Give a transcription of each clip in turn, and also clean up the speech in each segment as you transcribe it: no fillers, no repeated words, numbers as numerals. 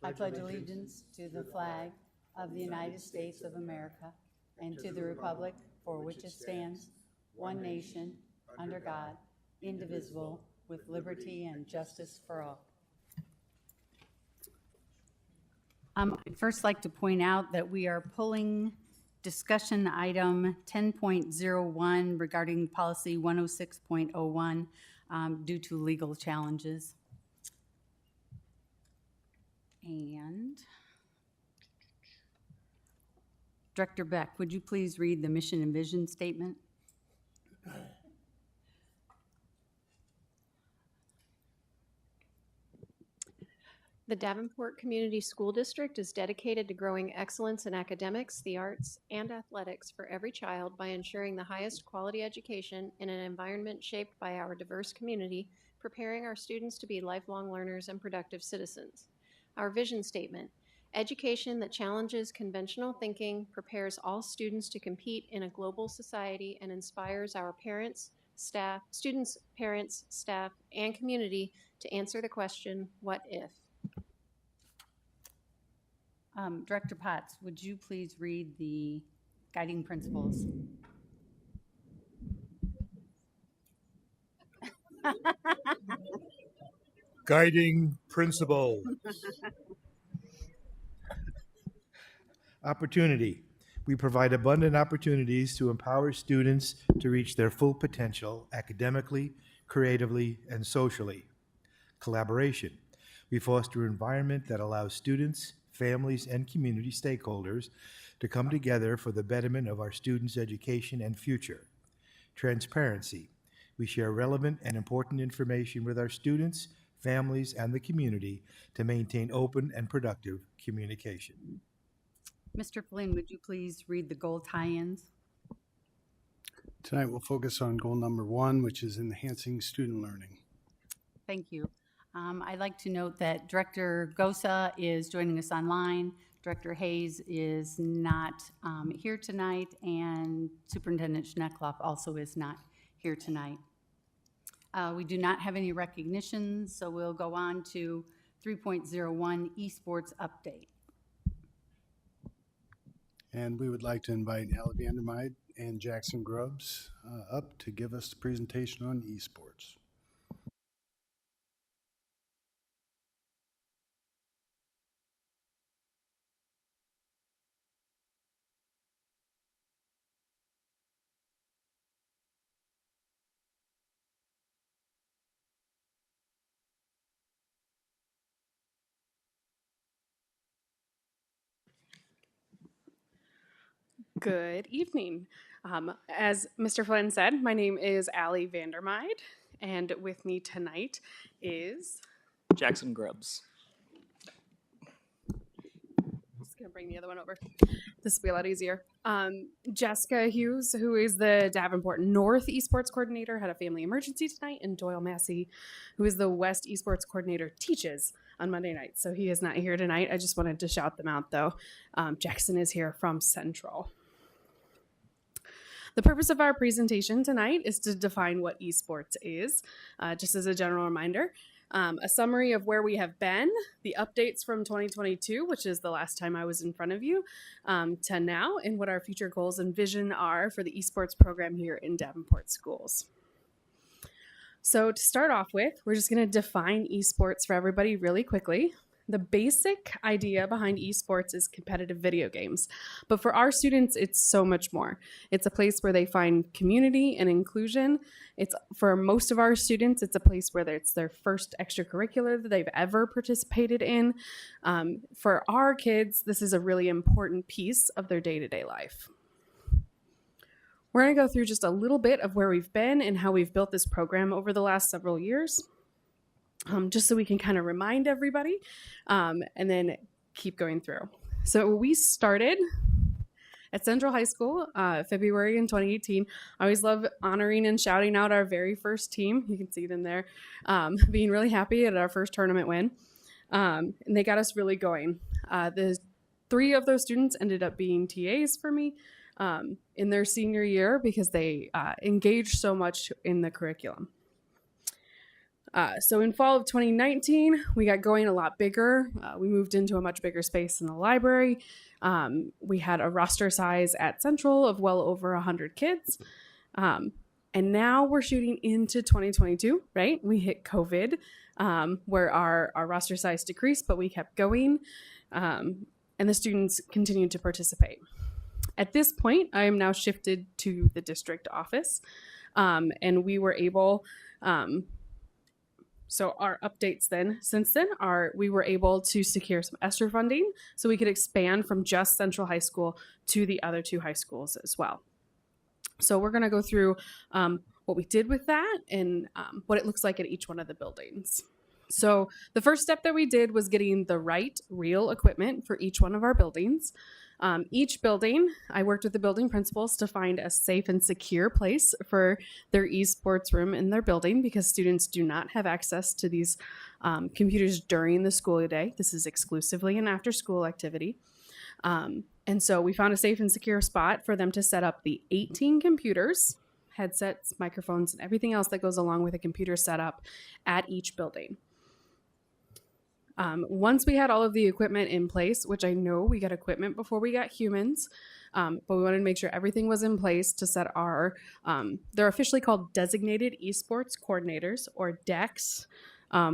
I pledge allegiance to the flag of the United States of America and to the republic for which it stands, one nation, under God, indivisible, with liberty and justice for all. I'd first like to point out that we are pulling discussion item 10.01 regarding policy 106.01 due to legal challenges. And Director Beck, would you please read the mission and vision statement? The Davenport Community School District is dedicated to growing excellence in academics, the arts, and athletics for every child by ensuring the highest quality education in an environment shaped by our diverse community, preparing our students to be lifelong learners and productive citizens. Our vision statement: education that challenges conventional thinking, prepares all students to compete in a global society, and inspires our students, parents, staff, and community to answer the question, what if? Director Potts, would you please read the guiding principles? Guiding principle. Opportunity. We provide abundant opportunities to empower students to reach their full potential academically, creatively, and socially. Collaboration. We foster an environment that allows students, families, and community stakeholders to come together for the betterment of our students' education and future. Transparency. We share relevant and important information with our students, families, and the community to maintain open and productive communication. Mr. Flynn, would you please read the goal tie-ins? Tonight we'll focus on goal number 1, which is enhancing student learning. Thank you. I'd like to note that Director Gosa is joining us online. Director Hayes is not here tonight, and Superintendent Schneckloff also is not here tonight. We do not have any recognitions, so we'll go on to 3.01 esports update. And we would like to invite Allie Vandermeide and Jackson Grubbs up to give us the presentation on esports. Good evening. As Mr. Flynn said, my name is Allie Vandermeide, and with me tonight is Jackson Grubbs. just gonna bring the other one over. This will be a lot easier. Jessica Hughes, who is the Davenport North Esports Coordinator, had a family emergency tonight, and Doyle Massey, who is the West Esports Coordinator, teaches on Monday night, so he is not here tonight. I just wanted to shout them out, though. Jackson is here from Central. The purpose of our presentation tonight is to define what esports is, just as a general reminder. A summary of where we have been, the updates from 2022, which is the last time I was in front of you, to now, and what our future goals and vision are for the esports program here in Davenport schools. So to start off with, we're just going to define esports for everybody really quickly. The basic idea behind esports is competitive video games, but for our students, it's so much more. It's a place where they find community and inclusion. It's for most of our students, it's a place where it's their first extracurricular that they've ever participated in. For our kids, this is a really important piece of their day-to-day life. We're going to go through just a little bit of where we've been and how we've built this program over the last several years. Just so we can kind of remind everybody and then keep going through. So we started at Central High School, February in 2018. I always love honoring and shouting out our very first team. You can see them there, being really happy at our first tournament win. And they got us really going. The 3 of those students ended up being TAs for me in their senior year because they engaged so much in the curriculum. So in fall of 2019, we got going a lot bigger. We moved into a much bigger space in the library. We had a roster size at Central of well over 100 kids. And now we're shooting into 2022, right? We hit COVID, where our roster size decreased, but we kept going, and the students continued to participate. At this point, I am now shifted to the district office, and we were able, so our updates since then are we were able to secure some ESSER funding so we could expand from just Central High School to the other 2 high schools as well. So we're going to go through what we did with that and what it looks like at each one of the buildings. So the first step that we did was getting the right real equipment for each one of our buildings. Each building, I worked with the building principals to find a safe and secure place for their esports room in their building because students do not have access to these computers during the school day. This is exclusively an after-school activity. And so we found a safe and secure spot for them to set up the 18 computers, headsets, microphones, and everything else that goes along with a computer setup at each building. Once we had all of the equipment in place, which I know we got equipment before we got humans, but we wanted to make sure everything was in place to set our, they're officially called Designated Esports Coordinators, or DECs.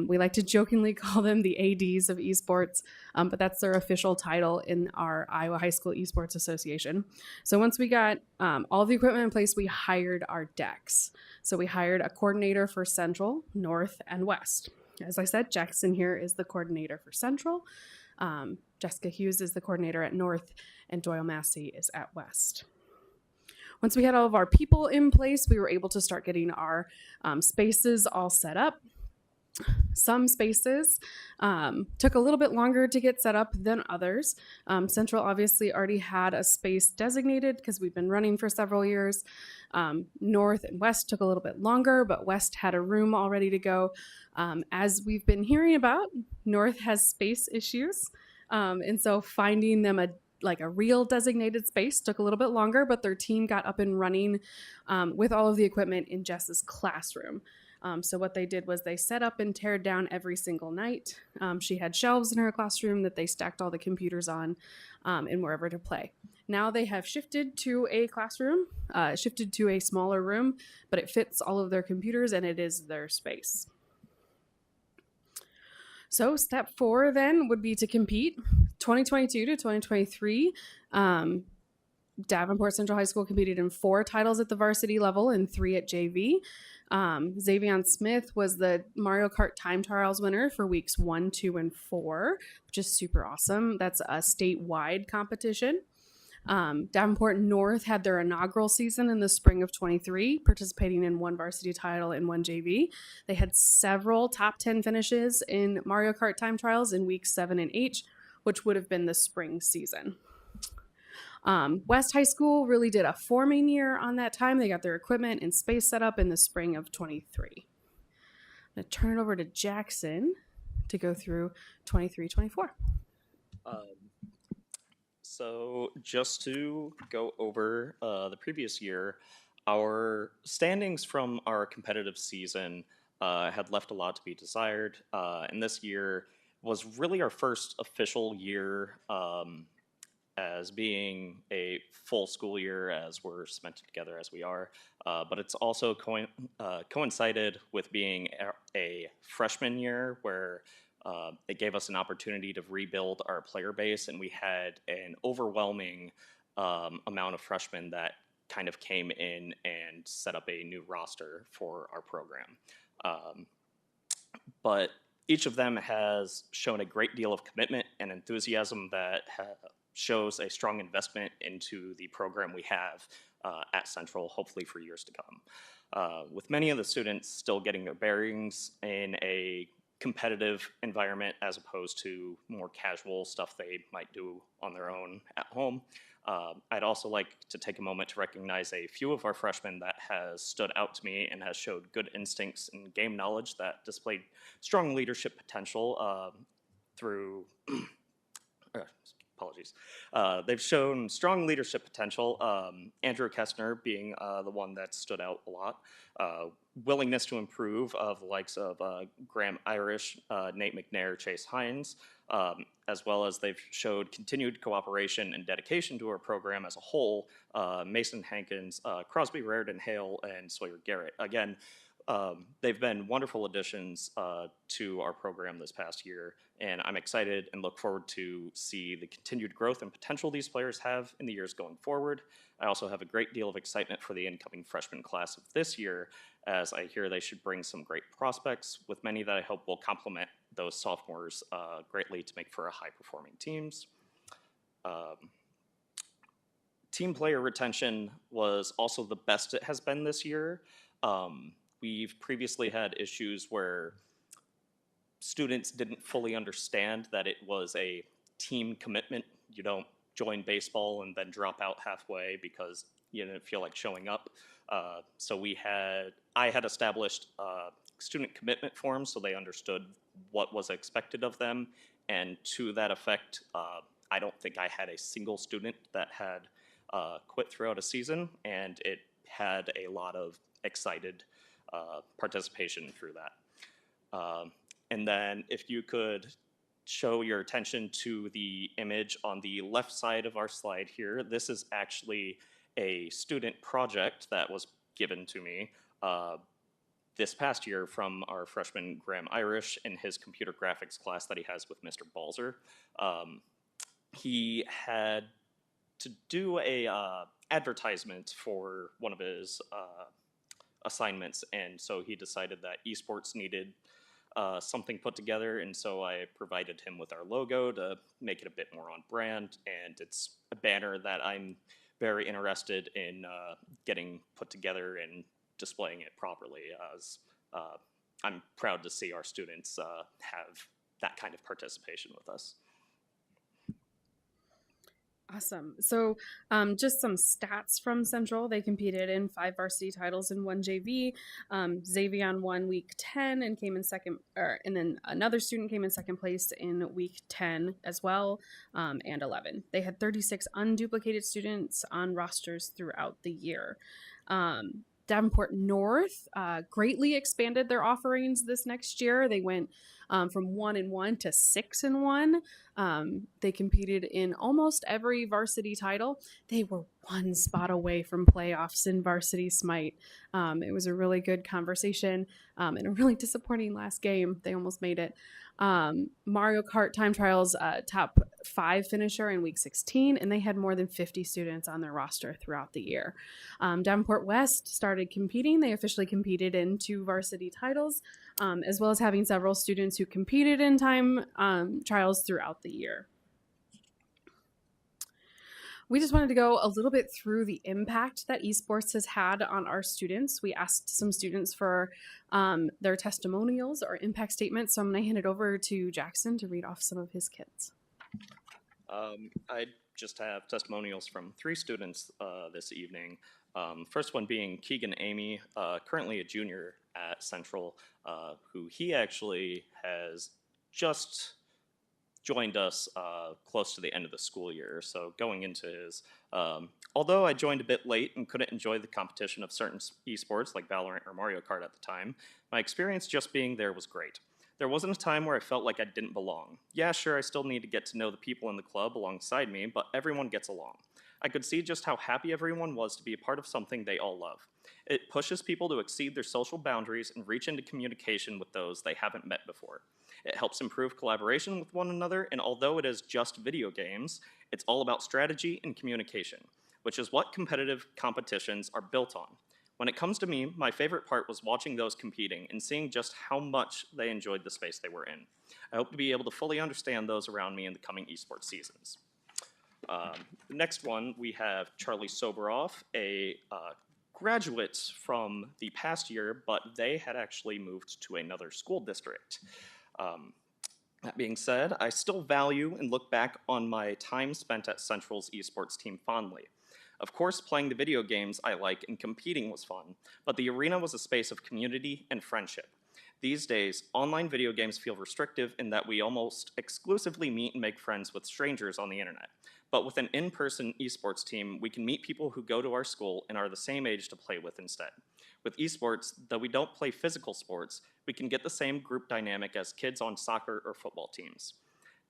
We like to jokingly call them the ADs of esports, but that's their official title in our Iowa High School Esports Association. So once we got all the equipment in place, we hired our DECs. So we hired a coordinator for Central, North, and West. As I said, Jackson here is the coordinator for Central. Jessica Hughes is the coordinator at North, and Doyle Massey is at West. Once we had all of our people in place, we were able to start getting our spaces all set up. Some spaces took a little bit longer to get set up than others. Central obviously already had a space designated because we've been running for several years. North and West took a little bit longer, but West had a room all ready to go. As we've been hearing about, North has space issues. And so finding them a real designated space took a little bit longer, but their team got up and running with all of the equipment in Jess's classroom. So what they did was they set up and tear down every single night. She had shelves in her classroom that they stacked all the computers on and wherever to play. Now they have shifted to a classroom, shifted to a smaller room, but it fits all of their computers and it is their space. So step 4 then would be to compete. 2022 to 2023, Davenport Central High School competed in 4 titles at the varsity level and 3 at JV. Xavier Smith was the Mario Kart Time Trials winner for weeks 1, 2, and 4, which is super awesome. That's a statewide competition. Davenport North had their inaugural season in the spring of 23, participating in 1 varsity title and 1 JV. They had several top 10 finishes in Mario Kart Time Trials in weeks 7 and 8, which would have been the spring season. West High School really did a forming year on that time. They got their equipment and space set up in the spring of 23. I'm going to turn it over to Jackson to go through 23-24. So just to go over the previous year, our standings from our competitive season had left a lot to be desired. And this year was really our first official year as being a full school year as we're cemented together as we are. But it's also coincided with being a freshman year where it gave us an opportunity to rebuild our player base, and we had an overwhelming amount of freshmen that kind of came in and set up a new roster for our program. But each of them has shown a great deal of commitment and enthusiasm that shows a strong investment into the program we have at Central, hopefully for years to come. With many of the students still getting their bearings in a competitive environment as opposed to more casual stuff they might do on their own at home. I'd also like to take a moment to recognize a few of our freshmen that has stood out to me and has showed good instincts and game knowledge that displayed strong leadership potential through apologies. They've shown strong leadership potential, Andrew Kestner being the one that stood out a lot. Willingness to improve of the likes of Graham Irish, Nate McNair, Chase Hines, as well as they've showed continued cooperation and dedication to our program as a whole. Mason Hankins, Crosby Raridan Hale, and Sawyer Garrett. Again, they've been wonderful additions to our program this past year, and I'm excited and look forward to see the continued growth and potential these players have in the years going forward. I also have a great deal of excitement for the incoming freshman class of this year, as I hear they should bring some great prospects, with many that I hope will complement those sophomores greatly to make for a high-performing teams. Team player retention was also the best it has been this year. We've previously had issues where students didn't fully understand that it was a team commitment. You don't join baseball and then drop out halfway because you didn't feel like showing up. So I had established student commitment forms so they understood what was expected of them. And to that effect, I don't think I had a single student that had quit throughout a season, and it had a lot of excited participation through that. And then if you could show your attention to the image on the left side of our slide here, this is actually a student project that was given to me this past year from our freshman Graham Irish in his computer graphics class that he has with Mr. Balzer. He had to do a advertisement for one of his assignments, and so he decided that esports needed something put together, and so I provided him with our logo to make it a bit more on brand, and it's a banner that I'm very interested in getting put together and displaying it properly, as I'm proud to see our students have that kind of participation with us. Awesome. So just some stats from Central. They competed in 5 varsity titles and 1 JV. Xavion won week 10 and came in second, and then another student came in second place in week 10 as well, and 11. They had 36 unduplicated students on rosters throughout the year. Davenport North greatly expanded their offerings this next year. They went from 1-1 to 6-1. They competed in almost every varsity title. They were 1 spot away from playoffs in Varsity Smite. It was a really good conversation and a really disappointing last game. They almost made it. Mario Kart Time Trials top 5 finisher in week 16, and they had more than 50 students on their roster throughout the year. Davenport West started competing. They officially competed in 2 varsity titles, as well as having several students who competed in time trials throughout the year. We just wanted to go a little bit through the impact that esports has had on our students. We asked some students for their testimonials or impact statements, so I'm going to hand it over to Jackson to read off some of his kids. I just have testimonials from 3 students this evening. First one being Keegan Amy, currently a junior at Central, who he actually has just joined us close to the end of the school year. So going into his, although I joined a bit late and couldn't enjoy the competition of certain esports like Valorant or Mario Kart at the time, my experience just being there was great. There wasn't a time where I felt like I didn't belong. Yeah, sure, I still need to get to know the people in the club alongside me, but everyone gets along. I could see just how happy everyone was to be a part of something they all love. It pushes people to exceed their social boundaries and reach into communication with those they haven't met before. It helps improve collaboration with one another, and although it is just video games, it's all about strategy and communication, which is what competitive competitions are built on. When it comes to me, my favorite part was watching those competing and seeing just how much they enjoyed the space they were in. I hope to be able to fully understand those around me in the coming esports seasons. The next one, we have Charlie Soberoff, a graduate from the past year, but they had actually moved to another school district. That being said, I still value and look back on my time spent at Central's esports team fondly. Of course, playing the video games I like and competing was fun, but the arena was a space of community and friendship. These days, online video games feel restrictive in that we almost exclusively meet and make friends with strangers on the internet. But with an in-person esports team, we can meet people who go to our school and are the same age to play with instead. With esports, though we don't play physical sports, we can get the same group dynamic as kids on soccer or football teams.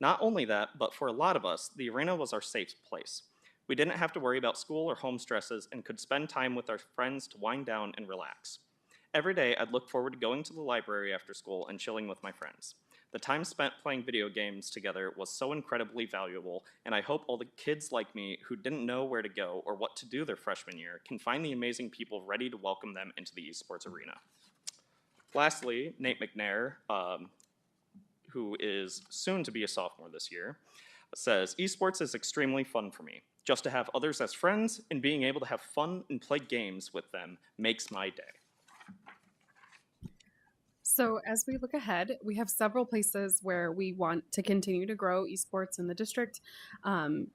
Not only that, but for a lot of us, the arena was our safe place. We didn't have to worry about school or home stresses and could spend time with our friends to wind down and relax. Every day, I'd look forward to going to the library after school and chilling with my friends. The time spent playing video games together was so incredibly valuable, and I hope all the kids like me who didn't know where to go or what to do their freshman year can find the amazing people ready to welcome them into the esports arena. Lastly, Nate McNair, who is soon to be a sophomore this year, says, esports is extremely fun for me. Just to have others as friends and being able to have fun and play games with them makes my day. So, as we look ahead, we have several places where we want to continue to grow esports in the district. I'm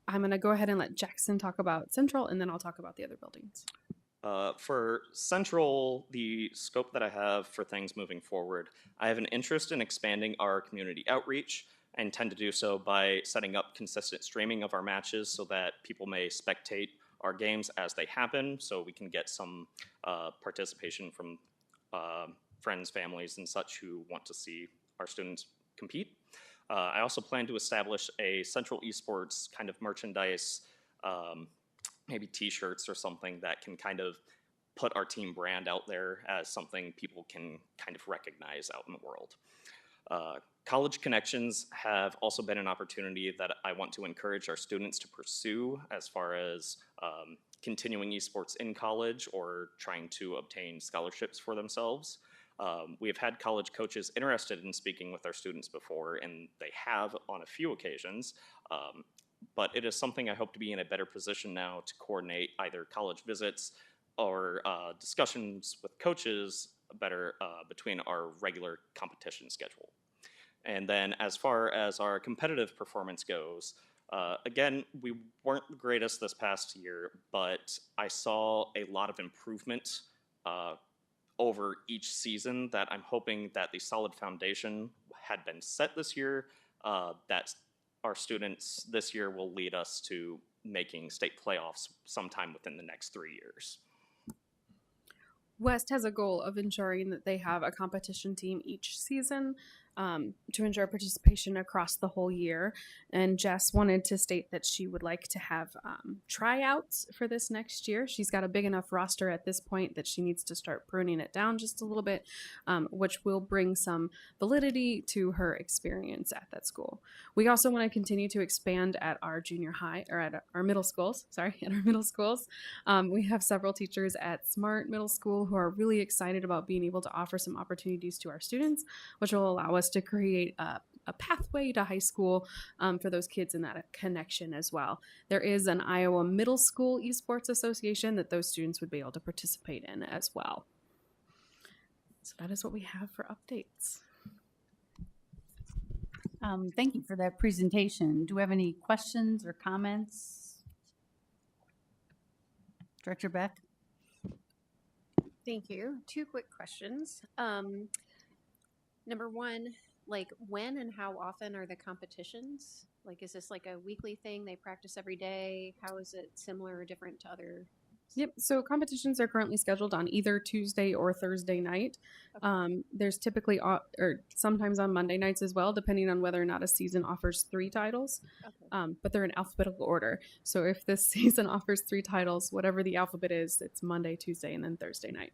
going to go ahead and let Jackson talk about Central, and then I'll talk about the other buildings. For Central, the scope that I have for things moving forward, I have an interest in expanding our community outreach. I intend to do so by setting up consistent streaming of our matches so that people may spectate our games as they happen, so we can get some participation from friends, families, and such who want to see our students compete. I also plan to establish a Central Esports kind of merchandise, maybe t-shirts or something that can kind of put our team brand out there as something people can kind of recognize out in the world. College connections have also been an opportunity that I want to encourage our students to pursue as far as continuing esports in college or trying to obtain scholarships for themselves. We have had college coaches interested in speaking with our students before, and they have on a few occasions, but it is something I hope to be in a better position now to coordinate either college visits or discussions with coaches better between our regular competition schedule. And then as far as our competitive performance goes, again, we weren't the greatest this past year, but I saw a lot of improvement over each season that I'm hoping that the solid foundation had been set this year, that our students this year will lead us to making state playoffs sometime within the next 3 years. West has a goal of ensuring that they have a competition team each season to ensure participation across the whole year. And Jess wanted to state that she would like to have tryouts for this next year. She's got a big enough roster at this point that she needs to start pruning it down just a little bit, which will bring some validity to her experience at that school. We also want to continue to expand at our junior high, or at our middle schools, at our middle schools. We have several teachers at Smart Middle School who are really excited about being able to offer some opportunities to our students, which will allow us to create a pathway to high school for those kids in that connection as well. There is an Iowa Middle School Esports Association that those students would be able to participate in as well. So that is what we have for updates. Thank you for that presentation. Do we have any questions or comments? Director Beck? Thank you. 2 quick questions. Number one, like when and how often are the competitions? Like, is this like a weekly thing? They practice every day? How is it similar or different to other? Yep. So competitions are currently scheduled on either Tuesday or Thursday night. There's typically, or sometimes on Monday nights as well, depending on whether or not a season offers 3 titles. Okay. But they're in alphabetical order. So if this season offers 3 titles, whatever the alphabet is, it's Monday, Tuesday, and then Thursday night.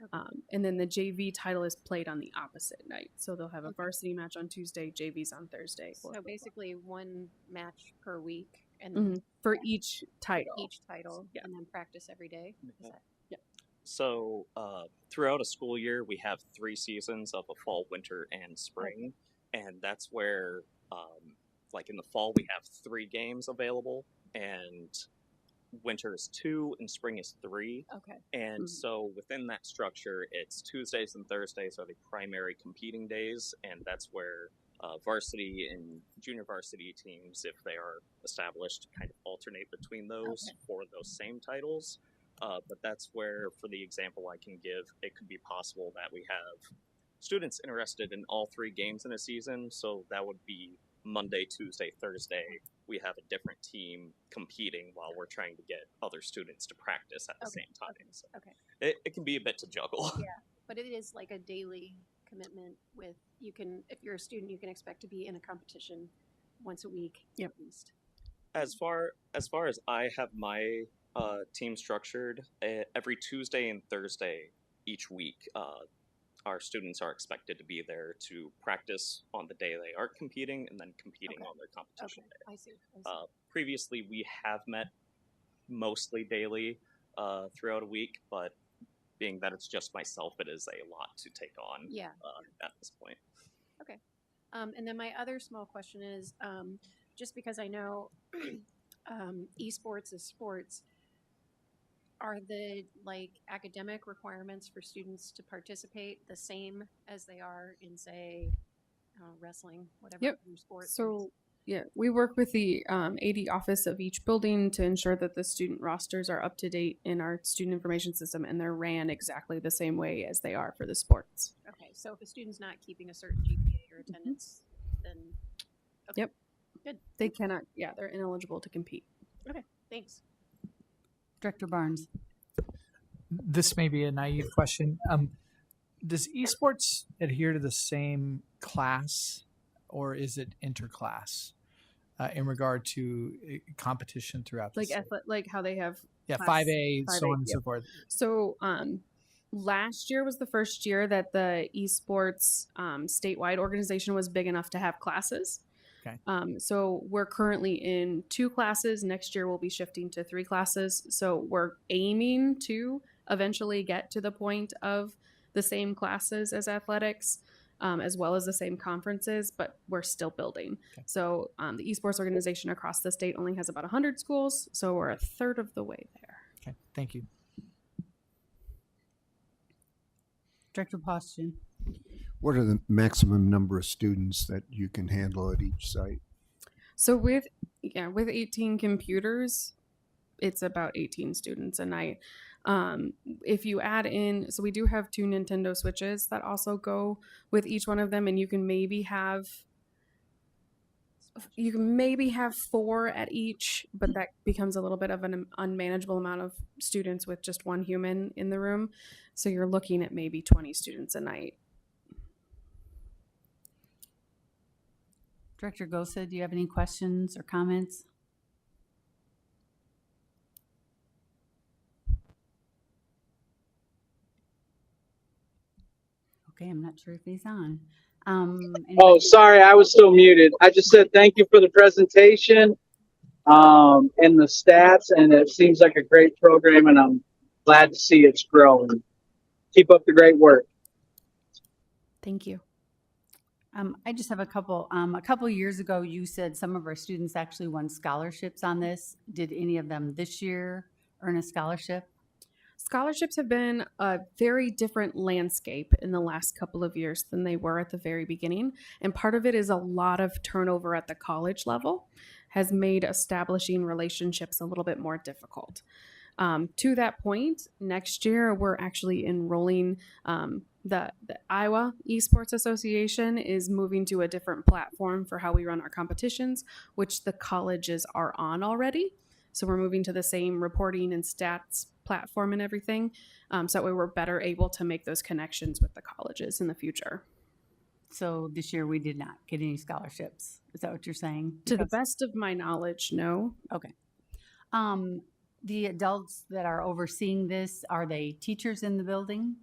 Okay. And then the JV title is played on the opposite night. So they'll have a varsity match on Tuesday, JV's on Thursday. So basically 1 match per week and then Mhm. For each title. each title, Yeah. and then practice every day. Is that So throughout a school year, we have 3 seasons of a fall, winter, and spring. And that's where, like in the fall, we have 3 games available, and winter is 2, and spring is 3. okay? And Mhm. so within that structure, it's Tuesdays and Thursdays are the primary competing days, and that's where varsity and junior varsity teams, if they are established, kind of alternate between those for those same titles. But that's where, for the example I can give, it could be possible that we have students interested in all 3 games in a season, so that would be Monday, Tuesday, Thursday. We have a different team competing while we're trying to get other students to practice at the Okay, same time. okay, So okay. it can be a bit to juggle. Yeah, but it is like a daily commitment with, you can, if you're a student, you can expect to be in a competition once a week Yep. at least. As far as I have my team structured, every Tuesday and Thursday each week, our students are expected to be there to practice on the day they aren't competing, and then competing Okay. on their competition Okay, day. I see. Previously, we have met mostly daily throughout a week, but being that it's just myself, it is a lot to take on Yeah. at this point. And then my other small question is, just because I know esports is sports, are the like academic requirements for students to participate the same as they are in, say, wrestling, whatever Yep. your sport is? So yeah, we work with the AD office of each building to ensure that the student rosters are up to date in our student information system, and they're ran exactly the same way as they are for the sports. Okay, so if a student's not keeping a certain GPA or attendance, then okay. Yep. Good. They cannot. Yeah, they're ineligible to compete. Okay, thanks. Director Barnes. This may be a naive question. Does esports adhere to the same class, or is it interclass in regard to competition throughout the Like state? like how they have Yeah, class 5A, so 5A, on and so yep. forth. So last year was the first year that the esports statewide organization was big enough to have classes. Okay. So we're currently in 2 classes. Next year we'll be shifting to 3 classes. So we're aiming to eventually get to the point of the same classes as athletics, as well as the same conferences, but we're still building. Okay. So the esports organization across the state only has about 100 schools, so we're a third of the way there. Okay, thank you. Director Poston. What are the maximum number of students that you can handle at each site? So with 18 computers, it's about 18 students a night. If you add in, so we do have 2 Nintendo Switches that also go with each one of them, and you can maybe have 4 at each, but that becomes a little bit of an unmanageable amount of students with just one human in the room. So you're looking at maybe 20 students a night. Director Gosa, do you have any questions or comments? Okay, I'm not sure if he's on. Oh, sorry, I was still muted. I just said thank you for the presentation and the stats, and it seems like a great program, and I'm glad to see it's growing. Keep up the great work. Thank you. I just have a couple. A couple years ago, you said some of our students actually won scholarships on this. Did any of them this year earn a scholarship? Scholarships have been a very different landscape in the last couple of years than they were at the very beginning. And part of it is a lot of turnover at the college level has made establishing relationships a little bit more difficult. To that point, next year we're actually enrolling the Iowa Esports Association is moving to a different platform for how we run our competitions, which the colleges are on already. So we're moving to the same reporting and stats platform and everything. So that way we're better able to make those connections with the colleges in the future. So this year we did not get any scholarships. Is that what you're saying? To the best of my knowledge, no. Okay. The adults that are overseeing this, are they teachers in the building?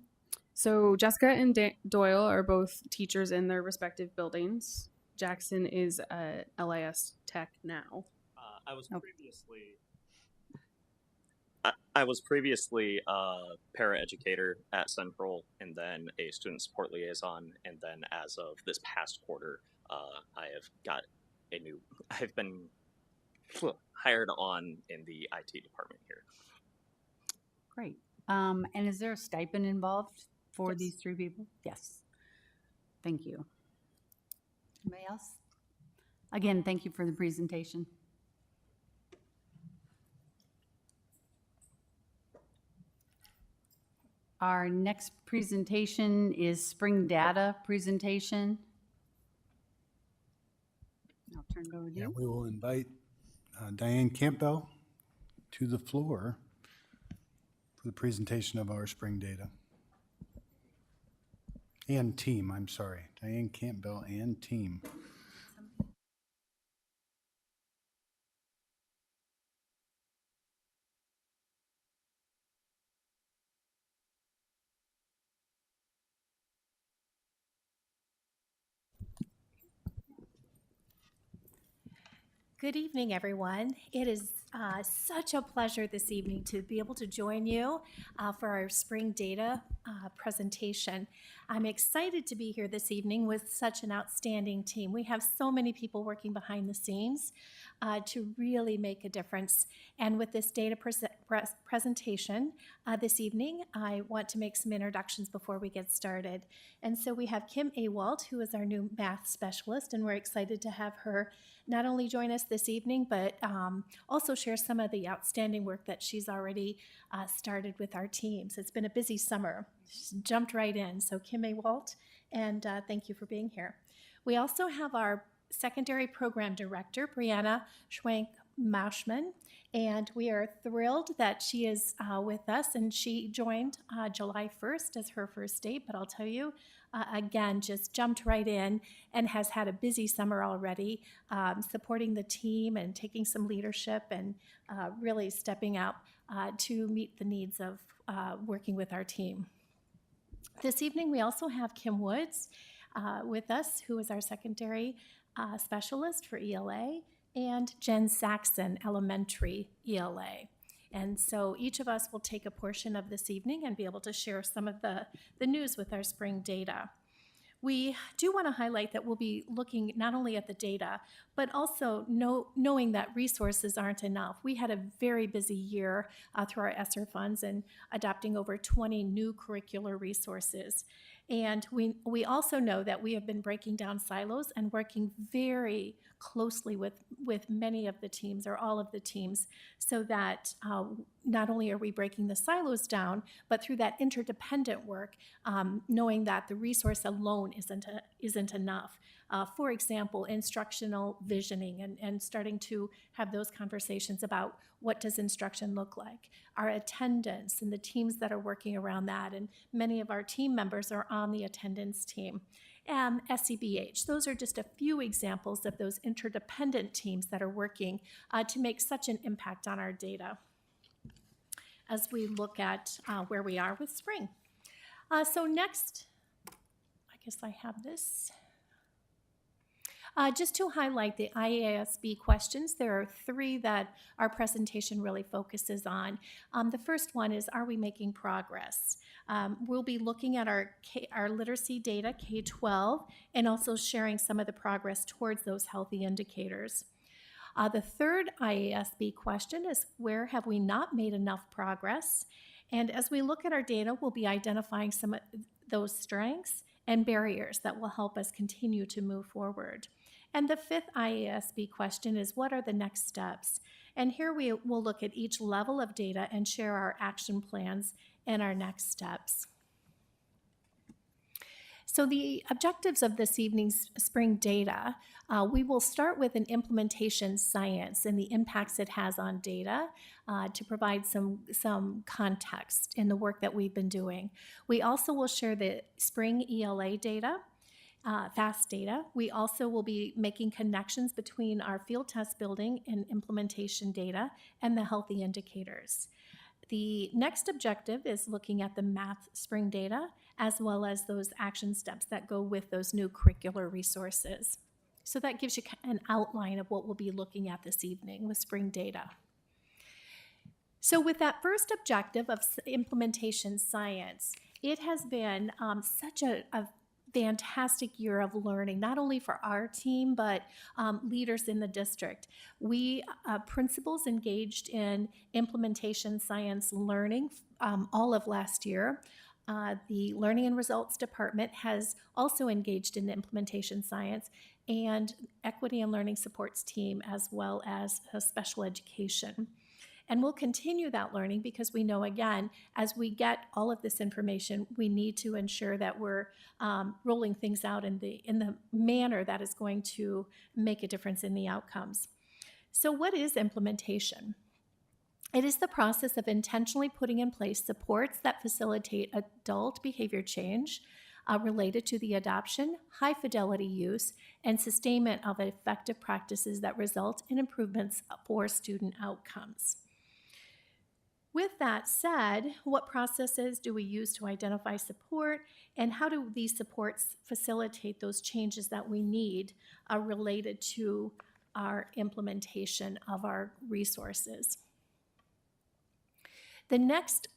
So Jessica and Doyle are both teachers in their respective buildings. Jackson is a LIS tech now. I was previously a paraeducator at Central, and then a student support liaison, and then as of this past quarter, I've been hired on in the IT department here. Great. And is there a stipend involved for Yes. these 3 people? Yes. Thank you. Anybody else? Again, thank you for the presentation. Our next presentation is spring data presentation. I'll turn it over to Yeah, you. we will invite Diane Campbell to the floor for the presentation of our spring data. And team, I'm sorry. Diane Campbell and team. Good evening, everyone. It is such a pleasure this evening to be able to join you for our spring data presentation. I'm excited to be here this evening with such an outstanding team. We have so many people working behind the scenes to really make a difference. And with this data presentation this evening, I want to make some introductions before we get started. And so we have Kim Awalt, who is our new math specialist, and we're excited to have her not only join us this evening, but also share some of the outstanding work that she's already started with our teams. It's been a busy summer. She's jumped right in. So Kim Awalt, and thank you for being here. We also have our secondary program director, Brianna Schwank-Mauschman, and we are thrilled that she is with us, and she joined July 1st as her first date, but I'll tell you, again, just jumped right in and has had a busy summer already, supporting the team and taking some leadership and really stepping up to meet the needs of working with our team. This evening, we also have Kim Woods with us, who is our secondary specialist for ELA, and Jen Saxon, elementary ELA. And so each of us will take a portion of this evening and be able to share some of the news with our spring data. We do want to highlight that we'll be looking not only at the data, but also knowing that resources aren't enough. We had a very busy year through our ESSER funds and adopting over 20 new curricular resources. And we also know that we have been breaking down silos and working very closely with many of the teams or all of the teams so that not only are we breaking the silos down, but through that interdependent work, knowing that the resource alone isn't enough. For example, instructional visioning and starting to have those conversations about what does instruction look like, our attendance and the teams that are working around that, and many of our team members are on the attendance team. SEBH, those are just a few examples of those interdependent teams that are working to make such an impact on our data as we look at where we are with spring. So next, I guess I have this. Just to highlight the IASB questions, there are 3 that our presentation really focuses on. The first one is, are we making progress? We'll be looking at our literacy data, K-12, and also sharing some of the progress towards those healthy indicators. The third IASB question is, where have we not made enough progress? And as we look at our data, we'll be identifying some of those strengths and barriers that will help us continue to move forward. And the 5th IASB question is, what are the next steps? And here we will look at each level of data and share our action plans and our next steps. So the objectives of this evening's spring data, we will start with an implementation science and the impacts it has on data to provide some context in the work that we've been doing. We also will share the spring ELA data, FAST data. We also will be making connections between our field test building and implementation data and the healthy indicators. The next objective is looking at the math spring data, as well as those action steps that go with those new curricular resources. So that gives you an outline of what we'll be looking at this evening with spring data. So with that first objective of implementation science, it has been such a fantastic year of learning, not only for our team, but leaders in the district. We principals engaged in implementation science learning all of last year. The Learning and Results Department has also engaged in implementation science, and Equity and Learning Supports team, as well as special education. And we'll continue that learning because we know, again, as we get all of this information, we need to ensure that we're rolling things out in the manner that is going to make a difference in the outcomes. So what is implementation? It is the process of intentionally putting in place supports that facilitate adult behavior change related to the adoption, high fidelity use, and sustainment of effective practices that result in improvements for student outcomes. With that said, what processes do we use to identify support, and how do these supports facilitate those changes that we need related to our implementation of our resources? The next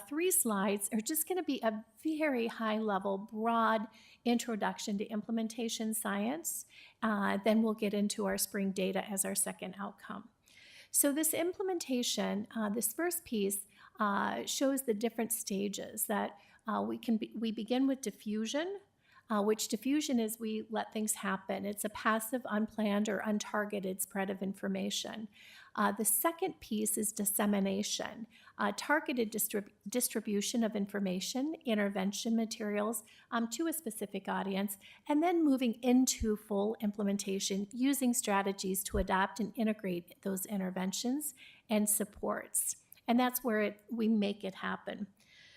3 slides are just going to be a very high-level, broad introduction to implementation science. Then we'll get into our spring data as our second outcome. So this implementation, this first piece, shows the different stages that we begin with diffusion, which diffusion is we let things happen. It's a passive, unplanned, or untargeted spread of information. The second piece is dissemination, targeted distribution of information, intervention materials to a specific audience, and then moving into full implementation using strategies to adapt and integrate those interventions and supports. And that's where we make it happen.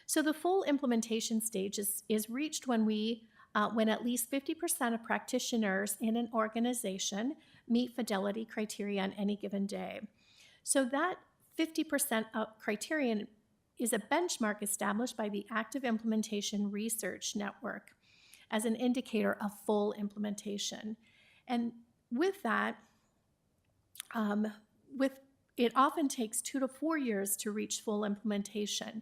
So the full implementation stage is reached when at least 50% of practitioners in an organization meet fidelity criteria on any given day. So that 50% criterion is a benchmark established by the Active Implementation Research Network as an indicator of full implementation. And with that, it often takes 2 to 4 years to reach full implementation.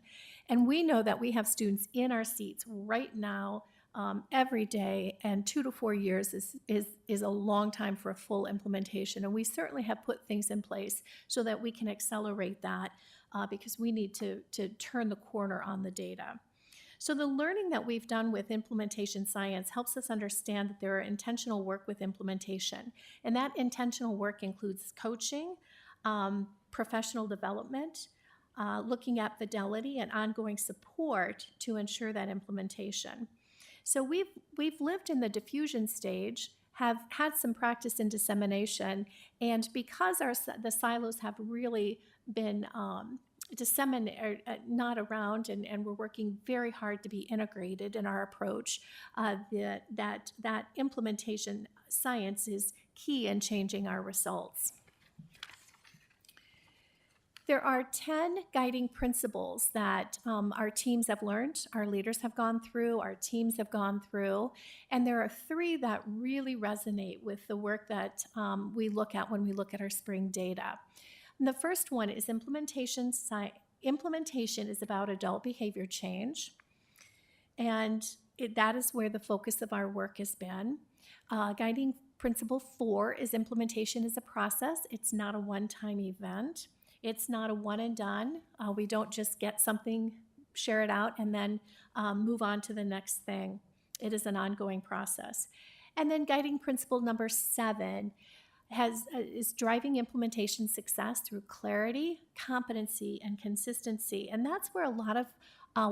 And we know that we have students in our seats right now every day, and 2 to 4 years is a long time for a full implementation. And we certainly have put things in place so that we can accelerate that because we need to turn the corner on the data. So the learning that we've done with implementation science helps us understand that there are intentional work with implementation. And that intentional work includes coaching, professional development, looking at fidelity and ongoing support to ensure that implementation. So we've lived in the diffusion stage, have had some practice in dissemination, and because the silos have really been not around, and we're working very hard to be integrated in our approach, that implementation science is key in changing our results. There are 10 guiding principles that our teams have learned, our leaders have gone through, our teams have gone through, and there are 3 that really resonate with the work that we look at when we look at our spring data. And the first one is implementation. Implementation is about adult behavior change, and that is where the focus of our work has been. Guiding principle 4 is implementation is a process. It's not a one-time event. It's not a one and done. We don't just get something, share it out, and then move on to the next thing. It is an ongoing process. And then guiding principle number 7 is driving implementation success through clarity, competency, and consistency. And that's where a lot of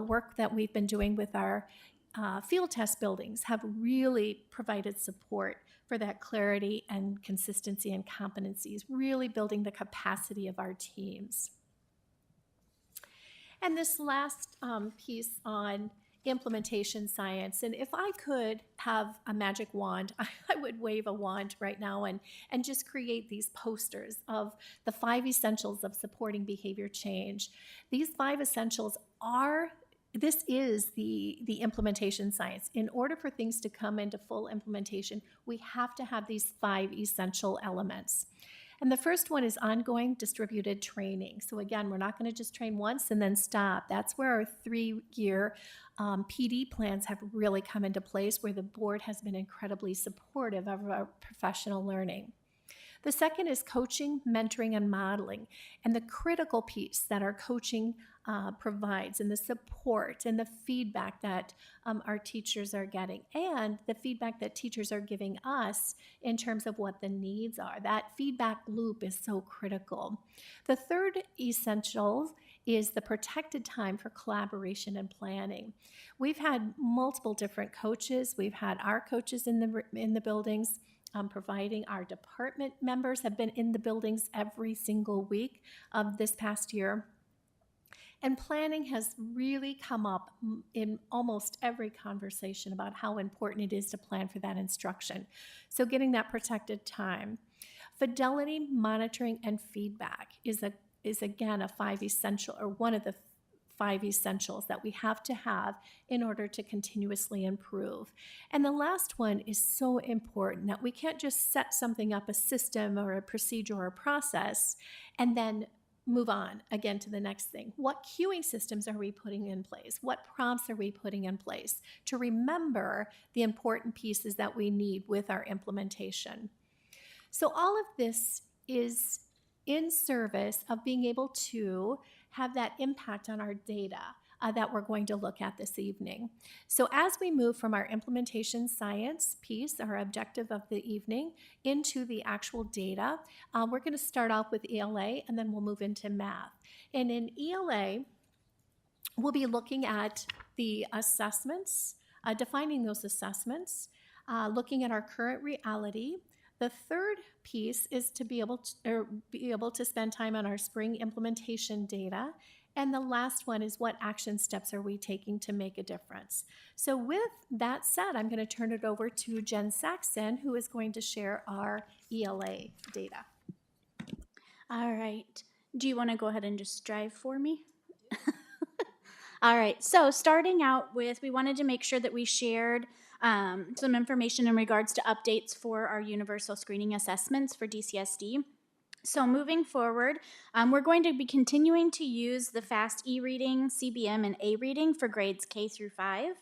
work that we've been doing with our field test buildings have really provided support for that clarity and consistency and competencies, really building the capacity of our teams. And this last piece on implementation science, and if I could have a magic wand, I would wave a wand right now and just create these posters of the 5 essentials of supporting behavior change. These 5 essentials this is the implementation science. In order for things to come into full implementation, we have to have these 5 essential elements. And the first one is ongoing distributed training. So again, we're not going to just train once and then stop. That's where our 3-year PD plans have really come into place, where the board has been incredibly supportive of our professional learning. The second is coaching, mentoring, and modeling, and the critical piece that our coaching provides, and the support and the feedback that our teachers are getting, and the feedback that teachers are giving us in terms of what the needs are. That feedback loop is so critical. The third essential is the protected time for collaboration and planning. We've had multiple different coaches. We've had our coaches in the buildings providing. Our department members have been in the buildings every single week of this past year. And planning has really come up in almost every conversation about how important it is to plan for that instruction. So getting that protected time. Fidelity, monitoring, and feedback is again one of the 5 essentials that we have to have in order to continuously improve. And the last one is so important, that we can't just set something up, a system or a procedure or a process, and then move on again to the next thing. What cueing systems are we putting in place? What prompts are we putting in place to remember the important pieces that we need with our implementation? So all of this is in service of being able to have that impact on our data that we're going to look at this evening. So as we move from our implementation science piece, our objective of the evening, into the actual data, we're going to start off with ELA, and then we'll move into math. And in ELA, we'll be looking at the assessments, defining those assessments, looking at our current reality. The third piece is to be able to spend time on our spring implementation data. And the last one is, what action steps are we taking to make a difference? So with that said, I'm going to turn it over to Jen Saxon, who is going to share our ELA data. All right. Do you want to go ahead and just drive for me? All right. So starting out with, we wanted to make sure that we shared some information in regards to updates for our universal screening assessments for DCSD. So moving forward, we're going to be continuing to use the FAST e-reading, CBM, and A-reading for grades K through 5.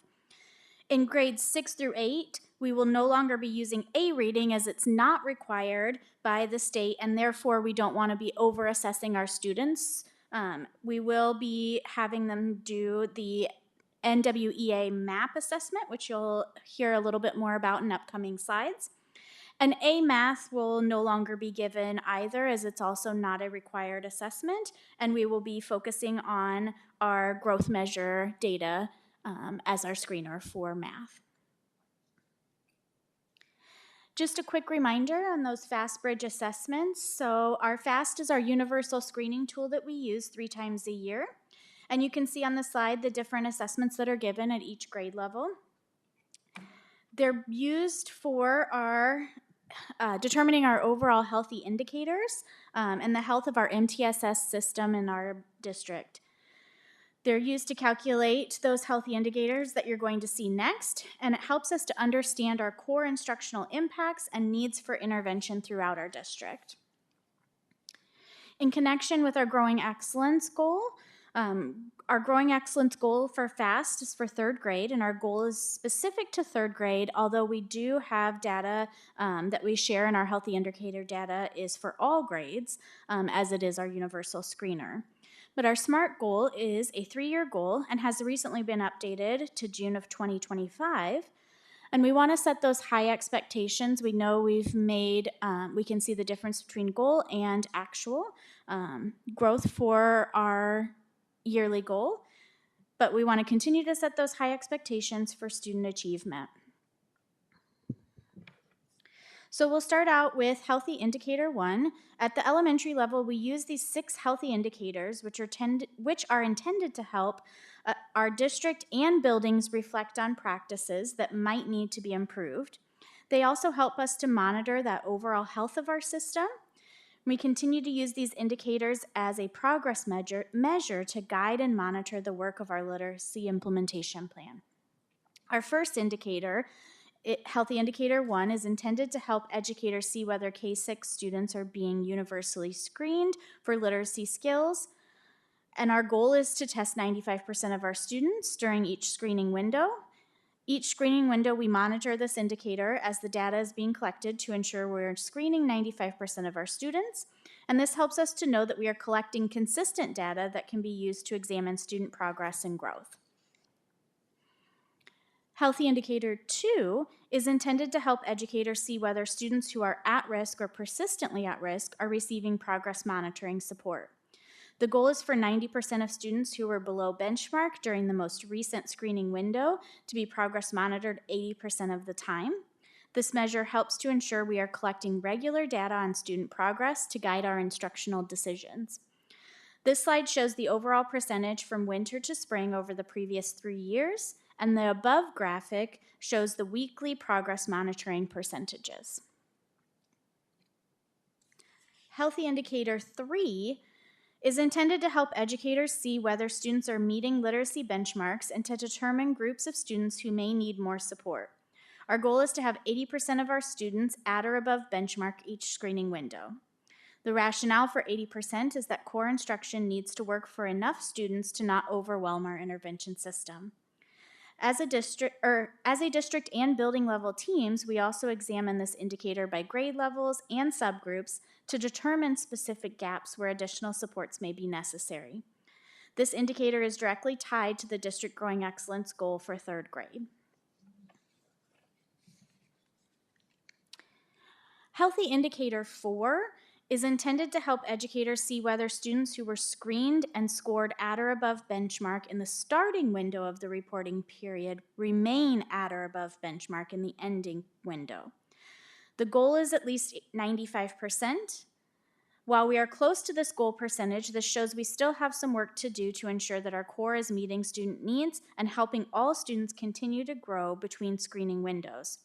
In grades 6 through 8, we will no longer be using A-reading, as it's not required by the state, and therefore we don't want to be over-assessing our students. We will be having them do the NWEA MAP assessment, which you'll hear a little bit more about in upcoming slides. And A math will no longer be given either, as it's also not a required assessment, and we will be focusing on our growth measure data as our screener for math. Just a quick reminder on those FAST Bridge assessments. So our FAST is our universal screening tool that we use 3 times a year. And you can see on the slide the different assessments that are given at each grade level. They're used for our determining our overall healthy indicators and the health of our MTSS system in our district. They're used to calculate those healthy indicators that you're going to see next, and it helps us to understand our core instructional impacts and needs for intervention throughout our district. In connection with our Growing Excellence goal, our Growing Excellence goal for FAST is for 3rd grade, and our goal is specific to 3rd grade, although we do have data that we share in our healthy indicator data is for all grades, as it is our universal screener. But our SMART goal is a 3-year goal and has recently been updated to June of 2025. And we want to set those high expectations. We know we've made, we can see the difference between goal and actual growth for our yearly goal, but we want to continue to set those high expectations for student achievement. So we'll start out with Healthy Indicator 1. At the elementary level, we use these 6 healthy indicators, which are intended to help our district and buildings reflect on practices that might need to be improved. They also help us to monitor that overall health of our system. We continue to use these indicators as a progress measure to guide and monitor the work of our literacy implementation plan. Our first indicator, Healthy Indicator 1, is intended to help educators see whether K-6 students are being universally screened for literacy skills. And our goal is to test 95% of our students during each screening window. Each screening window, we monitor this indicator as the data is being collected to ensure we're screening 95% of our students, and this helps us to know that we are collecting consistent data that can be used to examine student progress and growth. Healthy Indicator 2 is intended to help educators see whether students who are at risk or persistently at risk are receiving progress monitoring support. The goal is for 90% of students who were below benchmark during the most recent screening window to be progress monitored 80% of the time. This measure helps to ensure we are collecting regular data on student progress to guide our instructional decisions. This slide shows the overall percentage from winter to spring over the previous 3 years, and the above graphic shows the weekly progress monitoring percentages. Healthy Indicator 3 is intended to help educators see whether students are meeting literacy benchmarks and to determine groups of students who may need more support. Our goal is to have 80% of our students at or above benchmark each screening window. The rationale for 80% is that core instruction needs to work for enough students to not overwhelm our intervention system. As a district and building level teams, we also examine this indicator by grade levels and subgroups to determine specific gaps where additional supports may be necessary. This indicator is directly tied to the district growing excellence goal for 3rd grade. Healthy Indicator 4 is intended to help educators see whether students who were screened and scored at or above benchmark in the starting window of the reporting period remain at or above benchmark in the ending window. The goal is at least 95%. While we are close to this goal percentage, this shows we still have some work to do to ensure that our core is meeting student needs and helping all students continue to grow between screening windows.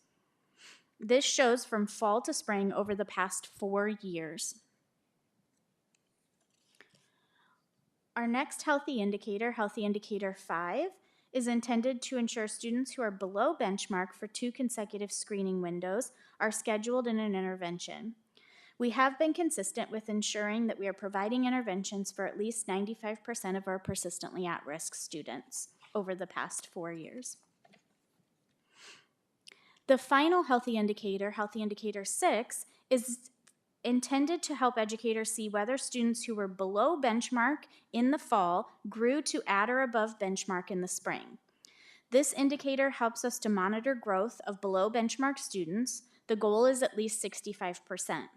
This shows from fall to spring over the past 4 years. Our next Healthy Indicator 5, is intended to ensure students who are below benchmark for 2 consecutive screening windows are scheduled in an intervention. We have been consistent with ensuring that we are providing interventions for at least 95% of our persistently at-risk students over the past 4 years. The final Healthy Indicator 6, is intended to help educators see whether students who were below benchmark in the fall grew to at or above benchmark in the spring. This indicator helps us to monitor growth of below benchmark students. The goal is at least 65%.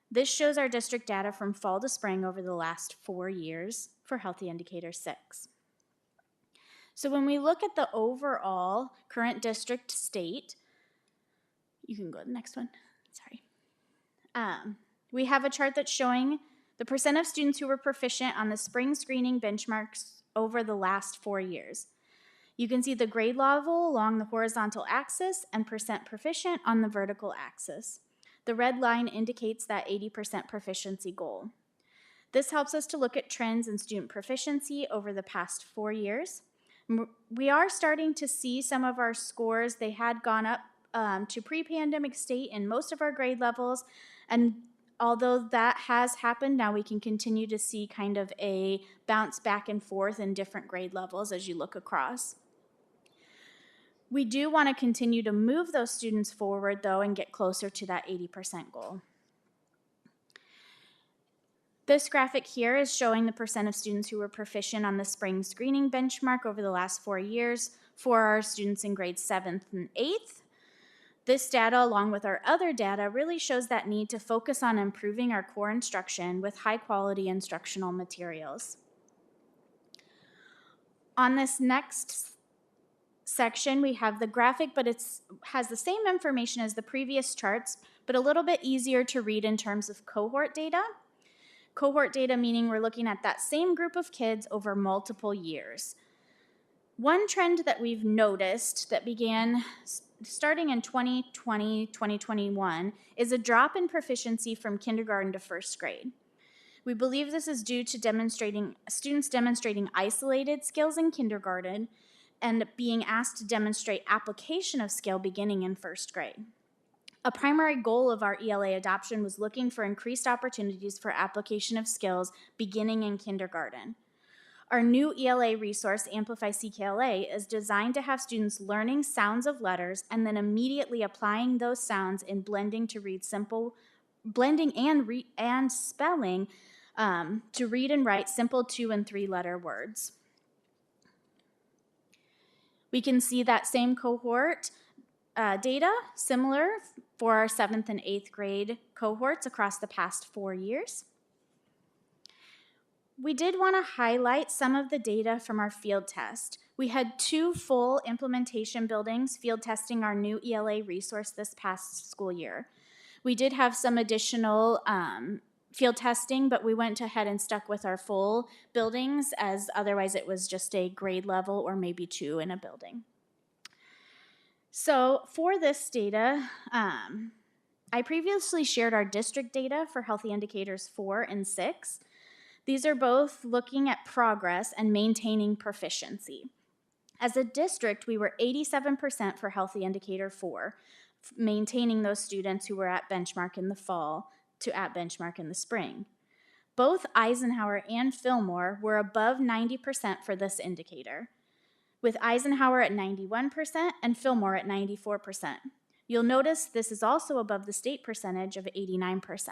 This shows our district data from fall to spring over the last 4 years for Healthy Indicator 6. So when we look at the overall current district state, you can go to the next one, sorry. We have a chart that's showing the percent of students who were proficient on the spring screening benchmarks over the last 4 years. You can see the grade level along the horizontal axis and percent proficient on the vertical axis. The red line indicates that 80% proficiency goal. This helps us to look at trends in student proficiency over the past 4 years. We are starting to see some of our scores. They had gone up to pre-pandemic state in most of our grade levels, and although that has happened, now we can continue to see kind of a bounce back and forth in different grade levels as you look across. We do want to continue to move those students forward, though, and get closer to that 80% goal. This graphic here is showing the percent of students who were proficient on the spring screening benchmark over the last 4 years for our students in grades 7th and 8th. This data, along with our other data, really shows that need to focus on improving our core instruction with high-quality instructional materials. On this next section, we have the graphic, but it has the same information as the previous charts, but a little bit easier to read in terms of cohort data. Cohort data meaning we're looking at that same group of kids over multiple years. One trend that we've noticed that began starting in 2020, 2021 is a drop in proficiency from kindergarten to 1st grade. We believe this is due to students demonstrating isolated skills in kindergarten and being asked to demonstrate application of skill beginning in 1st grade. A primary goal of our ELA adoption was looking for increased opportunities for application of skills beginning in kindergarten. Our new ELA resource, Amplify CKLA, is designed to have students learning sounds of letters and then immediately applying those sounds in blending to read simple, blending and spelling to read and write simple 2 and 3 letter words. We can see that same cohort data, similar for our 7th and 8th grade cohorts across the past 4 years. We did want to highlight some of the data from our field test. We had 2 full implementation buildings field testing our new ELA resource this past school year. We did have some additional field testing, but we went ahead and stuck with our full buildings, as otherwise it was just a grade level or maybe 2 in a building. So for this data, I previously shared our district data for Healthy Indicators 4 and 6. These are both looking at progress and maintaining proficiency. As a district, we were 87% for Healthy Indicator 4, maintaining those students who were at benchmark in the fall to at benchmark in the spring. Both Eisenhower and Fillmore were above 90% for this indicator, with Eisenhower at 91% and Fillmore at 94%. You'll notice this is also above the state percentage of 89%.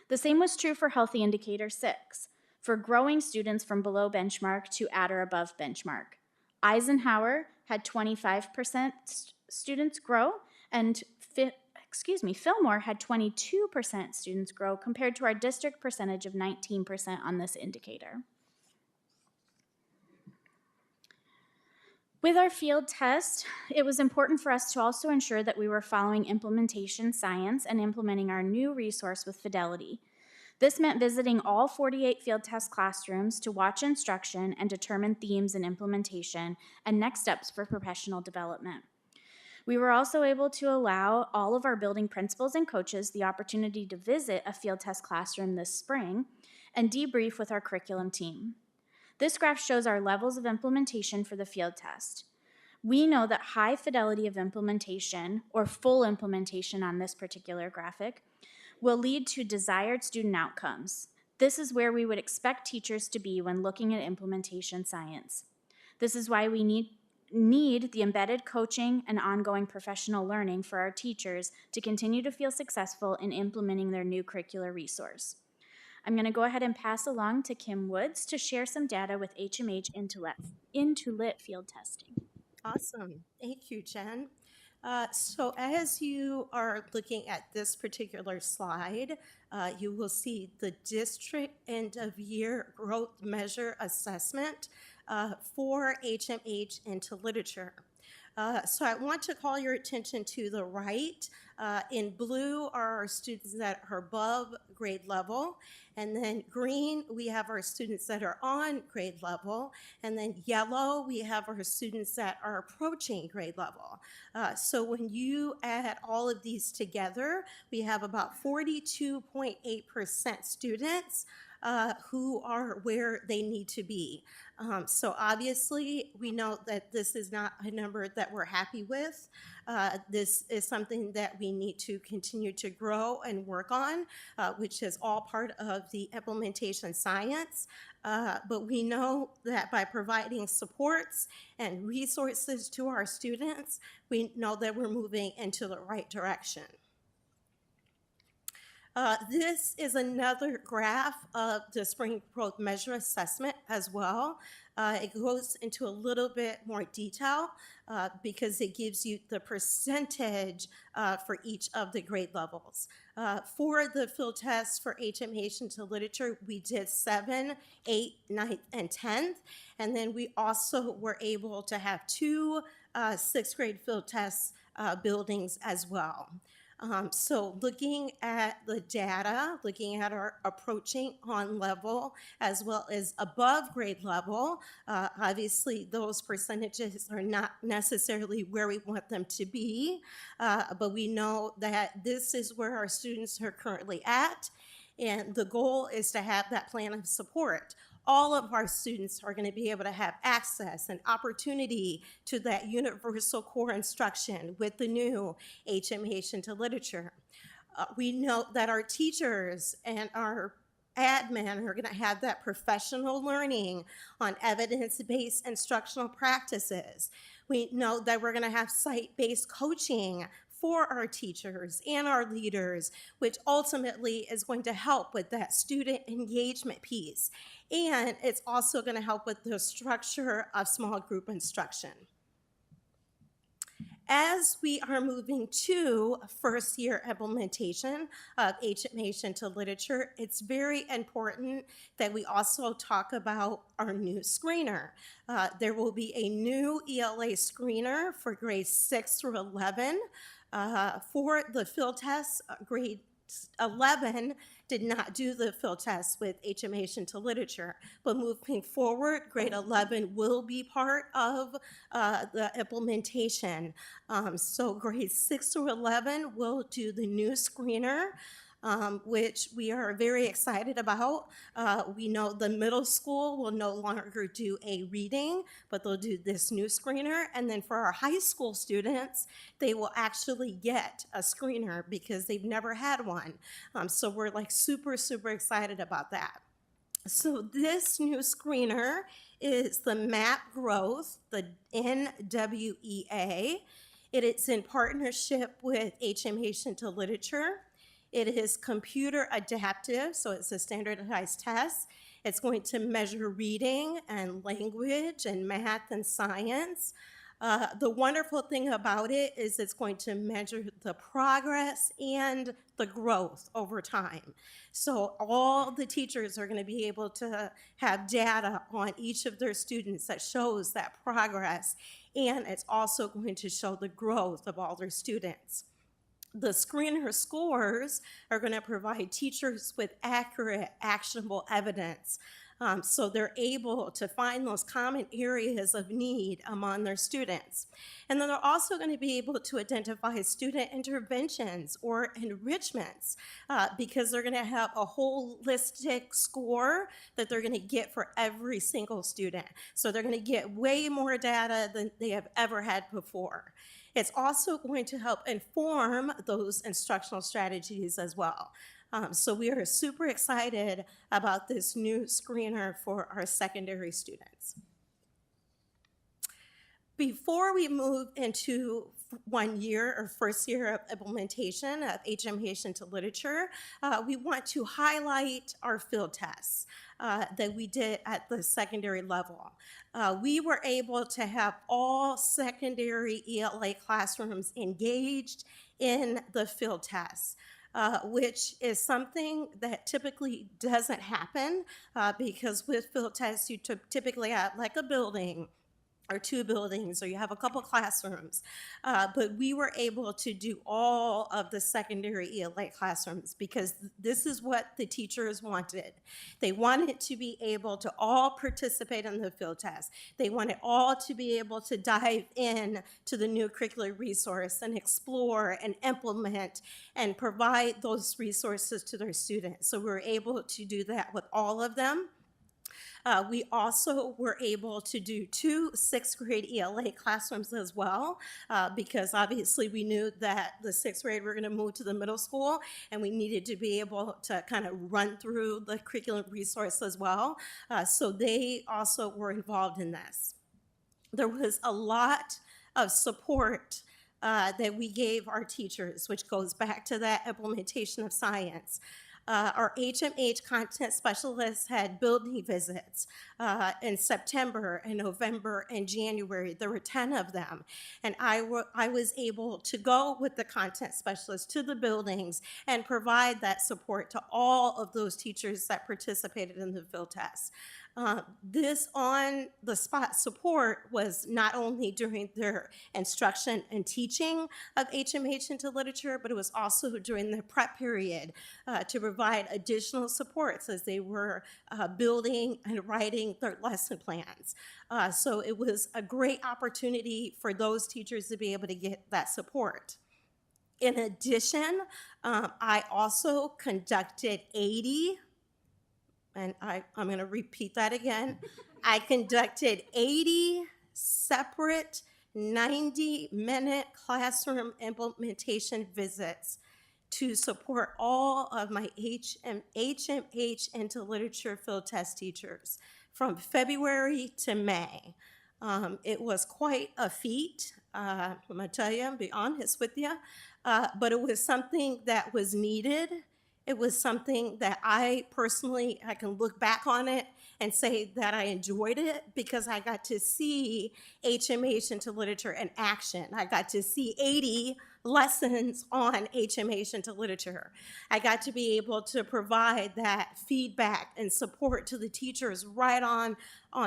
The same was true for Healthy Indicator 6, for growing students from below benchmark to at or above benchmark. Eisenhower had 25% students grow, and Fillmore had 22% students grow compared to our district percentage of 19% on this indicator. With our field test, it was important for us to also ensure that we were following implementation science and implementing our new resource with fidelity. This meant visiting all 48 field test classrooms to watch instruction and determine themes and implementation and next steps for professional development. We were also able to allow all of our building principals and coaches the opportunity to visit a field test classroom this spring and debrief with our curriculum team. This graph shows our levels of implementation for the field test. We know that high fidelity of implementation, or full implementation on this particular graphic, will lead to desired student outcomes. This is where we would expect teachers to be when looking at implementation science. This is why we need the embedded coaching and ongoing professional learning for our teachers to continue to feel successful in implementing their new curricular resource. I'm going to go ahead and pass along to Kim Woods to share some data with HMH into lit field testing. Awesome. Thank you, Jen. So as you are looking at this particular slide, you will see the district end of year growth measure assessment for HMH into literature. So I want to call your attention to the right. In blue are our students that are above grade level, and then green, we have our students that are on grade level, and then yellow, we have our students that are approaching grade level. So when you add all of these together, we have about 42.8% students who are where they need to be. So obviously, we know that this is not a number that we're happy with. This is something that we need to continue to grow and work on, which is all part of the implementation science. But we know that by providing supports and resources to our students, we know that we're moving into the right direction. This is another graph of the spring growth measure assessment as well. It goes into a little bit more detail because it gives you the percentage for each of the grade levels. For the field test for HMH into literature, we did 7th, 8th, 9th, and 10th. And then we also were able to have 2 6th grade field test buildings as well. So looking at the data, looking at our approaching on level as well as above grade level, obviously those percentages are not necessarily where we want them to be, but we know that this is where our students are currently at, and the goal is to have that plan of support. All of our students are going to be able to have access and opportunity to that universal core instruction with the new HMH into literature. We know that our teachers and our admin are going to have that professional learning on evidence-based instructional practices. We know that we're going to have site-based coaching for our teachers and our leaders, which ultimately is going to help with that student engagement piece. And it's also going to help with the structure of small group instruction. As we are moving to first year implementation of HMH into literature, it's very important that we also talk about our new screener. There will be a new ELA screener for grades 6 through 11. For the field tests, grade 11 did not do the field test with HMH into literature, but moving forward, grade 11 will be part of the implementation. So grades 6 through 11 will do the new screener, which we are very excited about. We know the middle school will no longer do a reading, but they'll do this new screener. And then for our high school students, they will actually get a screener because they've never had one. So we're like super, super excited about that. So this new screener is the MAP Growth, the NWEA. It is in partnership with HMH into literature. It is computer adaptive, so it's a standardized test. It's going to measure reading and language and math and science. The wonderful thing about it is it's going to measure the progress and the growth over time. So all the teachers are going to be able to have data on each of their students that shows that progress, and it's also going to show the growth of all their students. The screener scores are going to provide teachers with accurate, actionable evidence. So they're able to find those common areas of need among their students. And then they're also going to be able to identify student interventions or enrichments because they're going to have a holistic score that they're going to get for every single student. So they're going to get way more data than they have ever had before. It's also going to help inform those instructional strategies as well. So we are super excited about this new screener for our secondary students. Before we move into 1 year or first year of implementation of HMH into literature, we want to highlight our field tests that we did at the secondary level. We were able to have all secondary ELA classrooms engaged in the field tests. Which is something that typically doesn't happen because with field tests, you typically have like a building or 2 buildings, or you have a couple classrooms. But we were able to do all of the secondary ELA classrooms because this is what the teachers wanted. They wanted to be able to all participate in the field test. They wanted all to be able to dive in to the new curricular resource and explore and implement and provide those resources to their students. So we were able to do that with all of them. We also were able to do 2 6th grade ELA classrooms as well, because obviously we knew that the 6th grade were going to move to the middle school, and we needed to be able to kind of run through the curriculum resource as well. So they also were involved in this. There was a lot of support that we gave our teachers, which goes back to that implementation of science. Our HMH content specialists had building visits in September and November and January. There were 10 of them. And I was able to go with the content specialists to the buildings and provide that support to all of those teachers that participated in the field tests. This on-the-spot support was not only during their instruction and teaching of HMH into literature, but it was also during the prep period to provide additional supports as they were building and writing their lesson plans. So it was a great opportunity for those teachers to be able to get that support. In addition, I also conducted 80 and I'm going to repeat that again. I conducted 80 separate 90-minute classroom implementation visits to support all of my HMH into literature field test teachers from February to May. It was quite a feat, I'm gonna tell you, I'll be honest with you, but it was something that was needed. It was something that I personally, I can look back on it and say that I enjoyed it because I got to see HMH into literature in action. I got to see 80 lessons on HMH into literature. I got to be able to provide that feedback and support to the teachers right on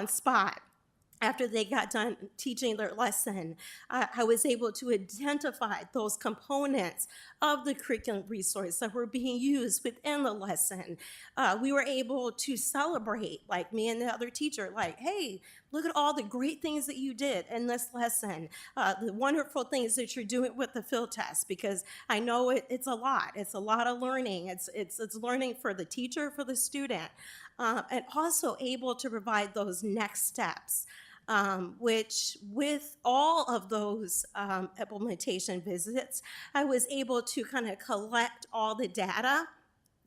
spot. After they got done teaching their lesson, I was able to identify those components of the curriculum resource that were being used within the lesson. We were able to celebrate, like me and the other teacher, like, hey, look at all the great things that you did in this lesson, the wonderful things that you're doing with the field test, because I know it's a lot. It's a lot of learning. It's learning for the teacher, for the student, and also able to provide those next steps. Which with all of those implementation visits, I was able to kind of collect all the data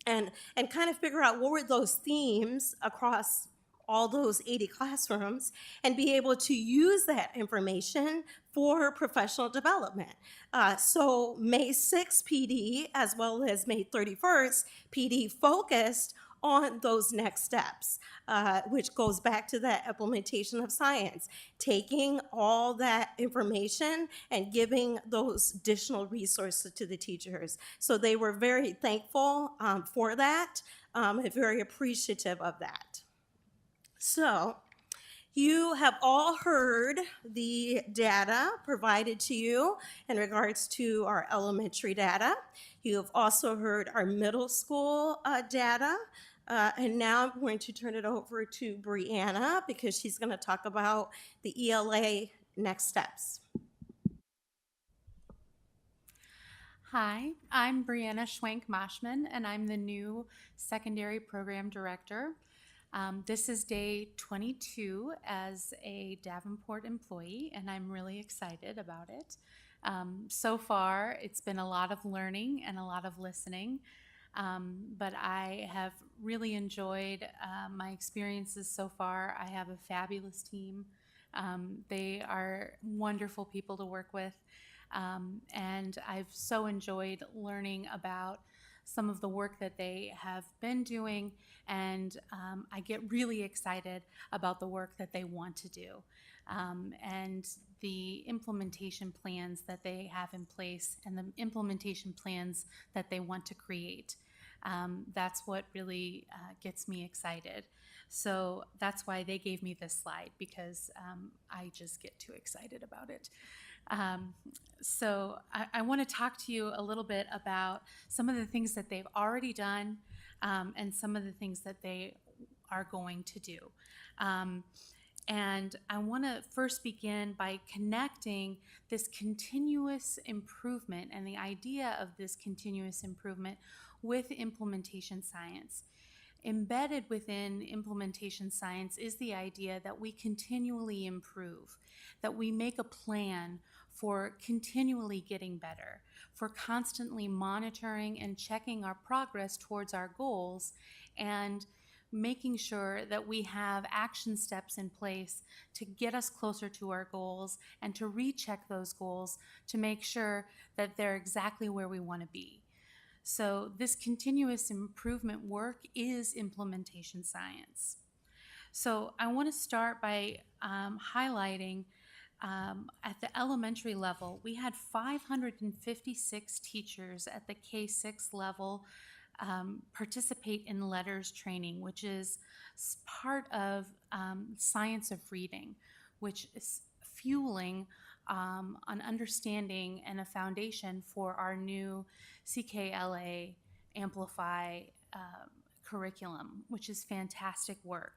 and kind of figure out what were those themes across all those 80 classrooms and be able to use that information for professional development. So May 6th PD as well as May 31st PD focused on those next steps, which goes back to that implementation of science, taking all that information and giving those additional resources to the teachers. So they were very thankful for that and very appreciative of that. So you have all heard the data provided to you in regards to our elementary data. You have also heard our middle school data. And now I'm going to turn it over to Brianna because she's going to talk about the ELA next steps. Hi, I'm Brianna Schwank-Moshman, and I'm the new Secondary Program Director. This is day 22 as a Davenport employee, and I'm really excited about it. So far, it's been a lot of learning and a lot of listening, but I have really enjoyed my experiences so far. I have a fabulous team. They are wonderful people to work with. And I've so enjoyed learning about some of the work that they have been doing, and I get really excited about the work that they want to do and the implementation plans that they have in place and the implementation plans that they want to create. That's what really gets me excited. So that's why they gave me this slide, because I just get too excited about it. So I want to talk to you a little bit about some of the things that they've already done and some of the things that they are going to do. And I want to first begin by connecting this continuous improvement and the idea of this continuous improvement with implementation science. Embedded within implementation science is the idea that we continually improve, that we make a plan for continually getting better, for constantly monitoring and checking our progress towards our goals, and making sure that we have action steps in place to get us closer to our goals and to recheck those goals to make sure that they're exactly where we want to be. So this continuous improvement work is implementation science. So I want to start by highlighting at the elementary level, we had 556 teachers at the K-6 level participate in letters training, which is part of science of reading, which is fueling an understanding and a foundation for our new CKLA Amplify curriculum, which is fantastic work.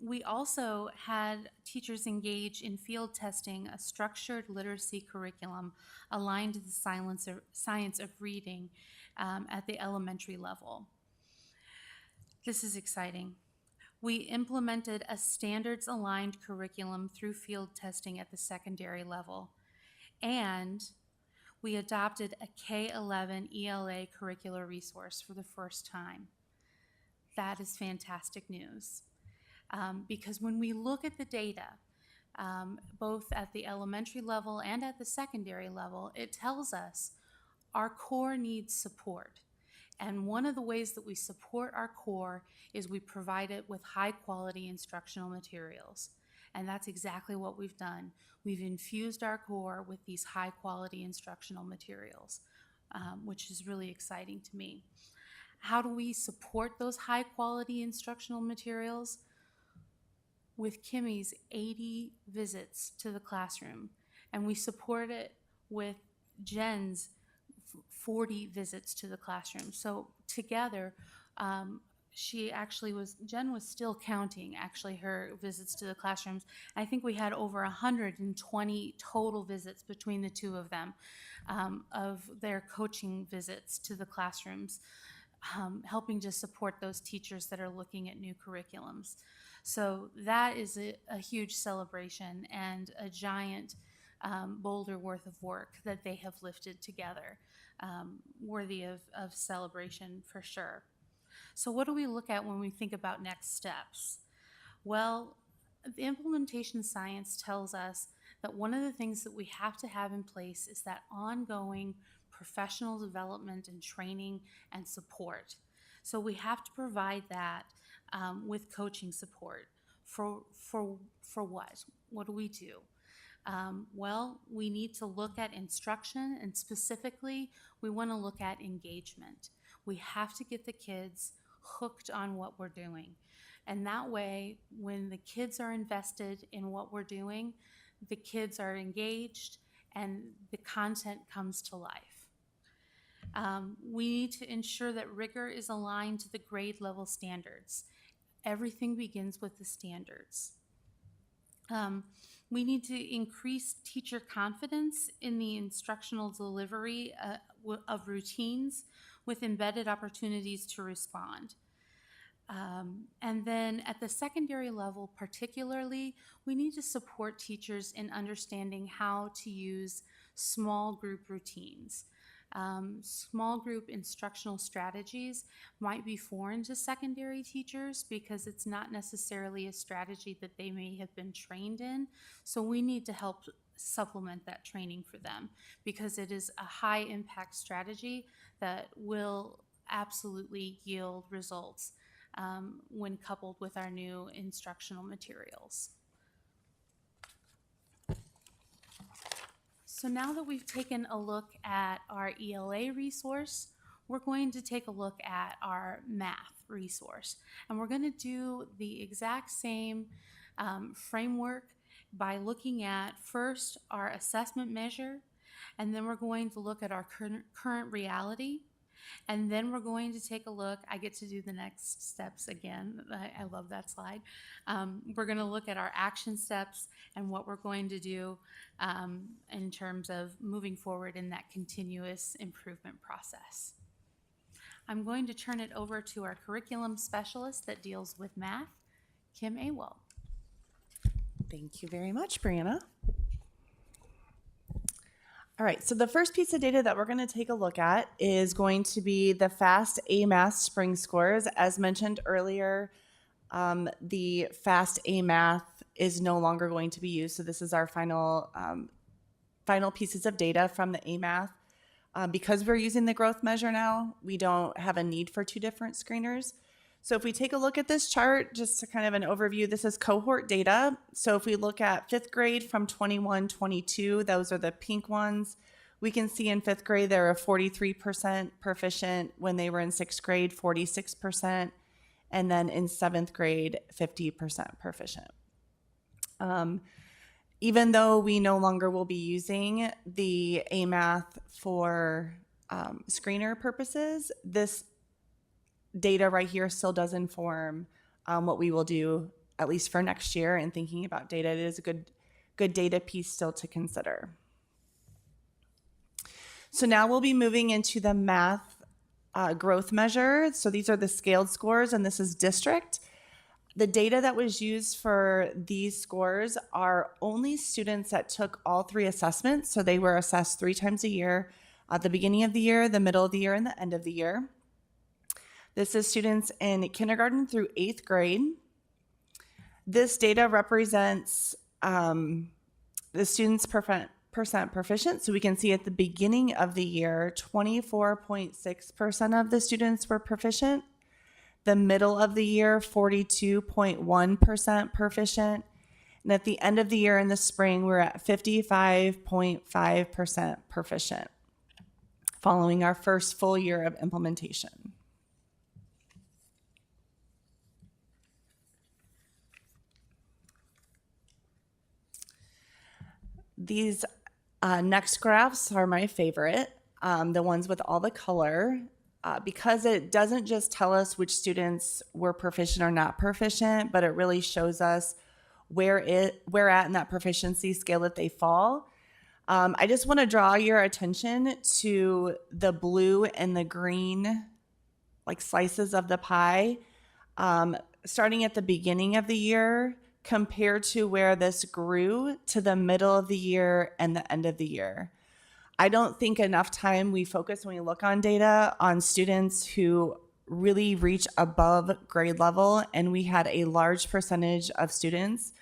We also had teachers engage in field testing a structured literacy curriculum aligned to the science of reading at the elementary level. This is exciting. We implemented a standards-aligned curriculum through field testing at the secondary level, and we adopted a K-11 ELA curricular resource for the first time. That is fantastic news. Because when we look at the data, both at the elementary level and at the secondary level, it tells us our core needs support. And one of the ways that we support our core is we provide it with high quality instructional materials. And that's exactly what we've done. We've infused our core with these high quality instructional materials, which is really exciting to me. How do we support those high quality instructional materials? With Kimmy's 80 visits to the classroom, and we support it with Jen's 40 visits to the classroom. So together, Jen was still counting actually her visits to the classrooms. I think we had over 120 total visits between the two of them, of their coaching visits to the classrooms, helping to support those teachers that are looking at new curriculums. So that is a huge celebration and a giant boulder worth of work that they have lifted together, worthy of celebration for sure. So what do we look at when we think about next steps? Well, the implementation science tells us that one of the things that we have to have in place is that ongoing professional development and training and support. So we have to provide that with coaching support. For what? What do we do? Well, we need to look at instruction, and specifically, we want to look at engagement. We have to get the kids hooked on what we're doing. And that way, when the kids are invested in what we're doing, the kids are engaged and the content comes to life. We need to ensure that rigor is aligned to the grade level standards. Everything begins with the standards. We need to increase teacher confidence in the instructional delivery of routines with embedded opportunities to respond. And then at the secondary level particularly, we need to support teachers in understanding how to use small group routines. Small group instructional strategies might be foreign to secondary teachers because it's not necessarily a strategy that they may have been trained in. So we need to help supplement that training for them because it is a high impact strategy that will absolutely yield results when coupled with our new instructional materials. So now that we've taken a look at our ELA resource, we're going to take a look at our math resource. And we're going to do the exact same framework by looking at first our assessment measure, and then we're going to look at our current reality. And then we're going to take a look, I get to do the next steps again. I love that slide. We're going to look at our action steps and what we're going to do in terms of moving forward in that continuous improvement process. I'm going to turn it over to our curriculum specialist that deals with math, Kim Awell. Thank you very much, Brianna. All right, so the first piece of data that we're going to take a look at is going to be the FAST A-Math spring scores. As mentioned earlier, the FAST A-Math is no longer going to be used, so this is our final pieces of data from the A-Math. Because we're using the growth measure now, we don't have a need for two different screeners. So if we take a look at this chart, just to kind of an overview, this is cohort data. So if we look at fifth grade from 21-22, those are the pink ones. We can see in fifth grade, they were 43% proficient. When they were in sixth grade, 46%. And then in seventh grade, 50% proficient. Even though we no longer will be using the A-Math for screener purposes, this data right here still does inform what we will do, at least for next year, and thinking about data. It is a good data piece still to consider. So now we'll be moving into the math growth measure. So these are the scaled scores, and this is district. The data that was used for these scores are only students that took all 3 assessments. So they were assessed 3 times a year, at the beginning of the year, the middle of the year, and the end of the year. This is students in kindergarten through 8th grade. This data represents the students' percent proficient. So we can see at the beginning of the year, 24.6% of the students were proficient. The middle of the year, 42.1% proficient. And at the end of the year in the spring, we're at 55.5% proficient, following our first full year of implementation. These next graphs are my favorite, the ones with all the color, because it doesn't just tell us which students were proficient or not proficient, but it really shows us where at in that proficiency scale that they fall. I just want to draw your attention to the blue and the green, like slices of the pie, starting at the beginning of the year compared to where this grew to the middle of the year and the end of the year. I don't think enough time we focus when we look on data on students who really reach above grade level, and we had a large percentage of students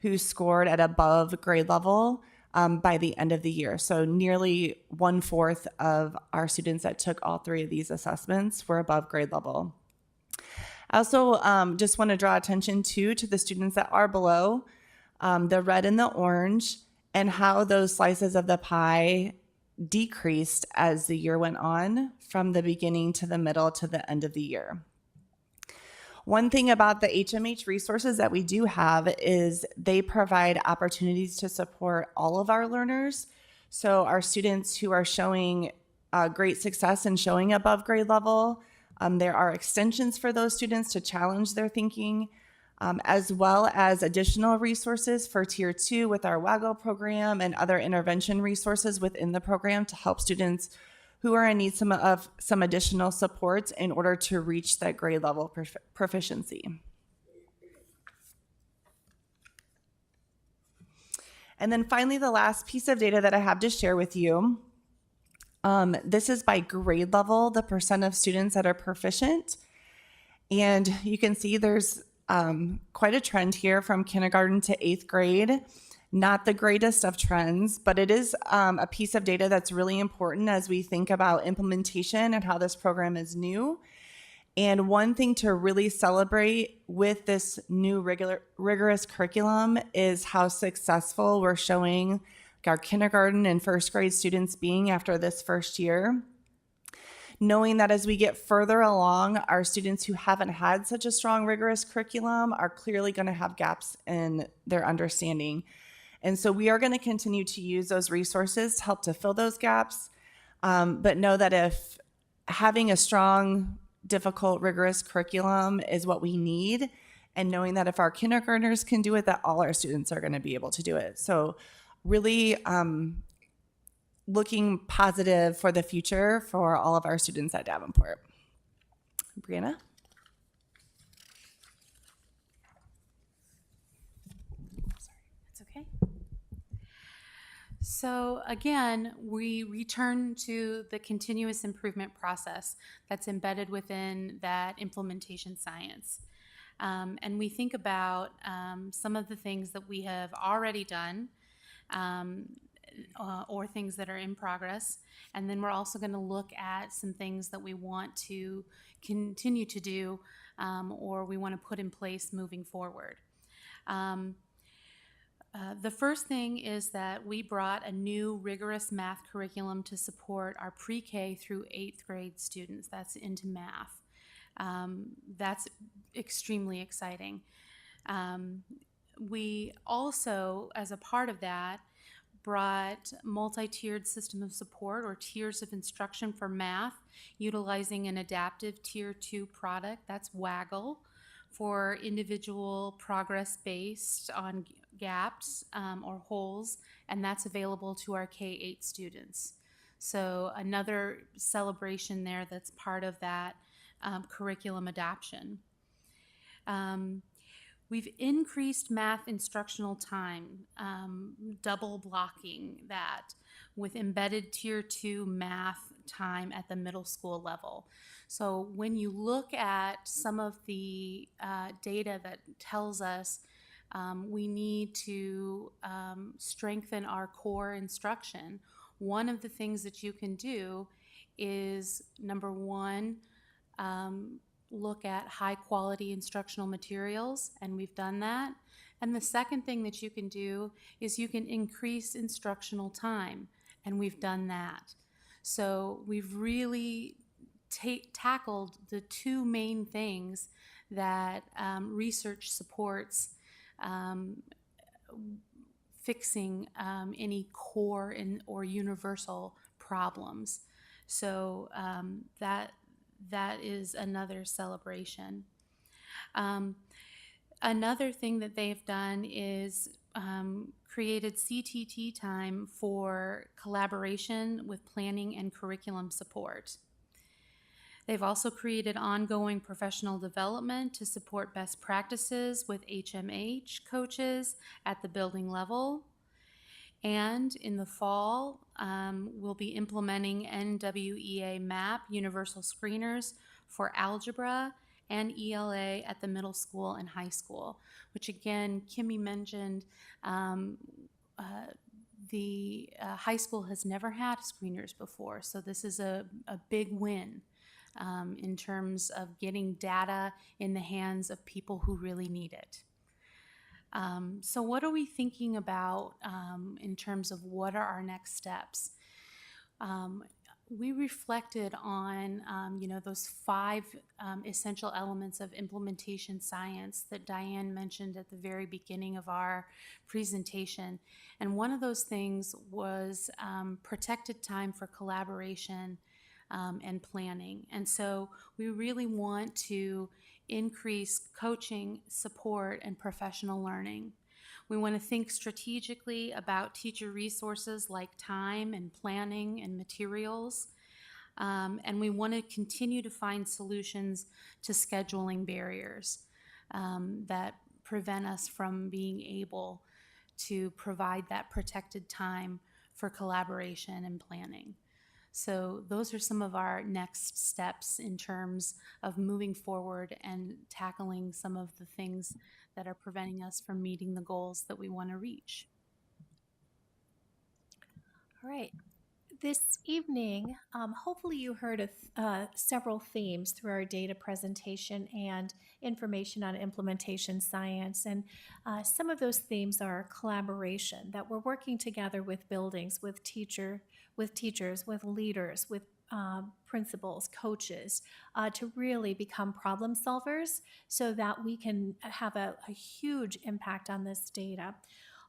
who scored at above grade level by the end of the year. So nearly 1/4 of our students that took all 3 of these assessments were above grade level. I also just want to draw attention to the students that are below, the red and the orange, and how those slices of the pie decreased as the year went on from the beginning to the middle to the end of the year. One thing about the HMH resources that we do have is they provide opportunities to support all of our learners. So our students who are showing great success and showing above grade level, there are extensions for those students to challenge their thinking, as well as additional resources for Tier 2 with our WAGO program and other intervention resources within the program to help students who are in need of some additional supports in order to reach that grade level proficiency. And then finally, the last piece of data that I have to share with you, this is by grade level, the percent of students that are proficient. And you can see there's quite a trend here from kindergarten to 8th grade. Not the greatest of trends, but it is a piece of data that's really important as we think about implementation and how this program is new. And one thing to really celebrate with this new rigorous curriculum is how successful we're showing our kindergarten and first grade students being after this first year. Knowing that as we get further along, our students who haven't had such a strong rigorous curriculum are clearly going to have gaps in their understanding. And so we are going to continue to use those resources to help to fill those gaps, but know that if having a strong, difficult, rigorous curriculum is what we need, and knowing that if our kindergartners can do it, that all our students are going to be able to do it. So really looking positive for the future for all of our students at Davenport. Brianna? Okay. So again, we return to the continuous improvement process that's embedded within that implementation science. And we think about some of the things that we have already done or things that are in progress. And then we're also going to look at some things that we want to continue to do or we want to put in place moving forward. The first thing is that we brought a new rigorous math curriculum to support our pre-K through 8th grade students. That's into math. That's extremely exciting. We also, as a part of that, brought multi-tiered system of support or tiers of instruction for math, utilizing an adaptive Tier 2 product. That's WAGGLE for individual progress based on gaps or holes, and that's available to our K-8 students. So another celebration there that's part of that curriculum adoption. We've increased math instructional time, double blocking that with embedded tier 2 math time at the middle school level. So when you look at some of the data that tells us we need to strengthen our core instruction, one of the things that you can do is, number one, look at high quality instructional materials, and we've done that. And the second thing that you can do is you can increase instructional time, and we've done that. So we've really tackled the two main things that research supports fixing any core or universal problems. So that is another celebration. Another thing that they've done is created CTT time for collaboration with planning and curriculum support. They've also created ongoing professional development to support best practices with HMH coaches at the building level. And in the fall, we'll be implementing NWEA MAP universal screeners for algebra and ELA at the middle school and high school, which again, Kimmy mentioned, the high school has never had screeners before, so this is a big win in terms of getting data in the hands of people who really need it. So what are we thinking about in terms of what are our next steps? We reflected on those 5 essential elements of implementation science that Diane mentioned at the very beginning of our presentation. And one of those things was protected time for collaboration and planning. And so we really want to increase coaching, support, and professional learning. We want to think strategically about teacher resources like time and planning and materials. And we want to continue to find solutions to scheduling barriers that prevent us from being able to provide that protected time for collaboration and planning. So those are some of our next steps in terms of moving forward and tackling some of the things that are preventing us from meeting the goals that we want to reach. All right. This evening, hopefully you heard of several themes through our data presentation and information on implementation science. And some of those themes are collaboration, that we're working together with buildings, with teachers, with leaders, with principals, coaches, to really become problem solvers so that we can have a huge impact on this data.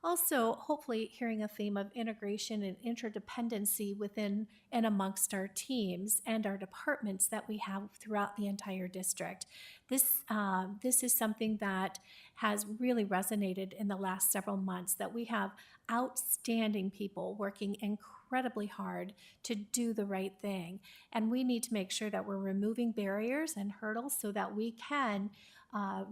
Also, hopefully hearing a theme of integration and interdependency within and amongst our teams and our departments that we have throughout the entire district. This is something that has really resonated in the last several months, that we have outstanding people working incredibly hard to do the right thing. And we need to make sure that we're removing barriers and hurdles so that we can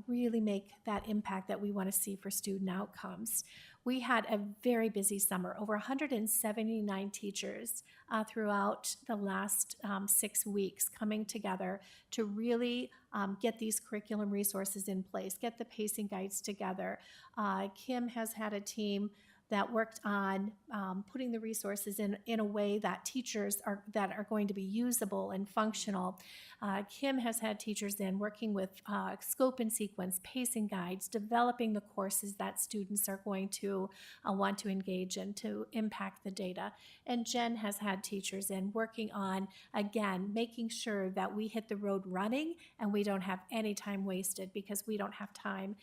really make that impact that we want to see for student outcomes. We had a very busy summer, over 179 teachers throughout the last 6 weeks coming together to really get these curriculum resources in place, get the pacing guides together. Kim has had a team that worked on putting the resources in a way that that are going to be usable and functional. Kim has had teachers in working with scope and sequence, pacing guides, developing the courses that students are going to want to engage in to impact the data. And Jen has had teachers in working on, again, making sure that we hit the road running and we don't have any time wasted, because we don't have time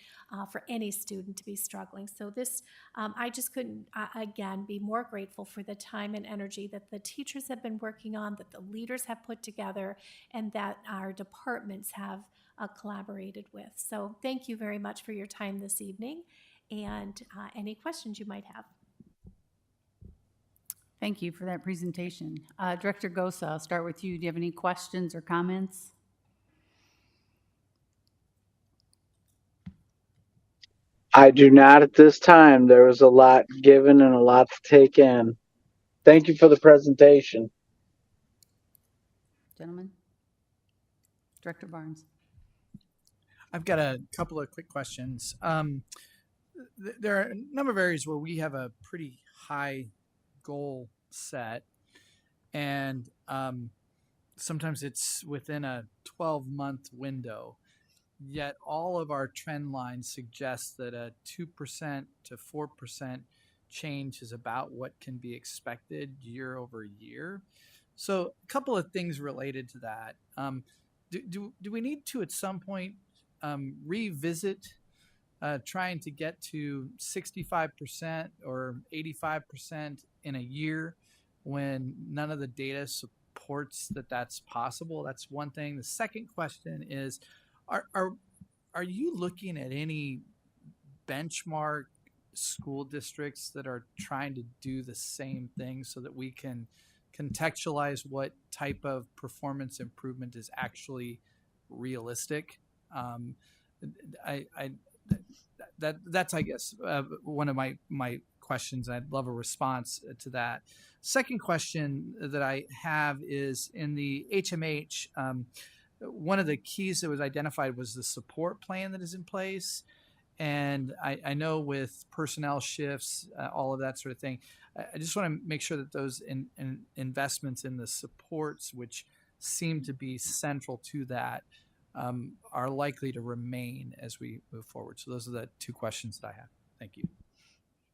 for any student to be struggling. So this, I just couldn't, again, be more grateful for the time and energy that the teachers have been working on, that the leaders have put together, and that our departments have collaborated with. So thank you very much for your time this evening, and any questions you might have. Thank you for that presentation. Director Gosa, I'll start with you. Do you have any questions or comments? I do not at this time. There was a lot given and a lot to take in. Thank you for the presentation. Gentlemen? Director Barnes? I've got a couple of quick questions. There are a number of areas where we have a pretty high goal set, and sometimes it's within a 12-month window. Yet all of our trend lines suggest that a 2% to 4% change is about what can be expected year over year. So a couple of things related to that. Do we need to at some point revisit trying to get to 65% or 85% in a year when none of the data supports that that's possible? That's one thing. The second question is, are you looking at any benchmark school districts that are trying to do the same thing so that we can contextualize what type of performance improvement is actually realistic? That's I guess one of my questions. I'd love a response to that. Second question that I have is in the HMH. One of the keys that was identified was the support plan that is in place. And I know with personnel shifts, all of that sort of thing, I just want to make sure that those investments in the supports, which seem to be central to that, are likely to remain as we move forward. So those are the two questions that I have. Thank you.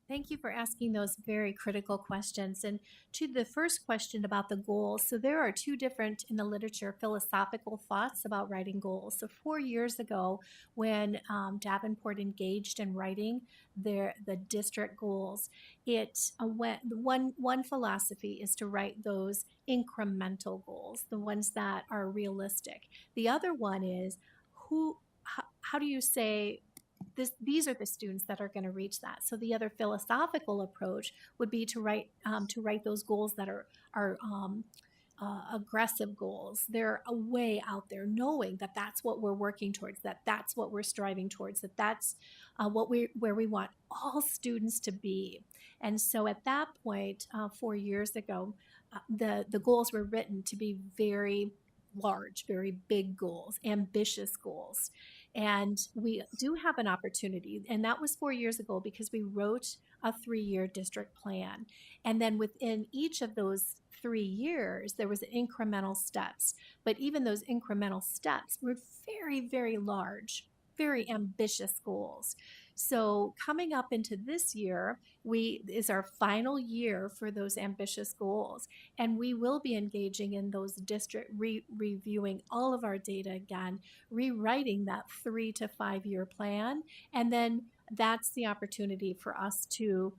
Thank you for asking those very critical questions. And to the first question about the goals, so there are two different in the literature philosophical thoughts about writing goals. So 4 years ago, when Davenport engaged in writing the district goals, it went one philosophy is to write those incremental goals, the ones that are realistic. The other one is how do you say these are the students that are going to reach that. So the other philosophical approach would be to write those goals that are aggressive goals. They're a way out there, knowing that that's what we're working towards, that that's what we're striving towards, that that's where we want all students to be. And so at that point, 4 years ago, the goals were written to be very large, very big goals, ambitious goals. And we do have an opportunity, and that was 4 years ago because we wrote a 3-year district plan. And then within each of those 3 years, there was incremental steps. But even those incremental steps were very, very large, very ambitious goals. So coming up into this year, is our final year for those ambitious goals. And we will be engaging in those district, reviewing all of our data again, rewriting that 3 to 5 year plan. And then that's the opportunity for us to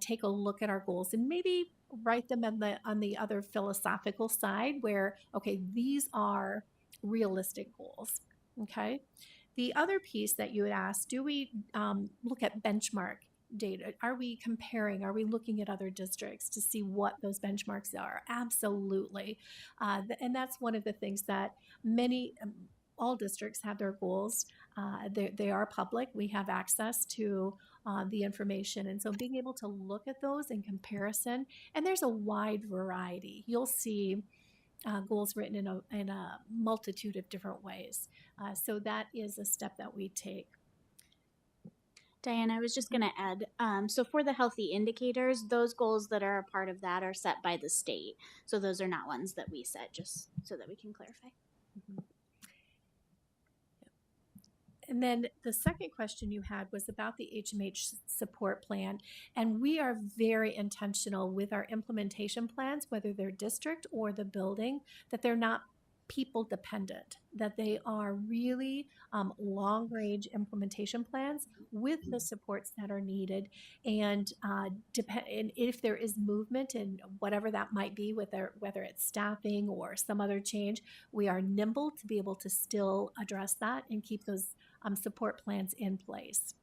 take a look at our goals and maybe write them on the other philosophical side where, okay, these are realistic goals. Okay. The other piece that you had asked, do we look at benchmark data? Are we comparing? Are we looking at other districts to see what those benchmarks are? Absolutely. And that's one of the things that all districts have their goals. They are public. We have access to the information. And so being able to look at those in comparison, and there's a wide variety. You'll see goals written in a multitude of different ways. So that is a step that we take. Diane, I was just going to add, so for the healthy indicators, those goals that are a part of that are set by the state. So those are not ones that we set, just so that we can clarify. Mm-hmm. And then the second question you had was about the HMH support plan. And we are very intentional with our implementation plans, whether they're district or the building, that they're not people dependent, that they are really long-range implementation plans with the supports that are needed. And if there is movement in whatever that might be, whether it's staffing or some other change, we are nimble to be able to still address that and keep those support plans in place.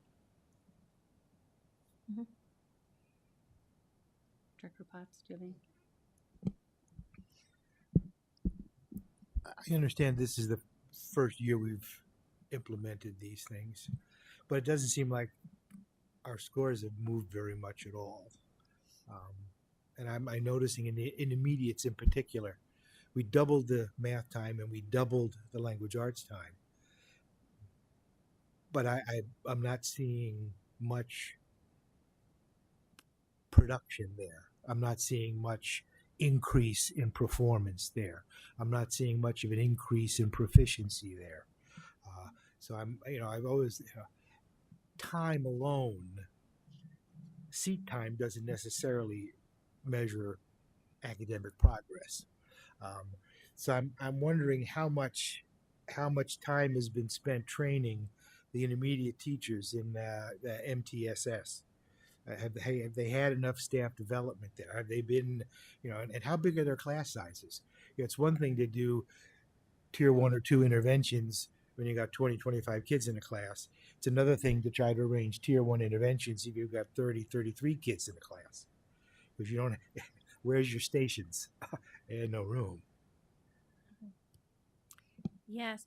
Mm-hmm. Director Potts, do you have any? I understand this is the first year we've implemented these things, but it doesn't seem like our scores have moved very much at all. And I'm noticing in the intermediates in particular, we doubled the math time and we doubled the language arts time. But I'm not seeing much production there. I'm not seeing much increase in performance there. I'm not seeing much of an increase in proficiency there. So I've always, time alone, seat time doesn't necessarily measure academic progress. So I'm wondering how much time has been spent training the intermediate teachers in the MTSS. Have they had enough staff development there? Have they been, and how big are their class sizes? It's one thing to do tier 1 or 2 interventions when you got 20, 25 kids in a class. It's another thing to try to arrange tier 1 interventions if you've got 30, 33 kids in a class. Because you don't, where's your stations? And no room. Yes,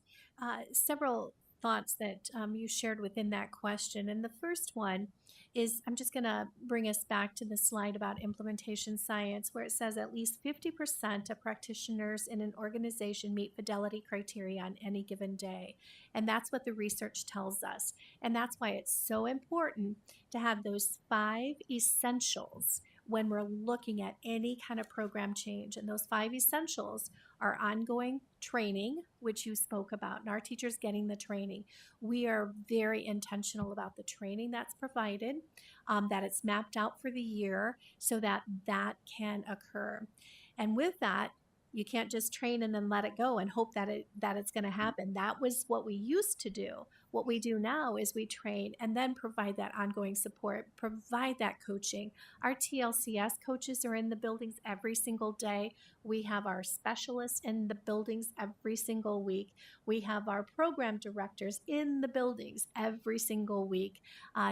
several thoughts that you shared within that question. And the first one is I'm just going to bring us back to the slide about implementation science, where it says at least 50% of practitioners in an organization meet fidelity criteria on any given day. And that's what the research tells us. And that's why it's so important to have those 5 essentials when we're looking at any kind of program change. And those 5 essentials are ongoing training, which you spoke about, and our teachers getting the training. We are very intentional about the training that's provided, that it's mapped out for the year so that that can occur. And with that, you can't just train and then let it go and hope that it's going to happen. That was what we used to do. What we do now is we train and then provide that ongoing support, provide that coaching. Our TLCS coaches are in the buildings every single day. We have our specialists in the buildings every single week. We have our program directors in the buildings every single week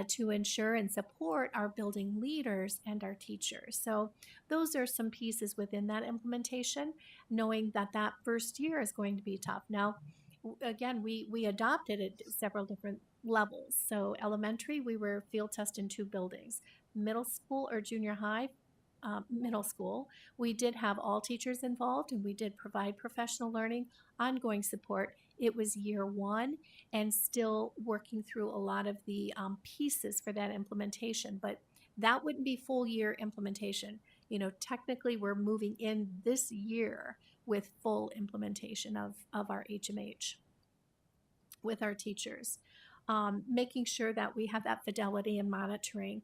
to ensure and support our building leaders and our teachers. So those are some pieces within that implementation, knowing that that first year is going to be tough. Now, again, we adopted at several different levels. So elementary, we were field test in 2 buildings. Middle school or junior high, middle school, we did have all teachers involved and we did provide professional learning, ongoing support. It was year 1 and still working through a lot of the pieces for that implementation, but that wouldn't be full year implementation. Technically we're moving in this year with full implementation of our HMH with our teachers. Making sure that we have that fidelity and monitoring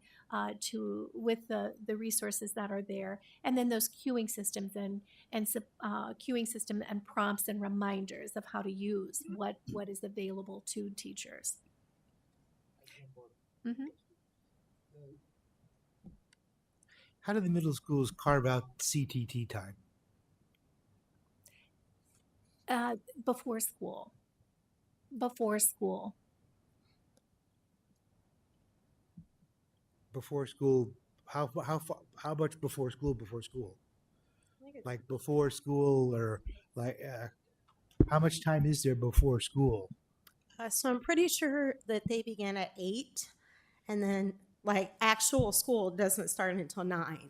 with the resources that are there, and then those queuing systems and queuing system and prompts and reminders of how to use what is available to teachers. Mm-hmm. How do the middle schools carve out CTT time? Before school. Before school. Before school, how much before school? Like before school, or like how much time is there before school? So I'm pretty sure that they begin at 8, and then like actual school doesn't start until 9.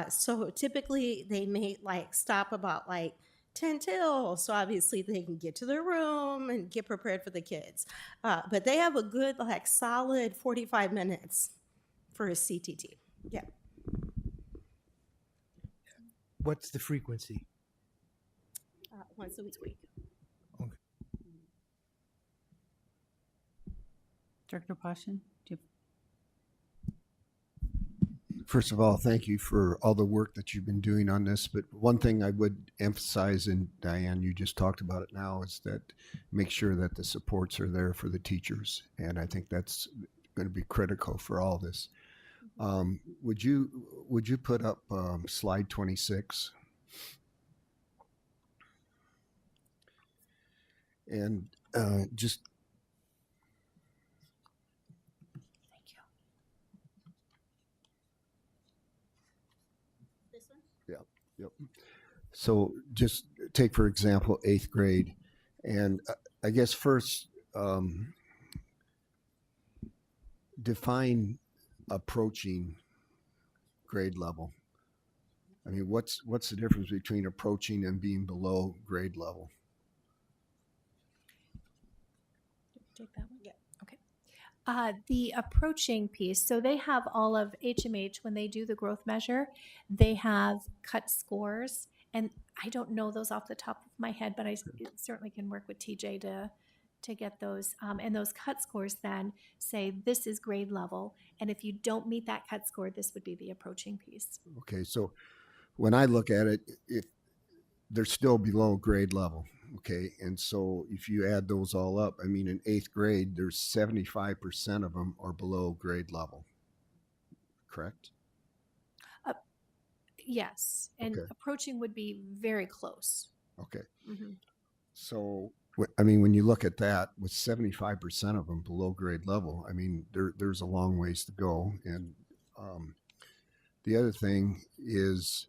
So typically they may stop about 10 till, so obviously they can get to their room and get prepared for the kids. But they have a good solid 45 minutes for a CTT. Yeah. What's the frequency? Once a week. Okay. Director Passion, do you First of all, thank you for all the work that you've been doing on this. But one thing I would emphasize, and Diane, you just talked about it now, is that make sure that the supports are there for the teachers. And I think that's going to be critical for all this. Would you put up slide 26? And just Yep. So just take, for example, 8th grade. And I guess first, define approaching grade level. I mean, what's the difference between approaching and being below grade level? Take that one. Yeah. Okay. The approaching piece. So they have all of HMH when they do the growth measure. They have cut scores, and I don't know those off the top of my head, but I certainly can work with TJ to get those. And those cut scores then say this is grade level, and if you don't meet that cut score, this would be the approaching piece. Okay, so when I look at it, if they're still below grade level, okay, and so if you add those all up, I mean, in 8th grade, there's 75% of them are below grade level, correct? Yes, and Okay. approaching would be very close. Okay. Mm-hmm. So, I mean, when you look at that, with 75% of them below grade level, I mean, there's a long ways to go. And the other thing is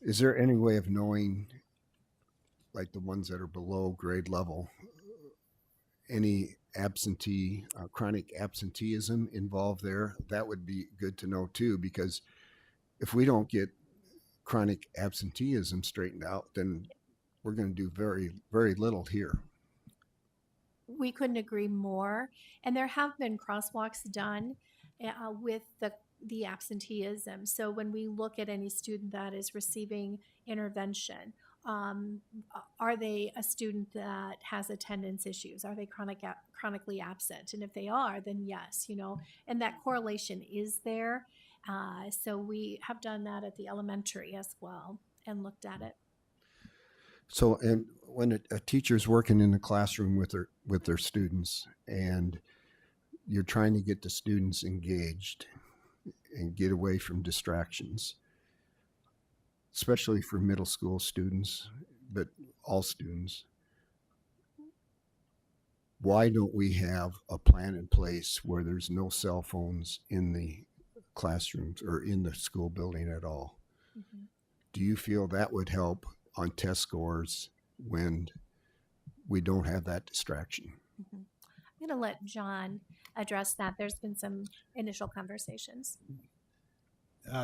there any way of knowing, like the ones that are below grade level, any chronic absenteeism involved there? That would be good to know too, because if we don't get chronic absenteeism straightened out, then we're going to do very, very little here. We couldn't agree more. And there have been crosswalks done with the absenteeism. So when we look at any student that is receiving intervention, are they a student that has attendance issues? Are they chronically absent? And if they are, then yes, and that correlation is there. So we have done that at the elementary as well and looked at it. So, and when a teacher's working in the classroom with their students, and you're trying to get the students engaged and get away from distractions, especially for middle school students, but all students, why don't we have a plan in place where there's no cell phones in the classrooms or in the school building at all? Mm-hmm. Do you feel that would help on test scores when we don't have that distraction? Mm-hmm. I'm going to let John address that. There's been some initial conversations.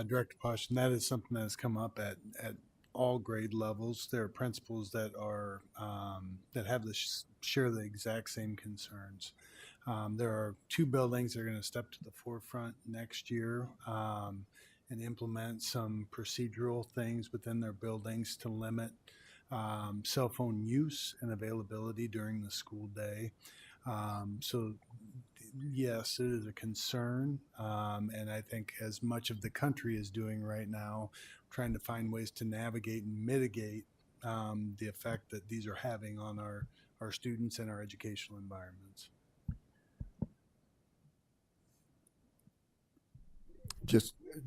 Director Posh, and that is something that has come up at all grade levels. There are principals that are that have share the exact same concerns. There are 2 buildings that are going to step to the forefront next year and implement some procedural things within their buildings to limit cell phone use and availability during the school day. So yes, it is a concern. And I think as much of the country is doing right now, trying to find ways to navigate and mitigate the effect that these are having on our students and our educational environments.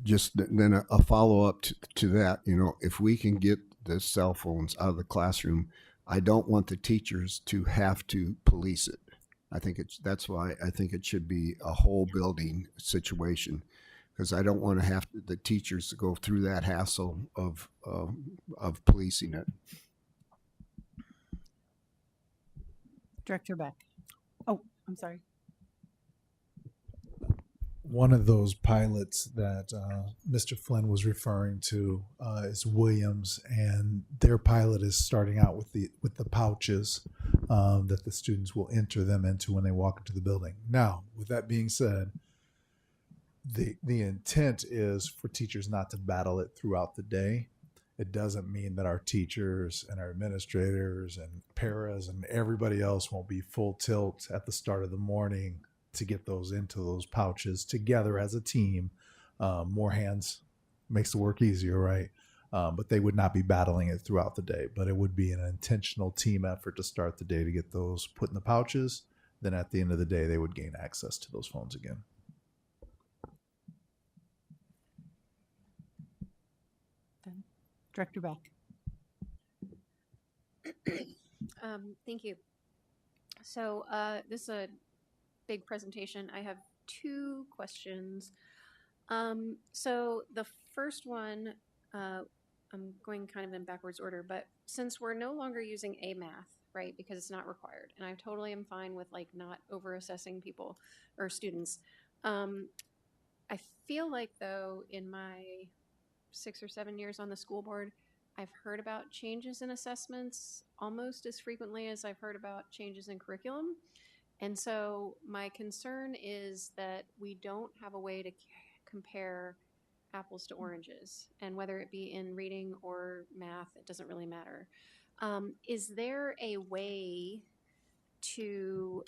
Just then a follow-up to that, if we can get the cell phones out of the classroom, I don't want the teachers to have to police it. That's why I think it should be a whole building situation, because I don't want to have the teachers to go through that hassle of policing it. Director Beck. Oh, I'm sorry. One of those pilots that Mr. Flynn was referring to is Williams, and their pilot is starting out with the pouches that the students will enter them into when they walk into the building. Now, with that being said, the intent is for teachers not to battle it throughout the day. It doesn't mean that our teachers and our administrators and paras and everybody else won't be full tilt at the start of the morning to get those into those pouches together as a team. More hands makes the work easier, right? But they would not be battling it throughout the day, but it would be an intentional team effort to start the day to get those put in the pouches. Then at the end of the day, they would gain access to those phones again. Director Beck. Thank you. So this is a big presentation. I have 2 questions. So the first one, I'm going kind of in backwards order, but since we're no longer using AMath, right, because it's not required, and I totally am fine with like not over assessing people or students, I feel like, though, in my 6 or 7 years on the school board, I've heard about changes in assessments almost as frequently as I've heard about changes in curriculum. And so my concern is that we don't have a way to compare apples to oranges, and whether it be in reading or math, it doesn't really matter. Is there a way to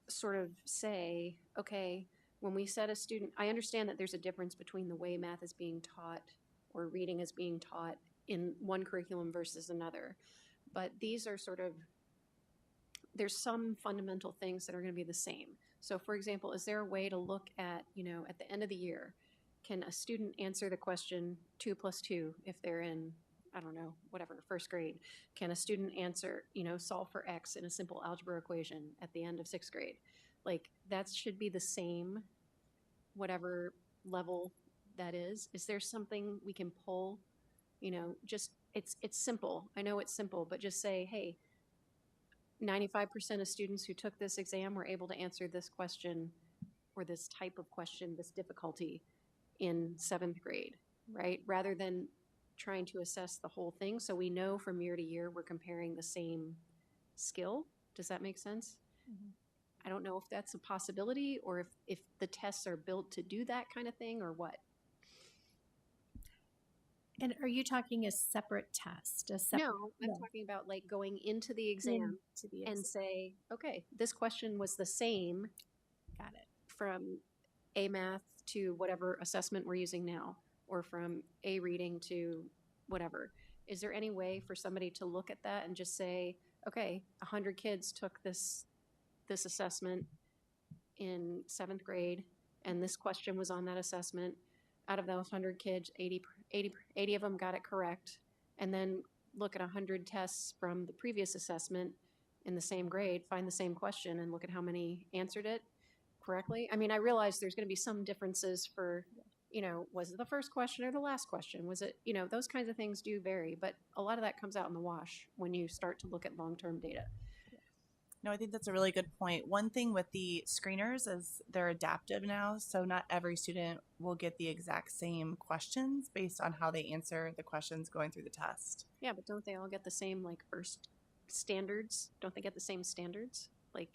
sort of say, okay, when we set a student, I understand that there's a difference between the way math is being taught or reading is being taught in one curriculum versus another, but these are sort of, there's some fundamental things that are going to be the same. So, for example, is there a way to look at, at the end of the year, can a student answer the question 2 plus 2 if they're in, I don't know, whatever, first grade? Can a student answer, solve for X in a simple algebra equation at the end of sixth grade? Like, that should be the same, whatever level that is. Is there something we can pull? Just it's simple. I know it's simple, but just say, hey, 95% of students who took this exam were able to answer this question or this type of question, this difficulty in seventh grade, right? Rather than trying to assess the whole thing. So we know from year to year we're comparing the same skill. Does that make sense? Mhm. I don't know if that's a possibility or if the tests are built to do that kind of thing or what. And are you talking a separate test? No, I'm No. talking about like going into the exam Into the and exam. say, okay, this question was the same Got it. from A math to whatever assessment we're using now, or from A reading to whatever. Is there any way for somebody to look at that and just say, okay, 100 kids took this assessment in seventh grade, and this question was on that assessment. Out of those 100 kids, 80 of them got it correct, and then look at 100 tests from the previous assessment in the same grade, find the same question, and look at how many answered it correctly. I mean, I realize there's going to be some differences for, was it the first question or the last question? Was it, those kinds of things do vary, but a lot of that comes out in the wash when you start to look at long-term data. No, I think that's a really good point. One thing with the screeners is they're adaptive now, so not every student will get the exact same questions based on how they answer the questions going through the test. Yeah, but don't they all get the same, like, first standards? Don't they get the same standards? Like,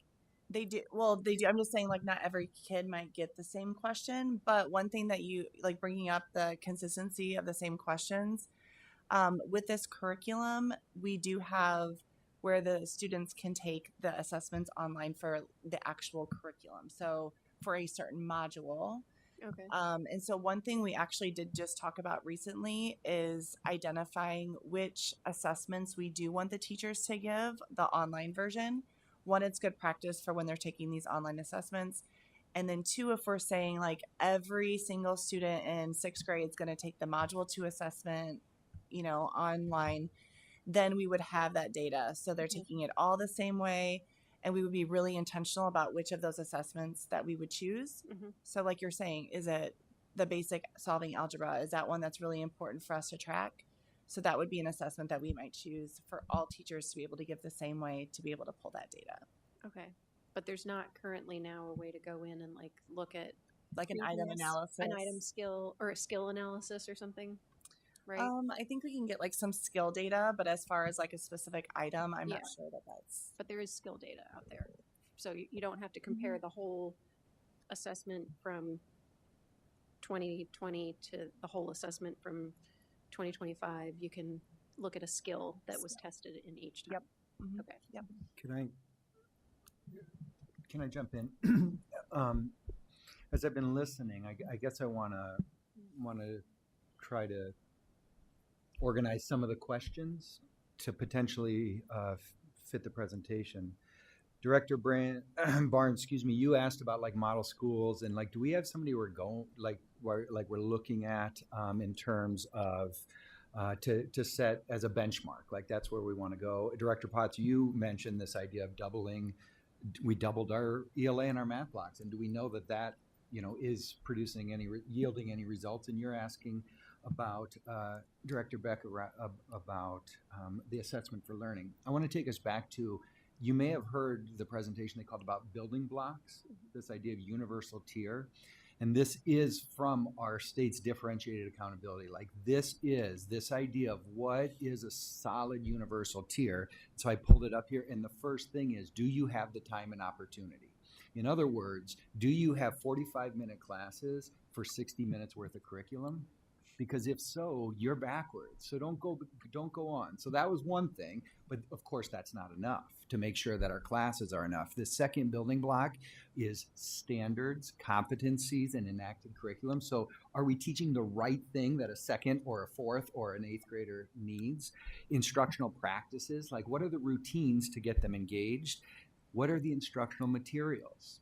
they do. Well, they do. I'm just saying, like, not every kid might get the same question, but one thing that you, like, bringing up the consistency of the same questions, with this curriculum, we do have where the students can take the assessments online for the actual curriculum. So for a certain module. okay. And so one thing we actually did just talk about recently is identifying which assessments we do want the teachers to give the online version. One, it's good practice for when they're taking these online assessments. And then two, if we're saying like every single student in sixth grade is going to take the module 2 assessment, online, then we would have that data. So they're taking it all the same way, and we would be really intentional about which of those assessments that we would choose. Mm-hmm. So like you're saying, is it the basic solving algebra? Is that one that's really important for us to track? So that would be an assessment that we might choose for all teachers to be able to give the same way to be able to pull that data. Okay. But there's not currently now a way to go in and like look at like an item analysis, an item skill or a skill analysis or something, right? I think we can get like some skill data, but as far as like a specific item, I'm not sure that that's. But there is skill data out there, so you don't have to compare the whole assessment from 2020 to the whole assessment from 2025. You can look at a skill that was tested in each time. Yep. Mm-hmm. Okay. Yep. Can I jump in? As I've been listening, I guess I want to try to organize some of the questions to potentially fit the presentation. Director Barnes, you asked about like model schools and like, do we have somebody we're looking at in terms of to set as a benchmark? Like that's where we want to go. Director Potts, you mentioned this idea of we doubled our ELA and our math blocks, and do we know that is producing yielding any results? And you're asking about Director Becker about the assessment for learning. I want to take us back to you may have heard the presentation they called about building blocks, this idea of universal tier. And this is from our state's differentiated accountability. Like this idea of what is a solid universal tier. So I pulled it up here. And the first thing is, do you have the time and opportunity? In other words, do you have 45-minute classes for 60 minutes worth of curriculum? Because if so, you're backwards. So don't go on. So that was one thing, but of course that's not enough to make sure that our classes are enough. The second building block is standards, competencies, and enacted curriculum. So are we teaching the right thing that a second or a fourth or an eighth grader needs? Instructional practices, like what are the routines to get them engaged? What are the instructional materials?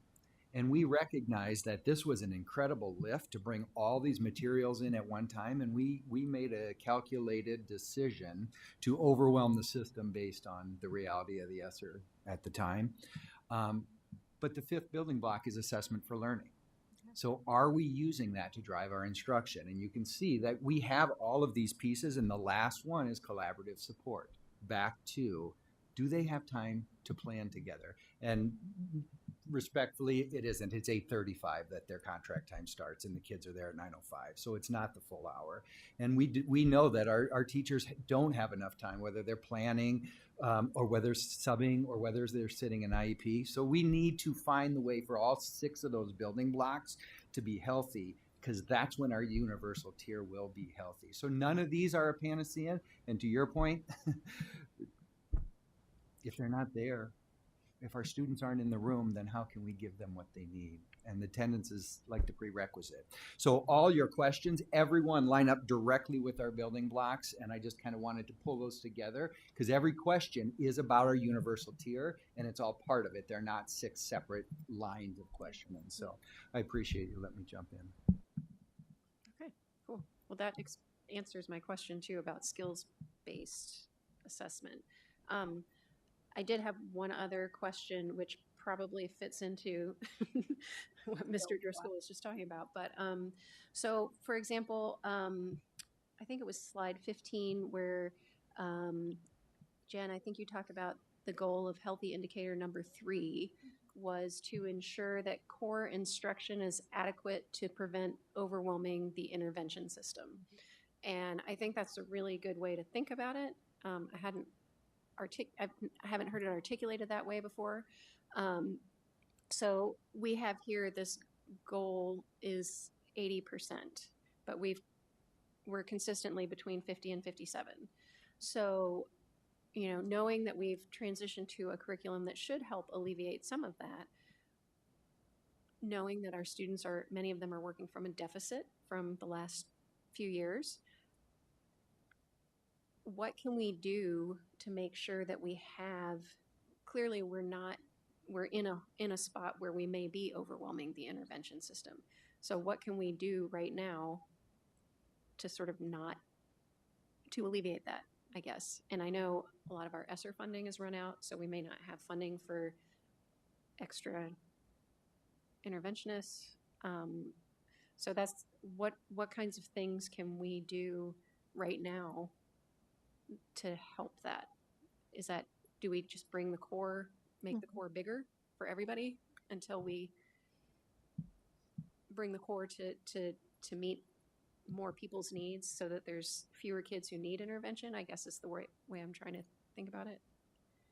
And we recognized that this was an incredible lift to bring all these materials in at one time. And we made a calculated decision to overwhelm the system based on the reality of the ESSER at the time. But the fifth building block is assessment for learning. So are we using that to drive our instruction? And you can see that we have all of these pieces. And the last one is collaborative support. Back to, do they have time to plan together? And respectfully, it isn't. It's 8:35 that their contract time starts, and the kids are there at 9:05. So it's not the full hour. And we know that our teachers don't have enough time, whether they're planning or whether subbing or whether they're sitting in IEP. So we need to find the way for all 6 of those building blocks to be healthy, because that's when our universal tier will be healthy. So none of these are a panacea. And to your point, if they're not there, if our students aren't in the room, then how can we give them what they need? And attendance is like the prerequisite. So all your questions, everyone line up directly with our building blocks. And I just kind of wanted to pull those together because every question is about our universal tier and it's all part of it. They're not 6 separate lines of questioning. So I appreciate you letting me jump in. Okay, cool. Well, that answers my question too about skills-based assessment. I did have one other question, which probably fits into what Mr. Driscoll was just talking about. But so, for example, I think it was slide 15 where, Jen, I think you talked about the goal of healthy indicator number 3 was to ensure that core instruction is adequate to prevent overwhelming the intervention system. And I think that's a really good way to think about it. I haven't heard it articulated that way before. So we have here this goal is 80%, but we're consistently between 50 and 57. So, you know, knowing that we've transitioned to a curriculum that should help alleviate some of that, knowing that our students many of them are working from a deficit from the last few years, what can we do to make sure that we have, clearly we're in a spot where we may be overwhelming the intervention system. So what can we do right now to sort of to alleviate that, I guess? And I know a lot of our ESSER funding is run out, so we may not have funding for extra interventionists. So that's what kinds of things can we do right now to help that? Do we just bring the core, make the core bigger for everybody until we bring the core to meet more people's needs so that there's fewer kids who need intervention? I guess is the way I'm trying to think about it.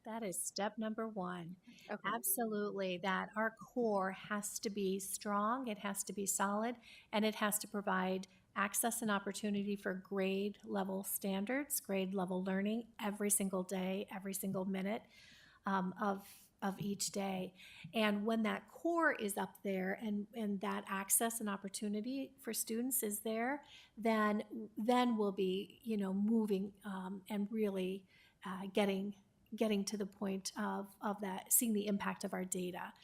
That is step number 1. Okay. Absolutely, that our core has to be strong, it has to be solid, and it has to provide access and opportunity for grade level standards, grade level learning every single day, every single minute of each day. And when that core is up there and that access and opportunity for students is there, then we'll be, you know, moving and really getting to the point of that, seeing the impact of our data.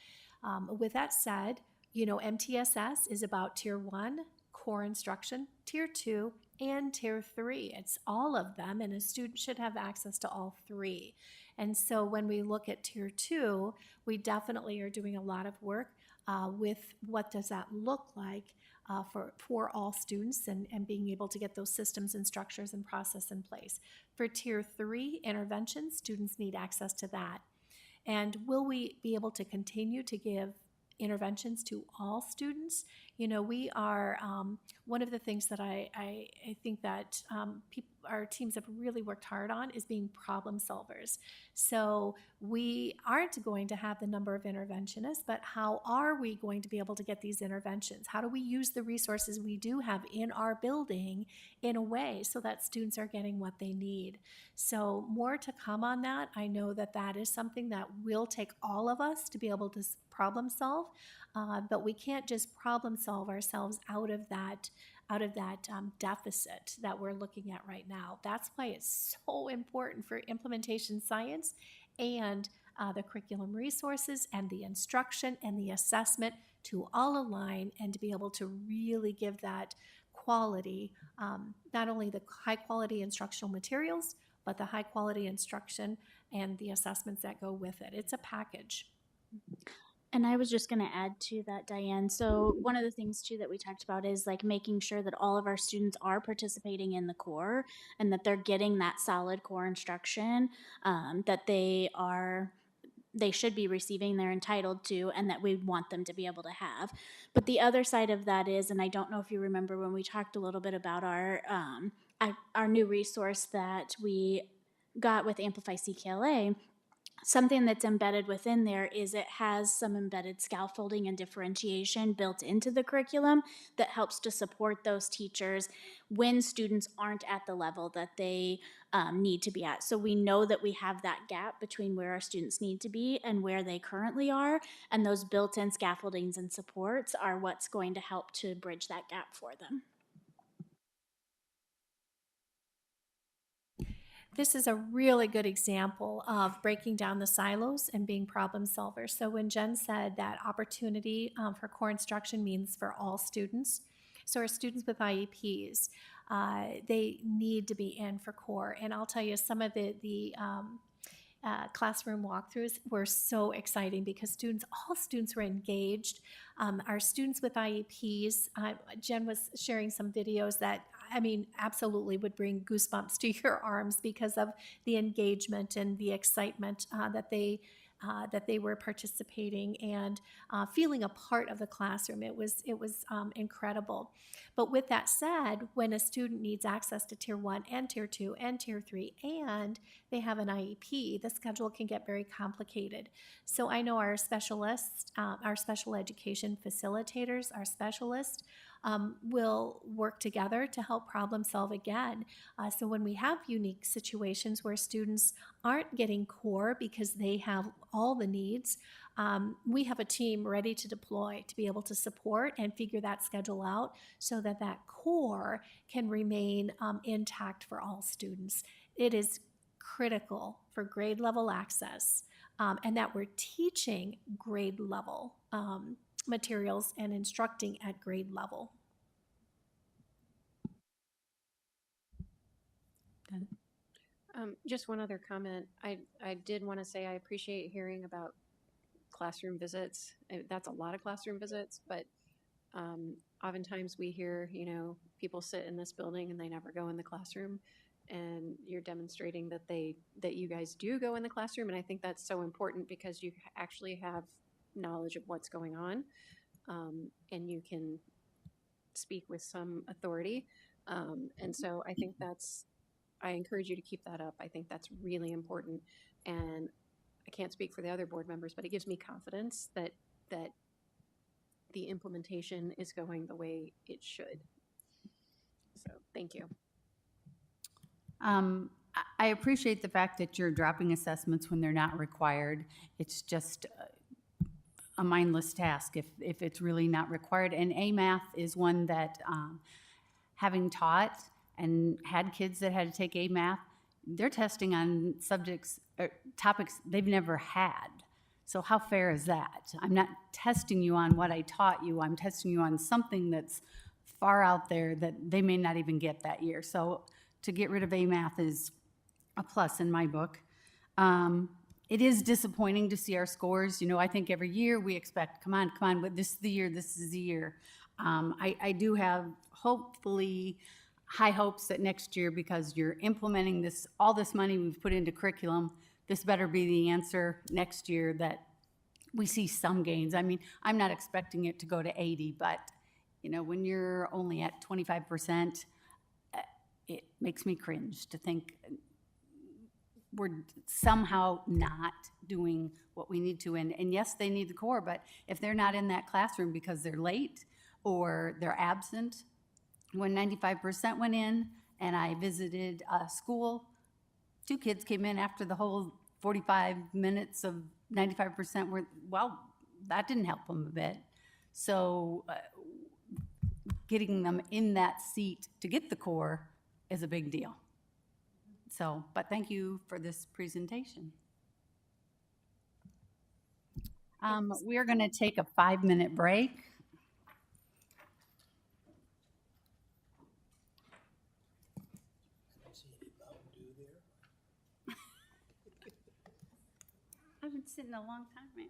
With that said, you know, MTSS is about tier 1, core instruction, tier 2, and tier 3. It's all of them, and a student should have access to all 3. And so when we look at tier 2, we definitely are doing a lot of work with what does that look like for all students and being able to get those systems and structures and process in place. For tier 3 interventions, students need access to that. And will we be able to continue to give interventions to all students? You know, we are, one of the things that I think that our teams have really worked hard on is being problem solvers. So we aren't going to have the number of interventionists, but how are we going to be able to get these interventions? How do we use the resources we do have in our building in a way so that students are getting what they need? So more to come on that. I know that that is something that will take all of us to be able to problem solve, but we can't just problem solve ourselves out of that deficit that we're looking at right now. That's why it's so important for implementation science and the curriculum resources and the instruction and the assessment to all align and to be able to really give that quality, not only the high quality instructional materials, but the high quality instruction and the assessments that go with it. It's a package. And I was just going to add to that, Diane. So one of the things too that we talked about is like making sure that all of our students are participating in the core and that they're getting that solid core instruction that they should be receiving, they're entitled to, and that we want them to be able to have. But the other side of that is, and I don't know if you remember when we talked a little bit about our new resource that we got with Amplify CKLA, something that's embedded within there is it has some embedded scaffolding and differentiation built into the curriculum that helps to support those teachers when students aren't at the level that they need to be at. So we know that we have that gap between where our students need to be and where they currently are, and those built-in scaffoldings and supports are what's going to help to bridge that gap for them. This is a really good example of breaking down the silos and being problem solvers. So when Jen said that opportunity for core instruction means for all students, so our students with IEPs, they need to be in for core. And I'll tell you, some of the classroom walkthroughs were so exciting because all students were engaged. Our students with IEPs, Jen was sharing some videos that, I mean, absolutely would bring goosebumps to your arms because of the engagement and the excitement that they were participating and feeling a part of the classroom. It was incredible. But with that said, when a student needs access to Tier 1 and Tier 2 and Tier 3 and they have an IEP, the schedule can get very complicated. So I know our specialists, our special education facilitators, our specialists, will work together to help problem solve again. So when we have unique situations where students aren't getting core because they have all the needs, we have a team ready to deploy to be able to support and figure that schedule out so that that core can remain intact for all students. It is critical for grade level access and that we're teaching grade level materials and instructing at grade level. Just one other comment. I did want to say I appreciate hearing about classroom visits. That's a lot of classroom visits, but oftentimes we hear, you know, people sit in this building and they never go in the classroom, and you're demonstrating that you guys do go in the classroom, and I think that's so important because you actually have knowledge of what's going on, and you can speak with some authority, and so I think I encourage you to keep that up. I think that's really important, and I can't speak for the other board members, but it gives me confidence that the implementation is going the way it should. So thank you. I appreciate the fact that you're dropping assessments when they're not required. It's just a mindless task if it's really not required. And AMath is one that, having taught and had kids that had to take AMath, they're testing on subjects or topics they've never had. So how fair is that? I'm not testing you on what I taught you. I'm testing you on something that's far out there that they may not even get that year. So to get rid of AMath is a plus in my book. It is disappointing to see our scores. You know, I think every year we expect, come on, but this is the year. I do have hopefully high hopes that next year, because you're implementing all this money we've put into curriculum, this better be the answer next year that we see some gains. I mean, I'm not expecting it to go to 80, but, you know, when you're only at 25%, it makes me cringe to think we're somehow not doing what we need to. And yes, they need the core, but if they're not in that classroom because they're late or they're absent, when 95% went in and I visited a school, 2 kids came in after the whole 45 minutes of 95% were, well, that didn't help them a bit. So getting them in that seat to get the core is a big deal. So, but thank you for this presentation. We are going to take a 5-minute break. I've been sitting a long time, man.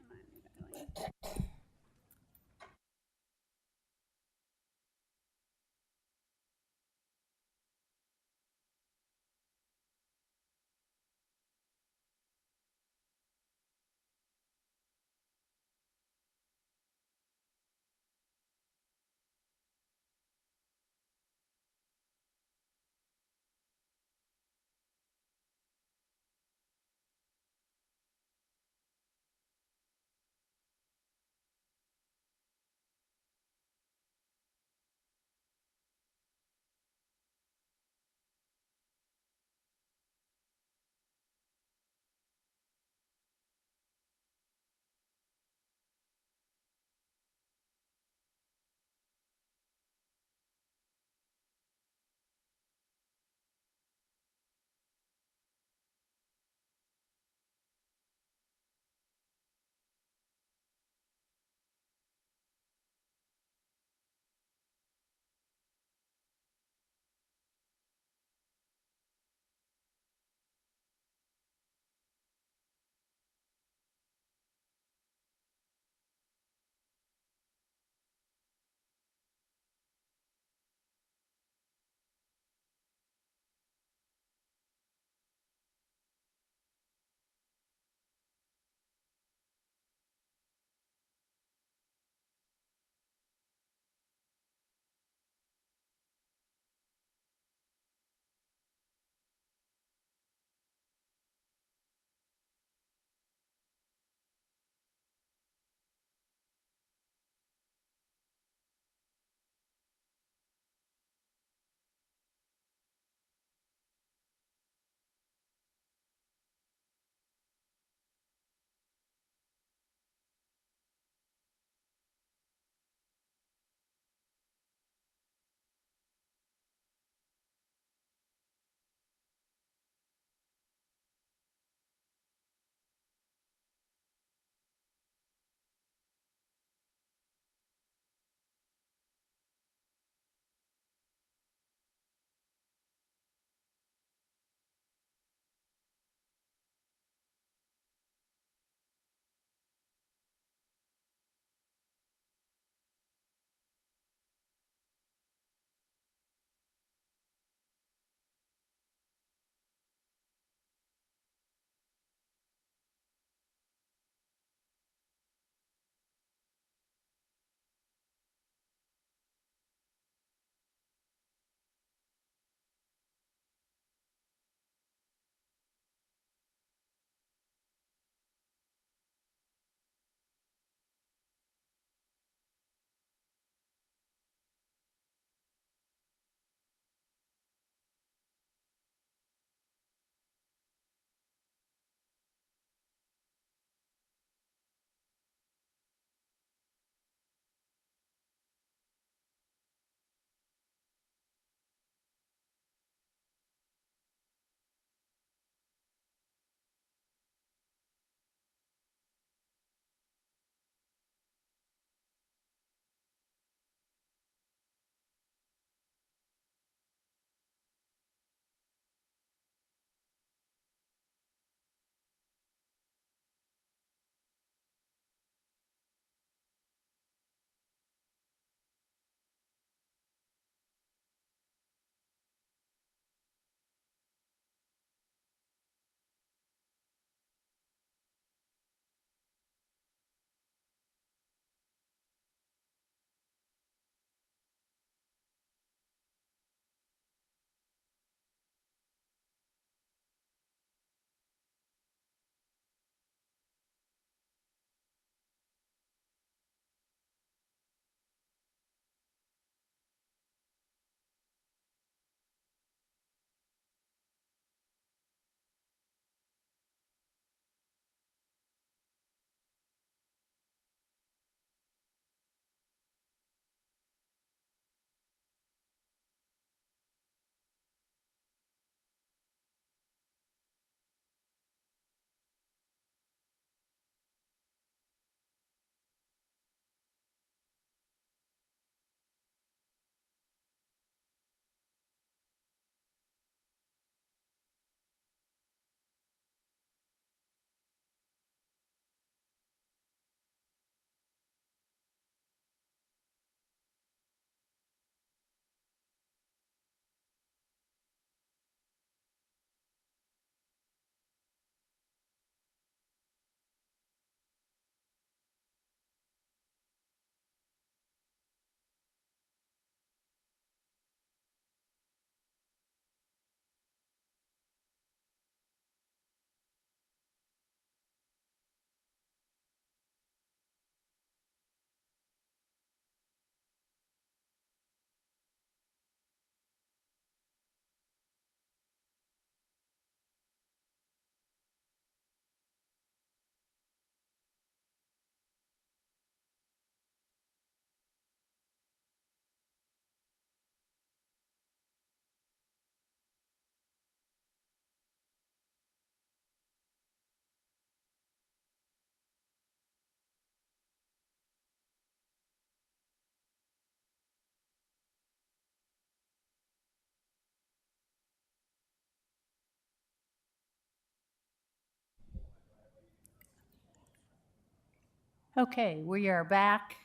Okay, we are back.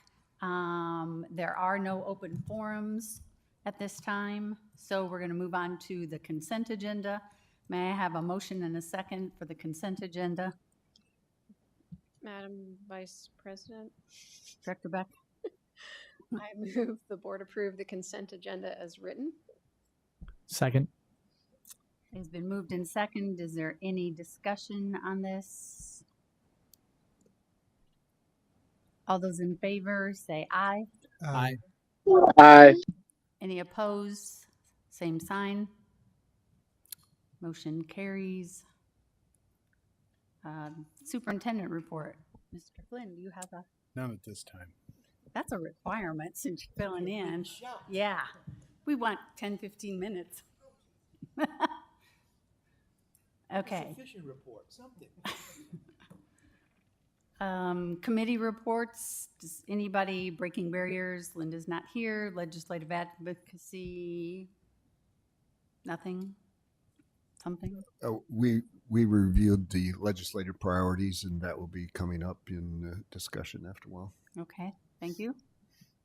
There are no open forums at this time, so we're going to move on to the consent agenda. May I have a motion and a second for the consent agenda? Madam Vice President, Director Beck? I move the board approve the consent agenda as written. Second. It's been moved in second. Is there any discussion on this? All those in favor say aye. Aye. Aye. Any opposed? Same sign. Motion carries. Superintendent report. Mr. Flynn, do you have a? None at this time. That's a requirement since you're filling in. Yeah. We want 10, 15 minutes. Okay. Sufficient report, something. Committee reports. Does anybody breaking barriers? Linda's not here. Legislative advocacy. Nothing. Something. We reviewed the legislative priorities, and that will be coming up in discussion after a while. Okay. Thank you.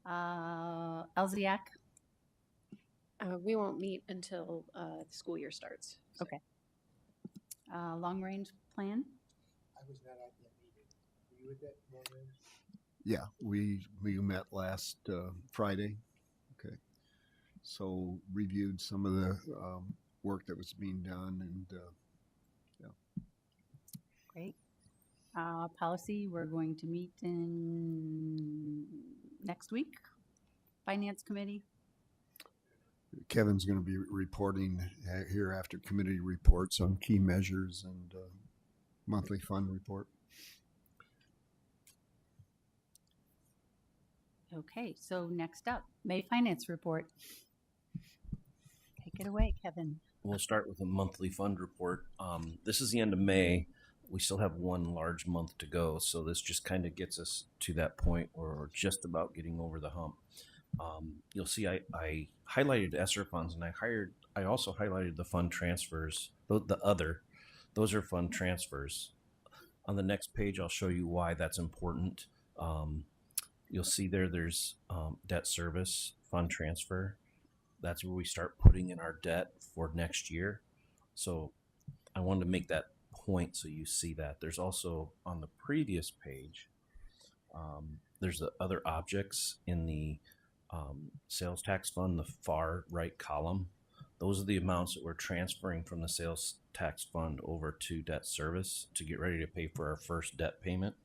LZAC. We won't meet until the school year starts. Okay. Long range plan. I was not at that meeting. Were you at that moment? Yeah, we met last Friday. Okay, so reviewed some of the work that was being done, and yeah. Great. Policy, we're going to meet in next week. Finance committee. Kevin's going to be reporting here after committee reports on key measures and monthly fund report. Okay, so next up, May finance report. Take it away, Kevin. We'll start with a monthly fund report. This is the end of May. We still have one large month to go, so this just kind of gets us to that point where we're just about getting over the hump. You'll see I highlighted ESSER funds, and I also highlighted the fund transfers. Those are fund transfers. On the next page, I'll show you why that's important. You'll see there's debt service, fund transfer. That's where we start putting in our debt for next year. So I wanted to make that point so you see that. There's also on the previous page, there's the other objects in the sales tax fund, the far right column. Those are the amounts that we're transferring from the sales tax fund over to debt service to get ready to pay for our first debt payment.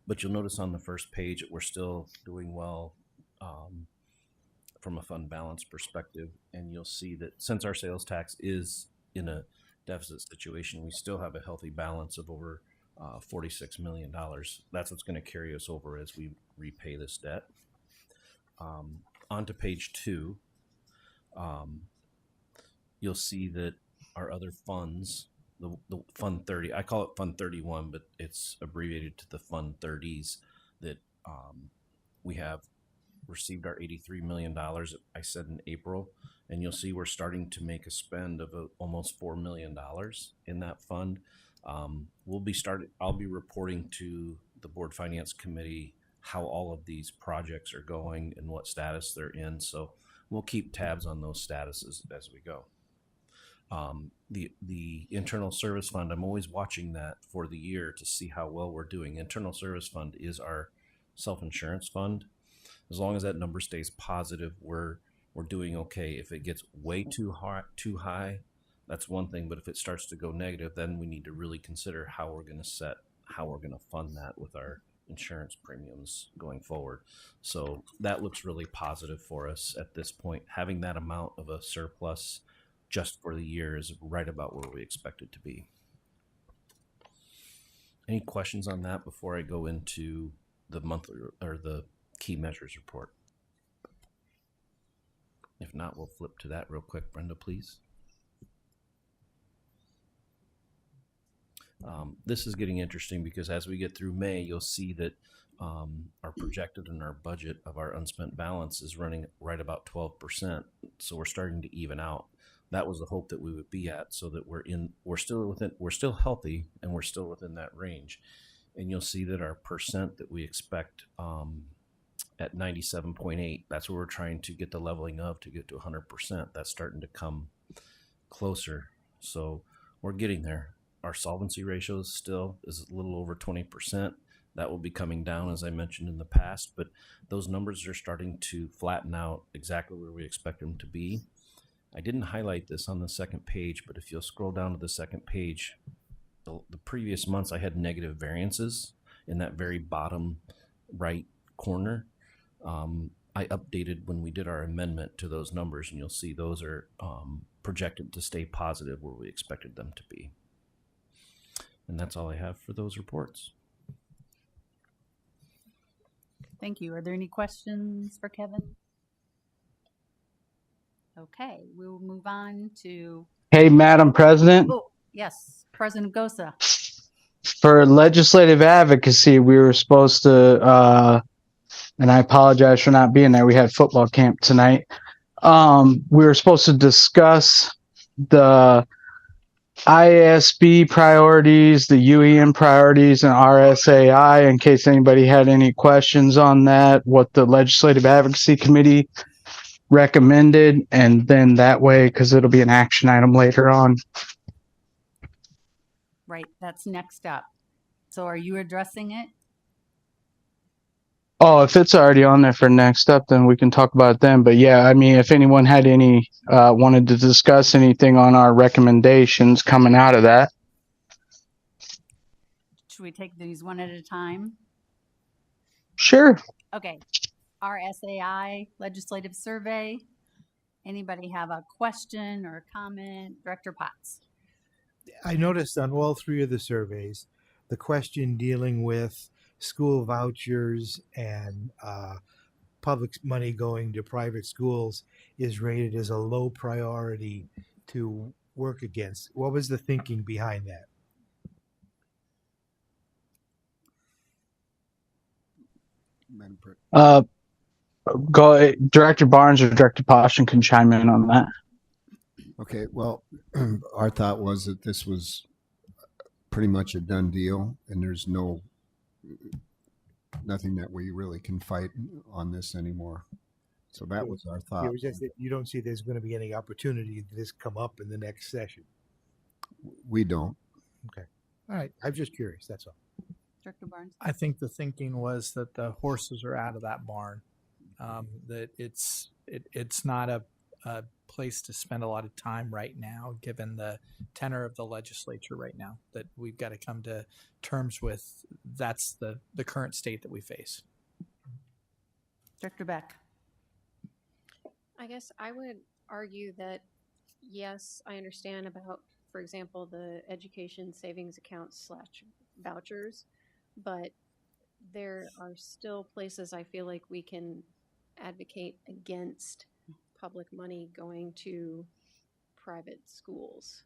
But you'll notice on the first page that we're still doing well from a fund balance perspective. And you'll see that since our sales tax is in a deficit situation, we still have a healthy balance of over $46 million. That's what's going to carry us over as we repay this debt. On to page 2, you'll see that our other funds, the Fund 30, I call it Fund 31, but it's abbreviated to the Fund 30s, that we have received our $83 million, I said in April, and you'll see we're starting to make a spend of almost $4 million in that fund. I'll be reporting to the Board Finance Committee how all of these projects are going and what status they're in. So we'll keep tabs on those statuses as we go. The Internal Service Fund, I'm always watching that for the year to see how well we're doing. Internal Service Fund is our self-insurance fund. As long as that number stays positive, we're doing okay. If it gets way too high, that's one thing. But if it starts to go negative, then we need to really consider how we're going to fund that with our insurance premiums going forward. So that looks really positive for us at this point. Having that amount of a surplus just for the year is right about where we expect it to be. Any questions on that before I go into the monthly or the key measures report? If not, we'll flip to that real quick. Brenda, please. This is getting interesting because as we get through May, you'll see that our projected and our budget of our unspent balance is running right about 12%. So we're starting to even out. That was the hope that we would be at, so that we're still healthy and we're still within that range. and you'll see that our percent that we expect at 97.8, that's where we're trying to get the leveling of to get to 100%. That's starting to come closer. So we're getting there. Our solvency ratio still is a little over 20%. That will be coming down, as I mentioned in the past, but those numbers are starting to flatten out exactly where we expect them to be. I didn't highlight this on the second page, but if you'll scroll down to the second page, the previous months I had negative variances in that very bottom right corner. I updated when we did our amendment to those numbers, and you'll see those are projected to stay positive where we expected them to be. And that's all I have for those reports. Thank you. Are there any questions for Kevin? Okay, we will move on to, Hey, Madam President, oh, yes, President Gosa. for legislative advocacy, we were supposed to, and I apologize for not being there. We had football camp tonight. We were supposed to discuss the ISB priorities, the UEM priorities, and RSAI in case anybody had any questions on that, what the Legislative Advocacy Committee recommended, and then that way, because it'll be an action item later on. Right, that's next up. So are you addressing it? Oh, if it's already on there for next up, then we can talk about it then. But yeah, I mean, if anyone had any, wanted to discuss anything on our recommendations coming out of that. Should we take these one at a time? Sure. Okay, RSAI legislative survey. Anybody have a question or a comment? Director Potts. I noticed on all three of the surveys, the question dealing with school vouchers and public money going to private schools is rated as a low priority to work against. What was the thinking behind that? Go, Director Barnes or Director Poston can chime in on that. Okay, well, our thought was that this was pretty much a done deal, and there's nothing that we really can fight on this anymore. So that was our thought. It was just that you don't see there's going to be any opportunity to this come up in the next session. We don't. Okay. All right. I'm just curious. That's all. Director Barnes. I think the thinking was that the horses are out of that barn. That it's not a place to spend a lot of time right now, given the tenor of the legislature right now. That we've got to come to terms with. That's the current state that we face. Director Beck. I guess I would argue that, yes, I understand about, for example, the education savings accounts / vouchers, but there are still places I feel like we can advocate against public money going to private schools.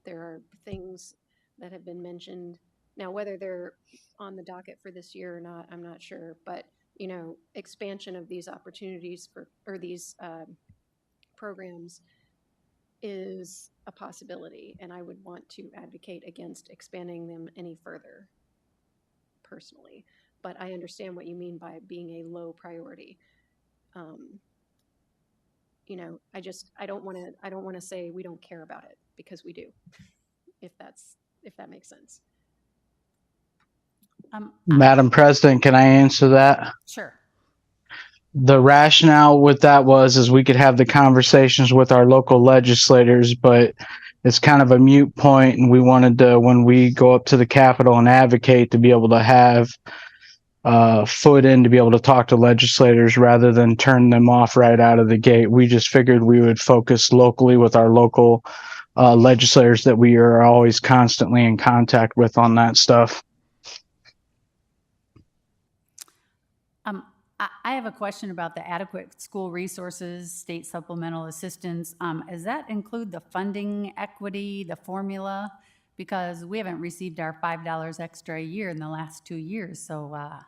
There are things that have been mentioned. Now, whether they're on the docket for this year or not, I'm not sure, but you know, expansion of these opportunities or these programs is a possibility, and I would want to advocate against expanding them any further personally. But I understand what you mean by being a low priority. You know, I don't want to say we don't care about it, because we do, if that makes sense. Madam President, can I answer that? Sure. The rationale with that is we could have the conversations with our local legislators, but it's kind of a moot point, and we wanted to, when we go up to the Capitol and advocate, to be able to have foot in to be able to talk to legislators rather than turn them off right out of the gate. We just figured we would focus locally with our local legislators that we are always constantly in contact with on that stuff. I have a question about the adequate school resources, state supplemental assistance. Does that include the funding equity, the formula? Because we haven't received our $5 extra a year in the last 2 years. So are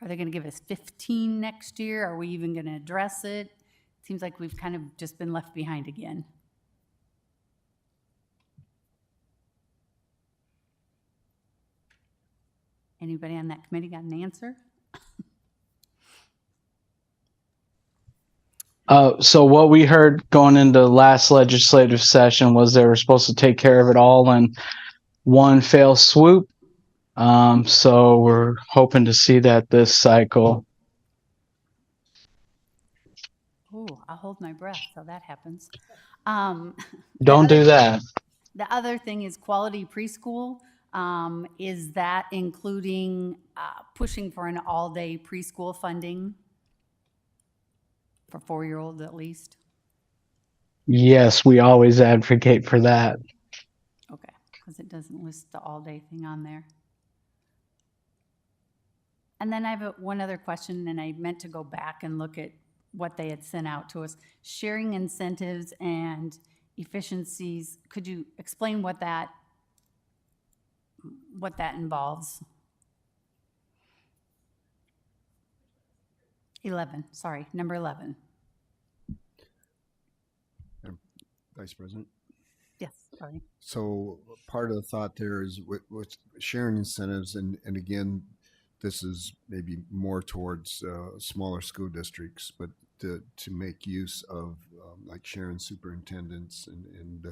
they going to give us 15 next year? Are we even going to address it? Seems like we've kind of just been left behind again. Anybody on that committee got an answer? So what we heard going into last legislative session was they were supposed to take care of it all in one fell swoop. So we're hoping to see that this cycle. Ooh, I'll hold my breath till that happens. The Don't other- do that. The other thing is quality preschool. Is that including pushing for an all-day preschool funding for 4-year-olds at least? Yes, we always advocate for that. Okay, because it doesn't list the all-day thing on there. And then I have one other question, and I meant to go back and look at what they had sent out to us. Sharing incentives and efficiencies. Could you explain what that involves? 11, sorry, number 11. Vice President. Yes, sorry. So part of the thought there is with sharing incentives, and again, this is maybe more towards smaller school districts, but to make use of like sharing superintendents and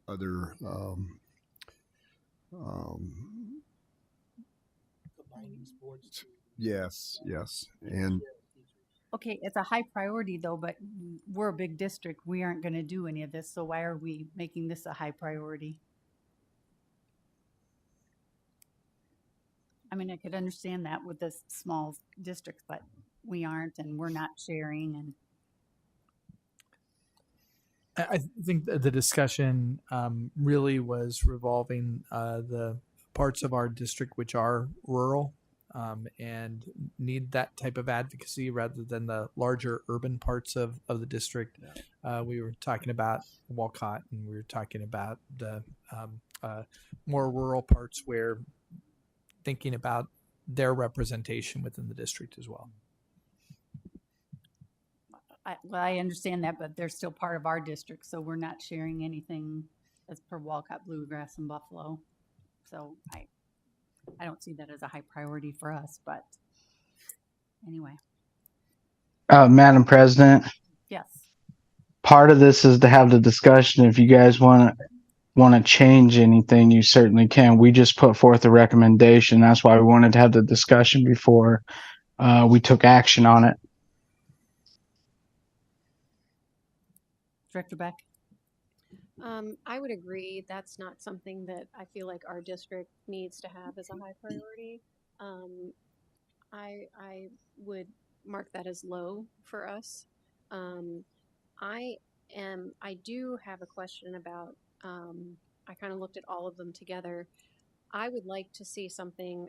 other Combining sports. yes, and Okay, it's a high priority though, but we're a big district. We aren't going to do any of this, so why are we making this a high priority? I mean, I could understand that with the small districts, but we aren't, and we're not sharing. And I think that the discussion really was revolving the parts of our district which are rural and need that type of advocacy rather than the larger urban parts of the district. We were talking about Walcott, and we were talking about the more rural parts where thinking about their representation within the district as well. I understand that, but they're still part of our district, so we're not sharing anything as per Walcott, Bluegrass, and Buffalo. So I don't see that as a high priority for us, but anyway. Madam President, Yes. part of this is to have the discussion. If you guys want to change anything, you certainly can. We just put forth a recommendation. That's why we wanted to have the discussion before we took action on it. Director Beck? I would agree. That's not something that I feel like our district needs to have as a high priority. I would mark that as low for us. I do have a question about, I kind of looked at all of them together. I would like to see something,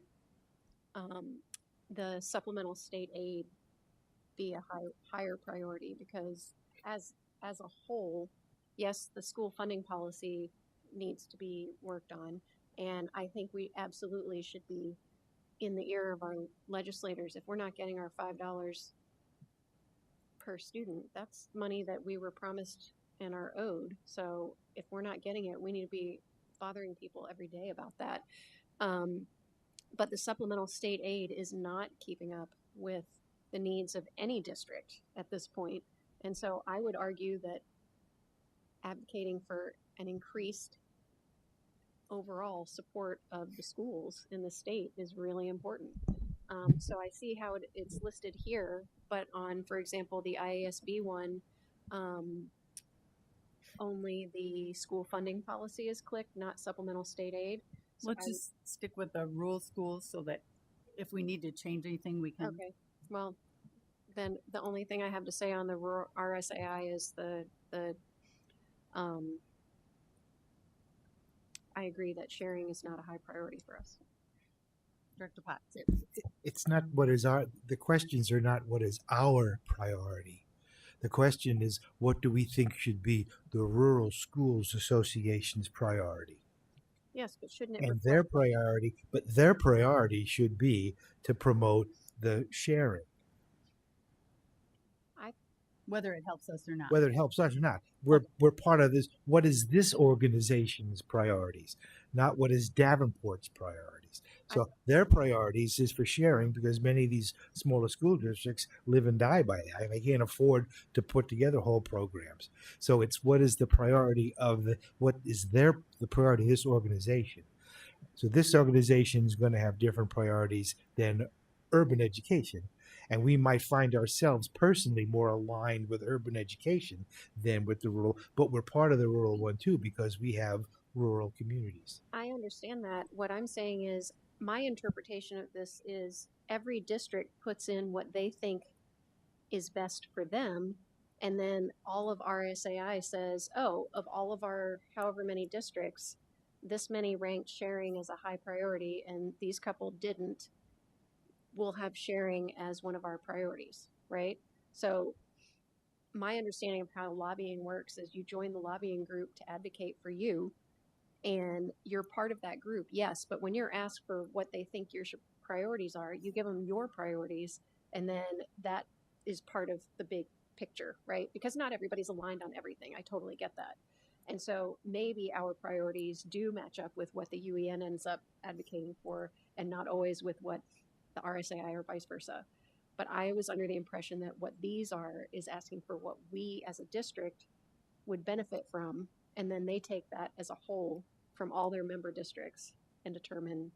the supplemental state aid be a higher priority, because as a whole, yes, the school funding policy needs to be worked on, and I think we absolutely should be in the ear of our legislators. If we're not getting our $5 per student, that's money that we were promised and are owed. So if we're not getting it, we need to be bothering people every day about that. But the supplemental state aid is not keeping up with the needs of any district at this point. And so I would argue that advocating for an increased overall support of the schools in the state is really important. So I see how it's listed here, but on, for example, the IASB one, only the school funding policy is clicked, not supplemental state aid. So Let's just stick with the rural schools so that if we need to change anything, we can. Okay. Well, then the only thing I have to say on the RSAI is I agree that sharing is not a high priority for us. Director Potts. It's not what is the questions are not what is our priority. The question is, what do we think should be the Rural Schools Association's priority? Yes, but shouldn't it? And their priority should be to promote the sharing. Whether it helps us or not. Whether it helps us or not. We're part of this. What is this organization's priorities? Not what is Davenport's priorities. So their priorities is for sharing because many of these smaller school districts live and die by it. They can't afford to put together whole programs. So it's what is the priority of the priority of this organization. So this organization is going to have different priorities than urban education. And we might find ourselves personally more aligned with urban education than with the rural, but we're part of the rural one too because we have rural communities. I understand that. What I'm saying is my interpretation of this is every district puts in what they think is best for them. And then all of RSAI says, oh, of all of our however many districts, this many ranked sharing as a high priority, and these couple didn't. We'll have sharing as one of our priorities, right? So my understanding of how lobbying works is you join the lobbying group to advocate for you, and you're part of that group, yes, but when you're asked for what they think your priorities are, you give them your priorities, and then that is part of the big picture, right? Because not everybody's aligned on everything. I totally get that. And so maybe our priorities do match up with what the UEN ends up advocating for and not always with what the RSAI or vice versa. But I was under the impression that what these are is asking for what we as a district would benefit from, and then they take that as a whole from all their member districts and determine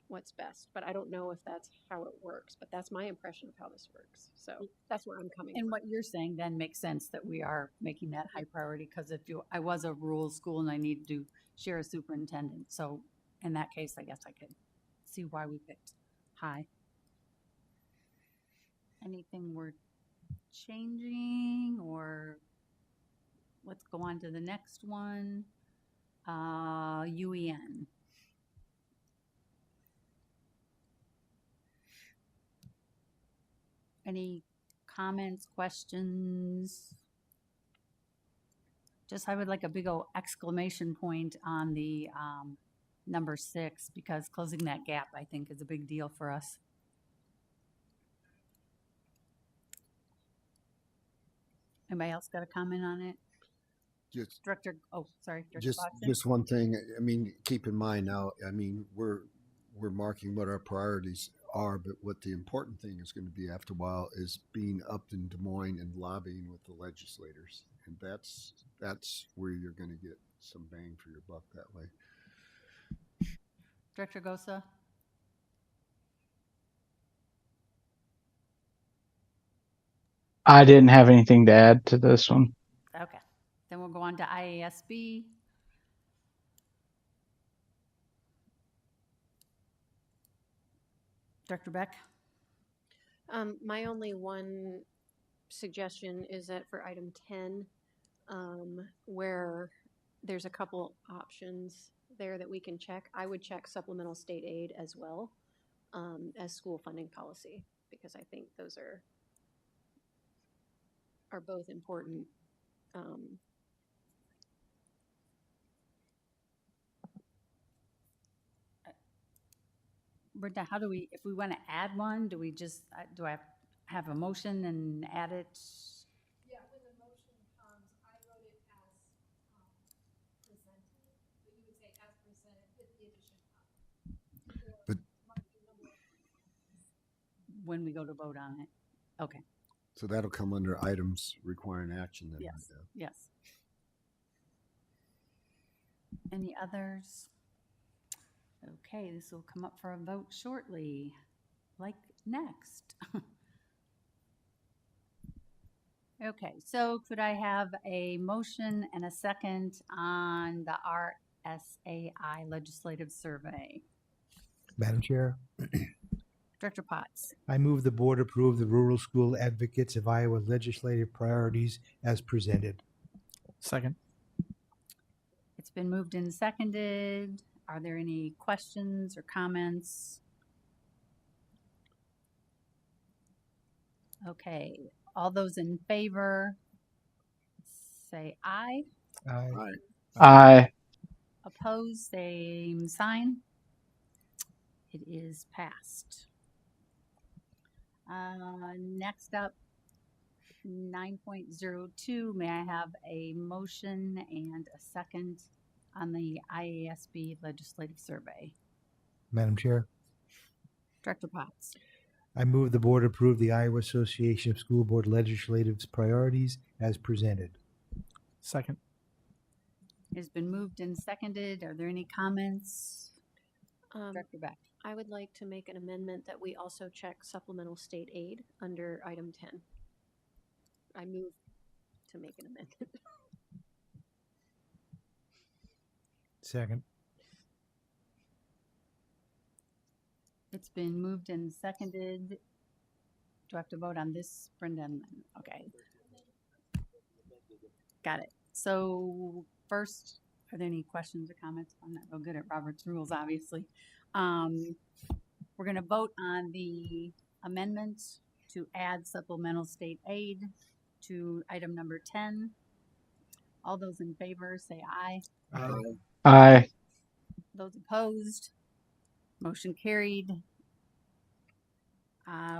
what's best. But I don't know if that's how it works, but that's my impression of how this works. So that's where I'm coming And from. what you're saying then makes sense that we are making that high priority because I was a rural school and I needed to share a superintendent. So in that case, I guess I could see why we picked high. Anything we're changing, or let's go on to the next one. UEN. Any comments, questions? Just, I would like a big old exclamation point on the number 6 because closing that gap, I think, is a big deal for us. Anybody else got a comment on it? Director, Director Bodkin. Just one thing. I mean, keep in mind now. I mean, we're marking what our priorities are, but what the important thing is going to be after a while is being up in Des Moines and lobbying with the legislators, and that's where you're going to get some bang for your buck that way. Director Gosa. I didn't have anything to add to this one. Okay. Then we'll go on to IASB. Director Beck. My only one suggestion is that for item 10, where there's a couple options there that we can check, I would check supplemental state aid as well as school funding policy, because I think those are both important. Brenda, how do we, if we want to add one, do we just, do I have a motion and add it? Yeah, when the motion comes, I wrote it as presented, but you would say as presented with the addition of. But when we go to vote on it. Okay. So that'll come under items requiring action then. Yes. Yes. Any others? Okay, this will come up for a vote shortly. Like next. Okay, so could I have a motion and a second on the RSAI legislative survey? Madam Chair, Director Potts. I move the board approve the Rural School Advocates of Iowa legislative priorities as presented. Second. It's been moved and seconded. Are there any questions or comments? Okay, all those in favor say aye. Aye. Aye. Opposed, same sign. It is passed. Next up, 9.02. May I have a motion and a second on the IASB legislative survey? Madam Chair, Director Potts. I move the board approve the Iowa Association of School Board Legislative's priorities as presented. Second. It has been moved and seconded. Are there any comments? Director Beck. I would like to make an amendment that we also check supplemental state aid under item 10. I move to make an amendment. Second. It's been moved and seconded. Do I have to vote on this, Brendan? Okay. Got it. So first, are there any questions or comments? I'm not real good at Robert's rules, obviously. We're going to vote on the amendment to add supplemental state aid to item number 10. All those in favor say aye. Aye. Aye. Those opposed, motion carried.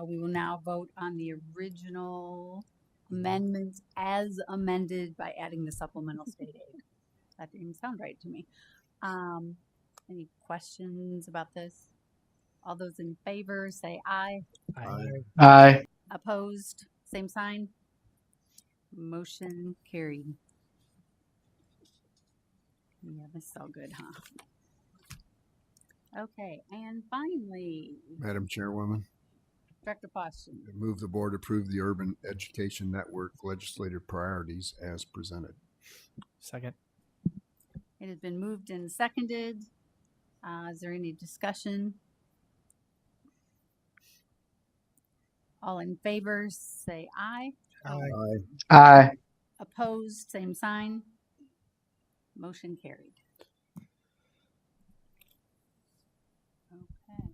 We will now vote on the original amendments as amended by adding the supplemental state aid. That didn't sound right to me. Any questions about this? All those in favor say aye. Aye. Aye. Opposed, same sign. Motion carried. Yeah, this is all good, huh? Okay, and finally, Madam Chairwoman, Director Poston. I move the board approve the Urban Education Network legislative priorities as presented. Second. It has been moved and seconded. Is there any discussion? All in favor, say aye. Aye. Aye. Opposed, same sign. Motion carried. Okay.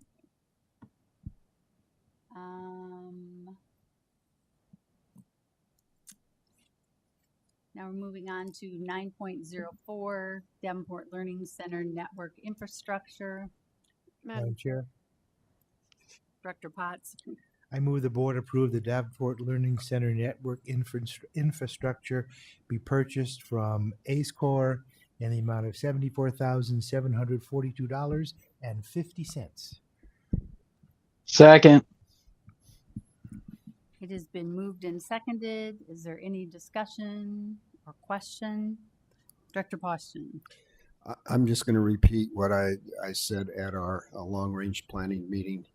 Now we're moving on to 9.04, Davenport Learning Center Network Infrastructure. Madam Chair, Director Potts. I move the board approve the Davenport Learning Center Network infrastructure be purchased from Ace Corps in the amount of $74,742.50. Second. It has been moved and seconded. Is there any discussion or question? Director Poston. I'm just going to repeat what I said at our long-range planning meeting.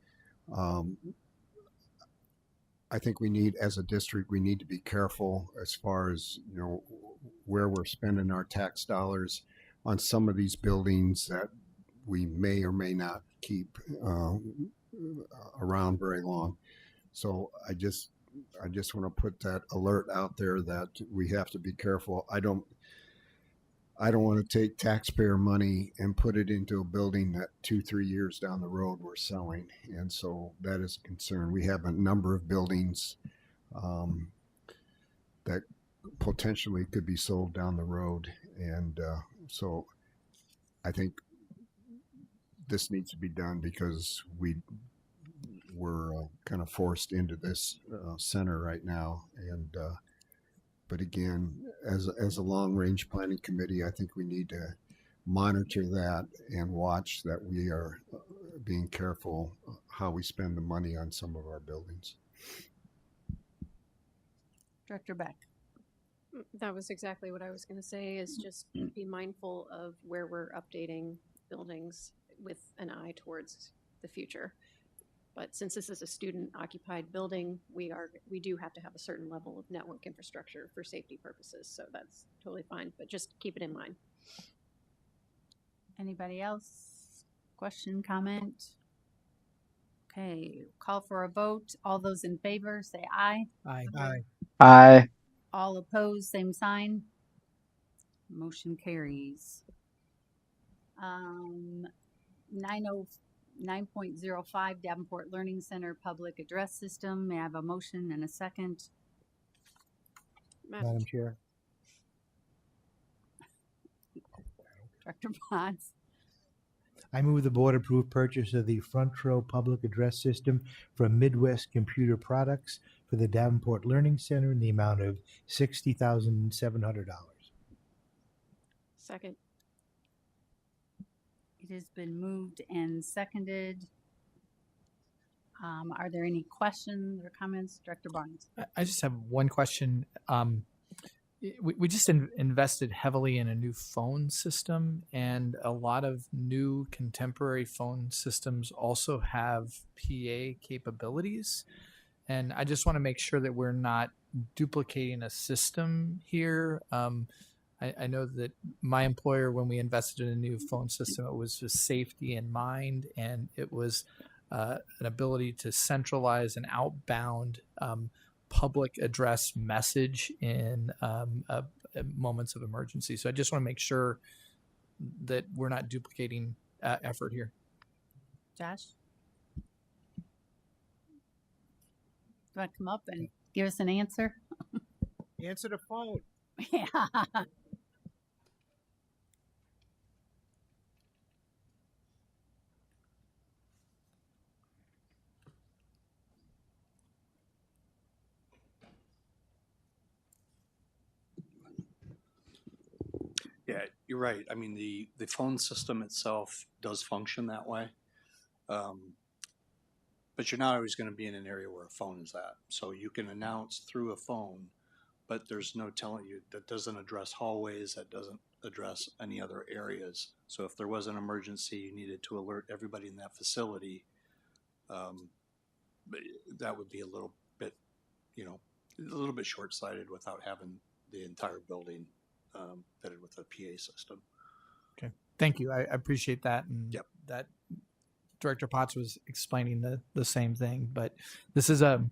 I think we need, as a district, we need to be careful as far as, you know, where we're spending our tax dollars on some of these buildings that we may or may not keep around very long. So I just want to put that alert out there that we have to be careful. I don't want to take taxpayer money and put it into a building that 2-3 years down the road we're selling. And so that is a concern. We have a number of buildings that potentially could be sold down the road. And so I think this needs to be done because we're kind of forced into this center right now. And but again, as a long-range planning committee, I think we need to monitor that and watch that we are being careful how we spend the money on some of our buildings. Director Beck. That was exactly what I was going to say, is just be mindful of where we're updating buildings with an eye towards the future. But since this is a student-occupied building, we do have to have a certain level of network infrastructure for safety purposes. So that's totally fine, but just keep it in mind. Anybody else? Question, comment? Okay, call for a vote. All those in favor say aye. Aye. Aye. All opposed, same sign. Motion carries. 9.05 Davenport Learning Center Public Address System. May I have a motion and a second? Madam Chair. Director Potts. I move the board approve purchase of the Front Row Public Address System from Midwest Computer Products for the Davenport Learning Center in the amount of $60,700. Second. It has been moved and seconded. Are there any questions or comments? Director Barnes? I just have one question. We just invested heavily in a new phone system, and a lot of new contemporary phone systems also have PA capabilities. And I just want to make sure that we're not duplicating a system here. I know that my employer, when we invested in a new phone system, it was with safety in mind, and it was an ability to centralize an outbound public address message in moments of emergency. So I just want to make sure that we're not duplicating effort here. Josh? Do you want to come up and give us an answer? Answer the phone. Yeah. Yeah, you're right. I mean, the phone system itself does function that way. But you're not always going to be in an area where a phone is at. So you can announce through a phone, but there's no telling you that doesn't address hallways, that doesn't address any other areas. So if there was an emergency, you needed to alert everybody in that facility. That would be a little bit, a little bit short-sighted without having the entire building fitted with a PA system. Okay, thank you. I appreciate that. And Yep. that Director Potts was explaining the same thing, but this is a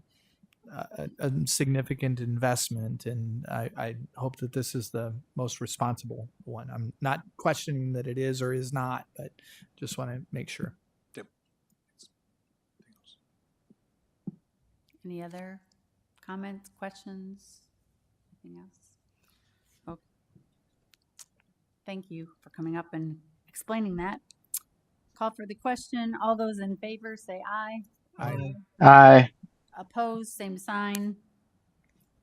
significant investment, and I hope that this is the most responsible one. I'm not questioning that it is or is not, but just want to make sure. Yep. Any other comments, questions, anything else? Okay. Thank you for coming up and explaining that. Call for the question. All those in favor say aye. Aye. Aye. Opposed, same sign.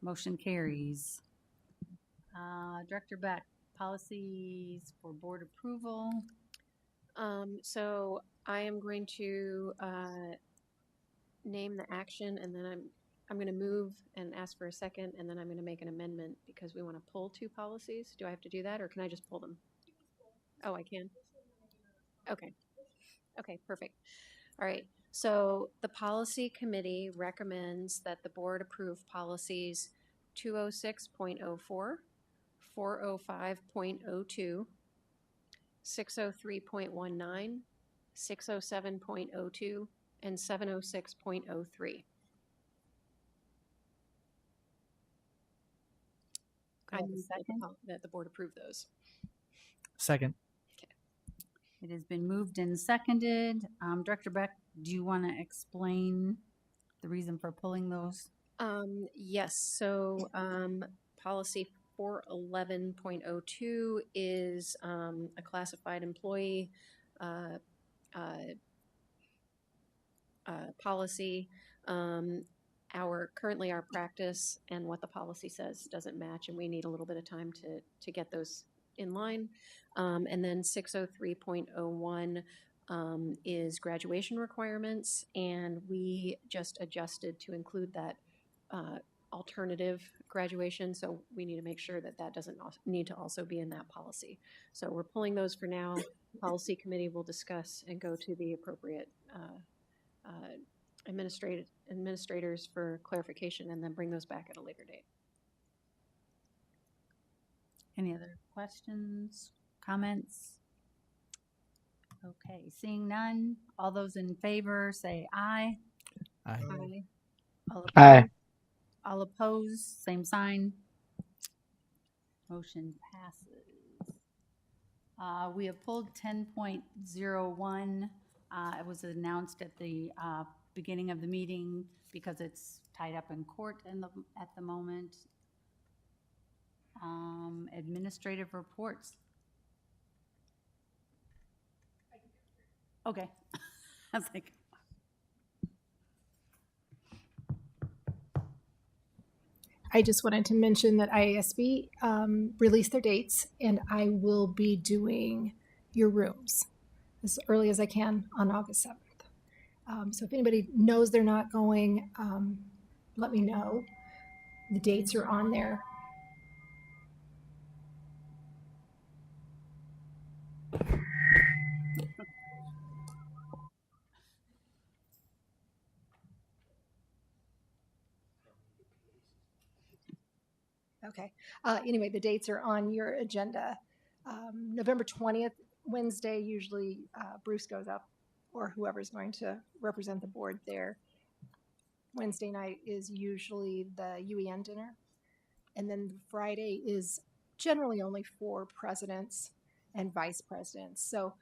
Motion carries. Director Beck, policies for board approval. So I am going to name the action, and then I'm going to move and ask for a second, and then I'm going to make an amendment because we want to pull 2 policies. Do I have to do that, or can I just pull them? Oh, I can? Okay. Okay, perfect. All right. So the policy committee recommends that the board approve policies 206.04, 405.02, 603.19, 607.02, and 706.03. I move that the board approve those. Second. It has been moved and seconded. Director Beck, do you want to explain the reason for pulling those? Yes. So policy 411.02 is a classified employee policy. Currently our practice and what the policy says doesn't match, and we need a little bit of time to get those in line. And then 603.01 is graduation requirements, and we just adjusted to include that alternative graduation, so we need to make sure that that doesn't need to also be in that policy. So we're pulling those for now. Policy committee will discuss and go to the appropriate administrators for clarification, and then bring those back at a later date. Any other questions, comments? Okay, seeing none, all those in favor say aye. Aye. Aye. All opposed? Aye. All opposed, same sign. Motion passes. We have pulled 10.01. It was announced at the beginning of the meeting because it's tied up in court at the moment. Administrative reports. Okay. I was like, I just wanted to mention that IASB released their dates, and I will be doing your rooms. as early as I can on August 7th. So if anybody knows they're not going, let me know. The dates are on there. Okay. Anyway, the dates are on your agenda. November 20th, Wednesday, usually Bruce goes up, or whoever's going to represent the board there. Wednesday night is usually the UEN dinner. And then Friday is generally only for presidents and vice presidents. So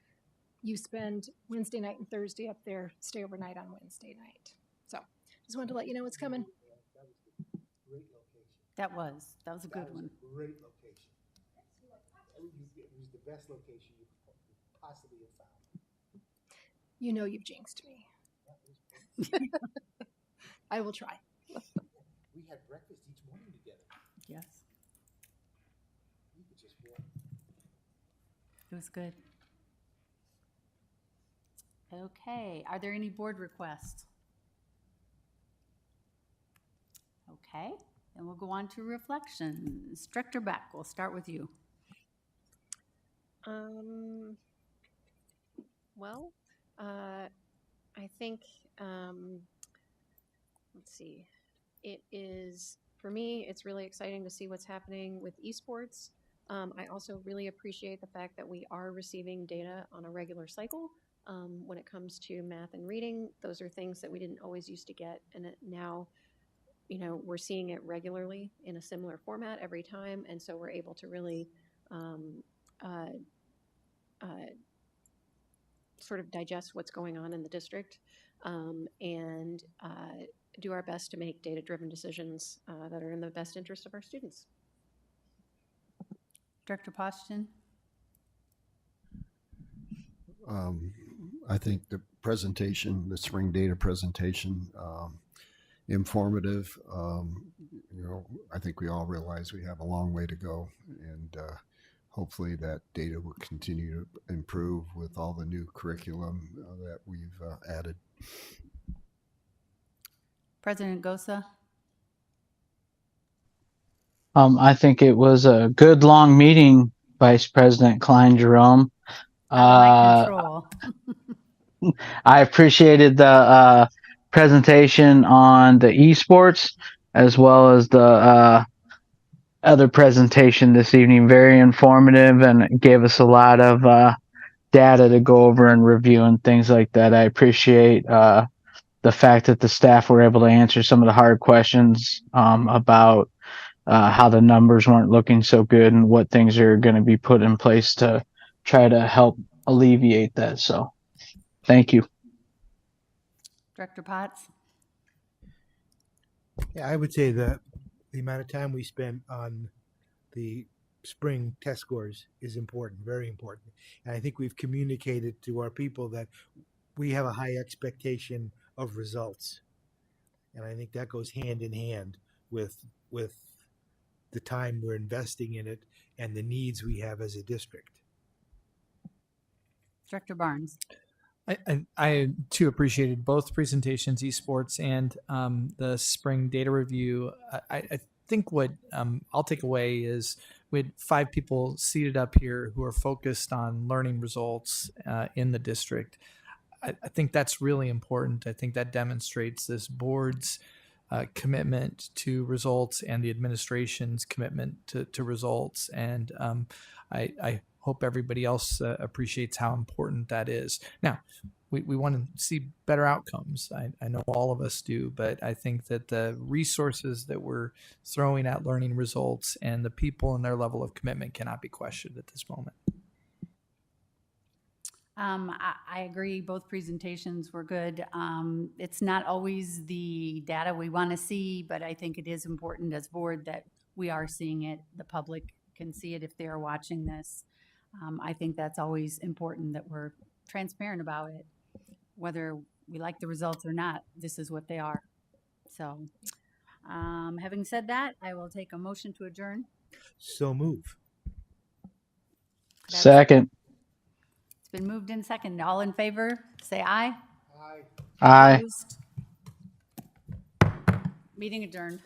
you spend Wednesday night and Thursday up there, stay overnight on Wednesday night. So just wanted to let you know what's coming. That was a good one. Great location. It was the best location you could possibly have found. You know you've jinxed me. I will try. We had breakfast each morning together. Yes, You could just walk. it was good. Okay, are there any board requests? Okay, then we'll go on to reflections. Director Beck, we'll start with you. Well, I think, let's see, it is, for me, it's really exciting to see what's happening with esports. I also really appreciate the fact that we are receiving data on a regular cycle. When it comes to math and reading, those are things that we didn't always used to get, and now, we're seeing it regularly in a similar format every time, and so we're able to really sort of digest what's going on in the district, and do our best to make data-driven decisions that are in the best interest of our students. Director Poston? I think the presentation, the spring data presentation, informative. I think we all realize we have a long way to go, and hopefully that data will continue to improve with all the new curriculum that we've added. President Gosa? I think it was a good long meeting, Vice President Klein Jerome. Out of my control. I appreciated the presentation on the esports as well as the other presentation this evening. Very informative, and it gave us a lot of data to go over and review and things like that. I appreciate the fact that the staff were able to answer some of the hard questions about how the numbers weren't looking so good and what things are going to be put in place to try to help alleviate that. So thank you. Director Potts? Yeah, I would say that the amount of time we spent on the spring test scores is important, very important. And I think we've communicated to our people that we have a high expectation of results. And I think that goes hand in hand with the time we're investing in it and the needs we have as a district. Director Barnes? I too appreciated both presentations, esports and the spring data review. I think what I'll take away is we had 5 people seated up here who are focused on learning results in the district. I think that's really important. I think that demonstrates this board's commitment to results and the administration's commitment to results. And I hope everybody else appreciates how important that is. Now, we want to see better outcomes. I know all of us do, but I think that the resources that we're throwing at learning results and the people and their level of commitment cannot be questioned at this moment. I agree. Both presentations were good. It's not always the data we want to see, but I think it is important as board that we are seeing it. The public can see it if they are watching this. I think that's always important that we're transparent about it. Whether we like the results or not, this is what they are. So, having said that, I will take a motion to adjourn. So move. Second. It's been moved in second. All in favor, say aye. Aye. Opposed? Meeting adjourned.